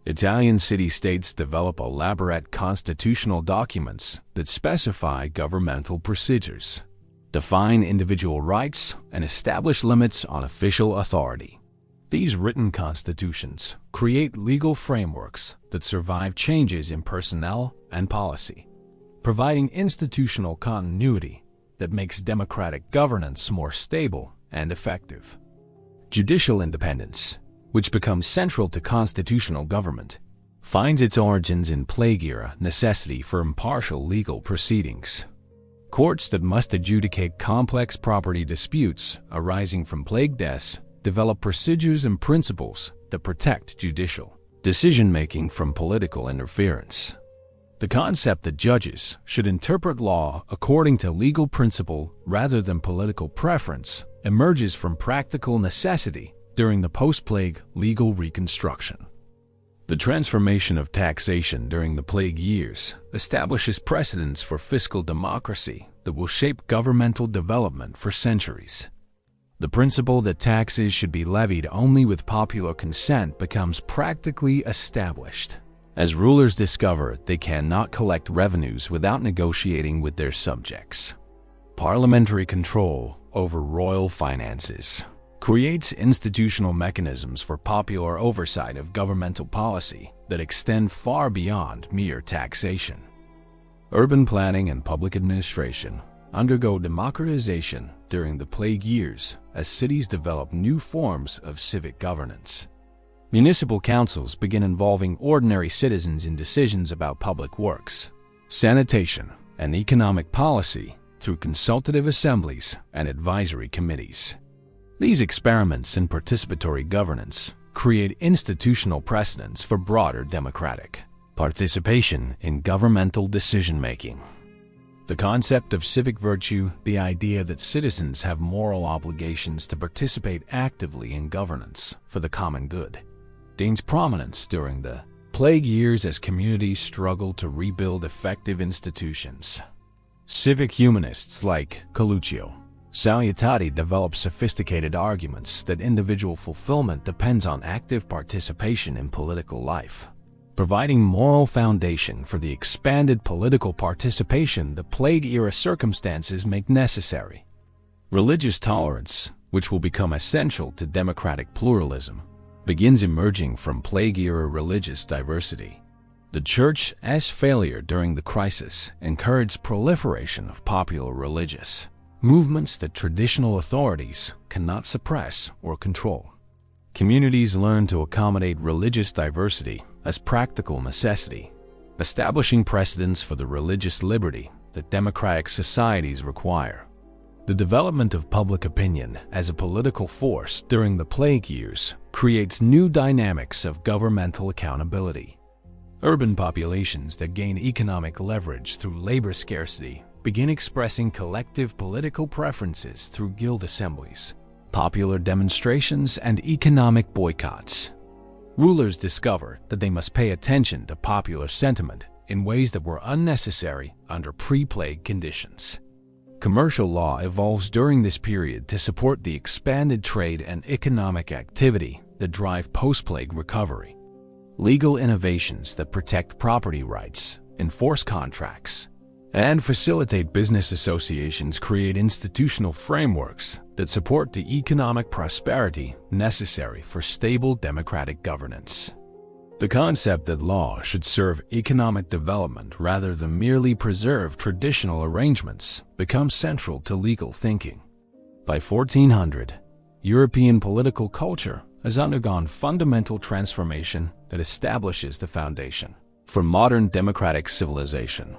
Italian city-states develop elaborate constitutional documents that specify governmental procedures, define individual rights, and establish limits on official authority. These written constitutions create legal frameworks that survive changes in personnel and policy, providing institutional continuity that makes democratic governance more stable and effective. Judicial independence, which becomes central to constitutional government, finds its origins in Plague-era necessity for impartial legal proceedings. Courts that must adjudicate complex property disputes arising from plague deaths develop procedures and principles that protect judicial decision-making from political interference. The concept that judges should interpret law according to legal principle rather than political preference emerges from practical necessity during the post-plague legal reconstruction. The transformation of taxation during the Plague Years establishes precedents for fiscal democracy that will shape governmental development for centuries. The principle that taxes should be levied only with popular consent becomes practically established, as rulers discover they cannot collect revenues without negotiating with their subjects. Parliamentary control over royal finances creates institutional mechanisms for popular oversight of governmental policy that extend far beyond mere taxation. Urban planning and public administration undergo democratization during the Plague Years as cities develop new forms of civic governance. Municipal councils begin involving ordinary citizens in decisions about public works, sanitation, and economic policy through consultative assemblies and advisory committees. These experiments in participatory governance create institutional precedents for broader democratic participation in governmental decision-making. The concept of civic virtue, the idea that citizens have moral obligations to participate actively in governance for the common good, gains prominence during the Plague Years as communities struggle to rebuild effective institutions. Civic humanists like Coluccio Salutati develop sophisticated arguments that individual fulfillment depends on active participation in political life, providing moral foundation for the expanded political participation the Plague-era circumstances make necessary. Religious tolerance, which will become essential to democratic pluralism, begins emerging from Plague-era religious diversity. The Church's failure during the crisis encouraged proliferation of popular religious movements that traditional authorities cannot suppress or control. Communities learn to accommodate religious diversity as practical necessity, establishing precedents for the religious liberty that democratic societies require. The development of public opinion as a political force during the Plague Years creates new dynamics of governmental accountability. Urban populations that gain economic leverage through labor scarcity begin expressing collective political preferences through guild assemblies, popular demonstrations, and economic boycotts. Rulers discover that they must pay attention to popular sentiment in ways that were unnecessary under pre-plague conditions. Commercial law evolves during this period to support the expanded trade and economic activity that drive post-plague recovery. Legal innovations that protect property rights, enforce contracts, and facilitate business associations create institutional frameworks that support the economic prosperity necessary for stable democratic governance. The concept that law should serve economic development rather than merely preserve traditional arrangements becomes central to legal thinking. By 1400, European political culture has undergone fundamental transformation that establishes the foundation for modern democratic civilization.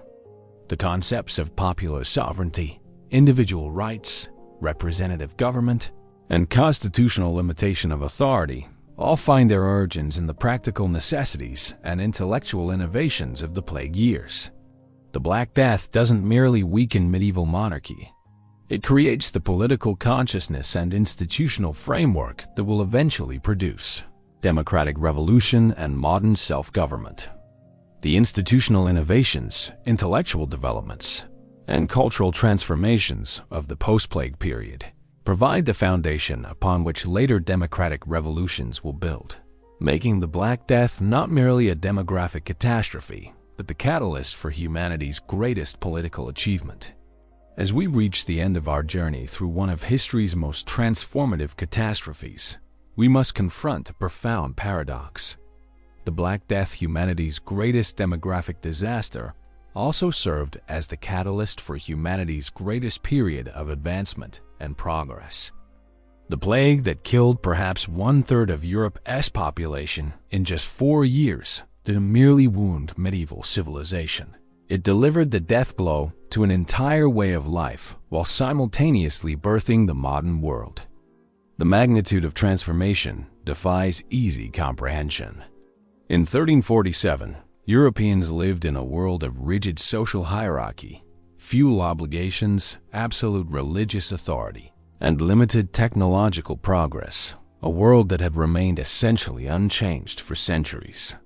The concepts of popular sovereignty, individual rights, representative government, and constitutional limitation of authority all find their origins in the practical necessities and intellectual innovations of the Plague Years. The Black Death doesn't merely weaken medieval monarchy. It creates the political consciousness and institutional framework that will eventually produce democratic revolution and modern self-government. The institutional innovations, intellectual developments, and cultural transformations of the post-plague period provide the foundation upon which later democratic revolutions will build, making the Black Death not merely a demographic catastrophe, but the catalyst for humanity's greatest political achievement. As we reach the end of our journey through one of history's most transformative catastrophes, we must confront a profound paradox. The Black Death, humanity's greatest demographic disaster, also served as the catalyst for humanity's greatest period of advancement and progress. The plague that killed perhaps 1/3 of Europe's population in just 4 years didn't merely wound medieval civilization. It delivered the death blow to an entire way of life while simultaneously birthing the modern world. The magnitude of transformation defies easy comprehension. In 1347, Europeans lived in a world of rigid social hierarchy, feudal obligations, absolute religious authority, and limited technological progress, a world that had remained essentially unchanged for centuries.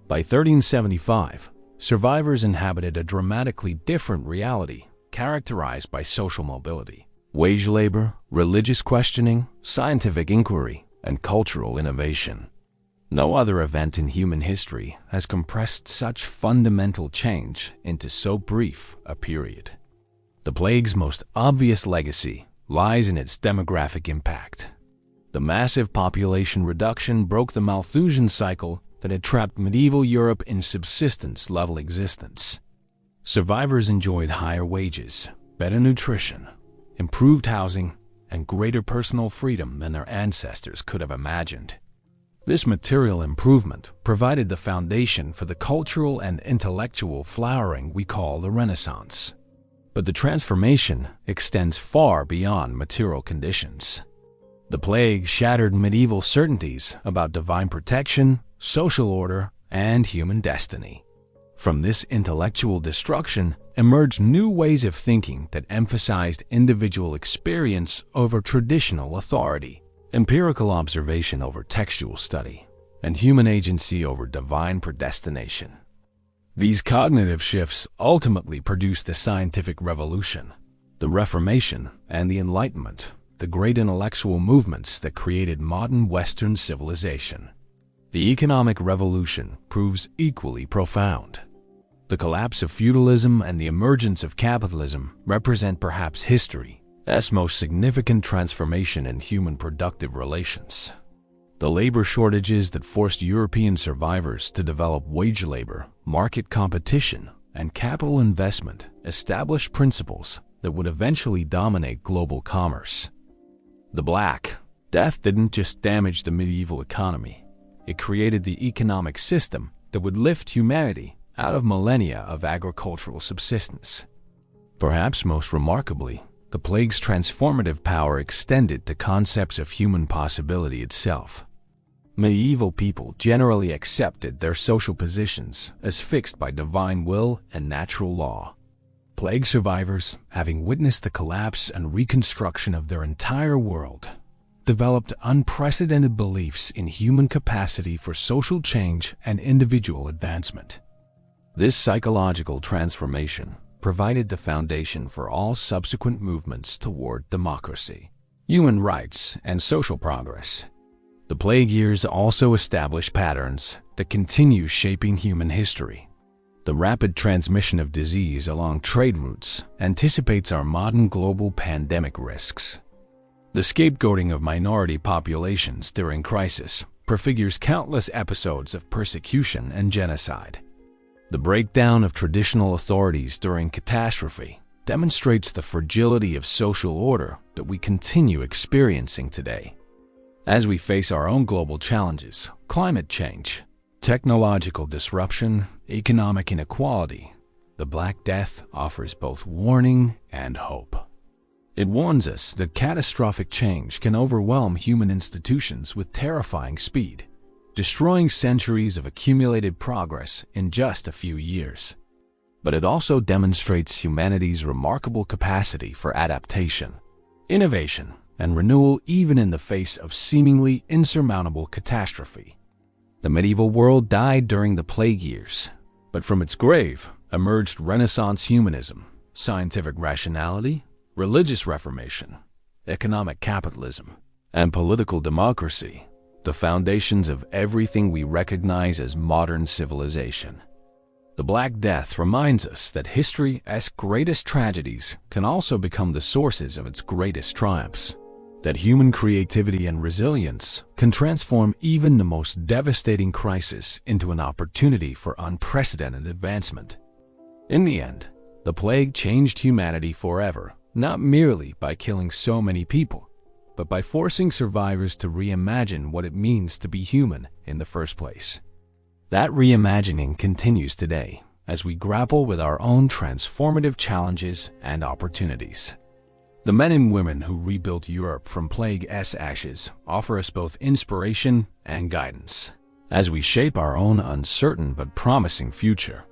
By 1375, survivors inhabited a dramatically different reality characterized by social mobility, wage labor, religious questioning, scientific inquiry, and cultural innovation. No other event in human history has compressed such fundamental change into so brief a period. The plague's most obvious legacy lies in its demographic impact. The massive population reduction broke the Malthusian cycle that had trapped medieval Europe in subsistence-level existence. Survivors enjoyed higher wages, better nutrition, improved housing, and greater personal freedom than their ancestors could have imagined. This material improvement provided the foundation for the cultural and intellectual flowering we call the Renaissance. But the transformation extends far beyond material conditions. The plague shattered medieval certainties about divine protection, social order, and human destiny. From this intellectual destruction emerged new ways of thinking that emphasized individual experience over traditional authority, empirical observation over textual study, and human agency over divine predestination. These cognitive shifts ultimately produced the scientific revolution, the Reformation, and the Enlightenment, the great intellectual movements that created modern Western civilization. The economic revolution proves equally profound. The collapse of feudalism and the emergence of capitalism represent perhaps history's most significant transformation in human productive relations. The labor shortages that forced European survivors to develop wage labor, market competition, and capital investment established principles that would eventually dominate global commerce. The Black Death didn't just damage the medieval economy. It created the economic system that would lift humanity out of millennia of agricultural subsistence. Perhaps most remarkably, the plague's transformative power extended to concepts of human possibility itself. Medieval people generally accepted their social positions as fixed by divine will and natural law. Plague survivors, having witnessed the collapse and reconstruction of their entire world, developed unprecedented beliefs in human capacity for social change and individual advancement. This psychological transformation provided the foundation for all subsequent movements toward democracy, human rights, and social progress. The plague years also established patterns that continue shaping human history. The rapid transmission of disease along trade routes anticipates our modern global pandemic risks. The scapegoating of minority populations during crisis prefigures countless episodes of persecution and genocide. The breakdown of traditional authorities during catastrophe demonstrates the fragility of social order that we continue experiencing today. As we face our own global challenges, climate change, technological disruption, economic inequality, the Black Death offers both warning and hope. It warns us that catastrophic change can overwhelm human institutions with terrifying speed, destroying centuries of accumulated progress in just a few years. But it also demonstrates humanity's remarkable capacity for adaptation, innovation, and renewal even in the face of seemingly insurmountable catastrophe. The medieval world died during the plague years, but from its grave emerged Renaissance humanism, scientific rationality, religious reformation, economic capitalism, and political democracy, the foundations of everything we recognize as modern civilization. The Black Death reminds us that history's greatest tragedies can also become the sources of its greatest triumphs, that human creativity and resilience can transform even the most devastating crisis into an opportunity for unprecedented advancement. In the end, the plague changed humanity forever, not merely by killing so many people, but by forcing survivors to reimagine what it means to be human in the first place. That reimagining continues today as we grapple with our own transformative challenges and opportunities. The men and women who rebuilt Europe from plague's ashes offer us both inspiration and guidance as we shape our own uncertain but promising future.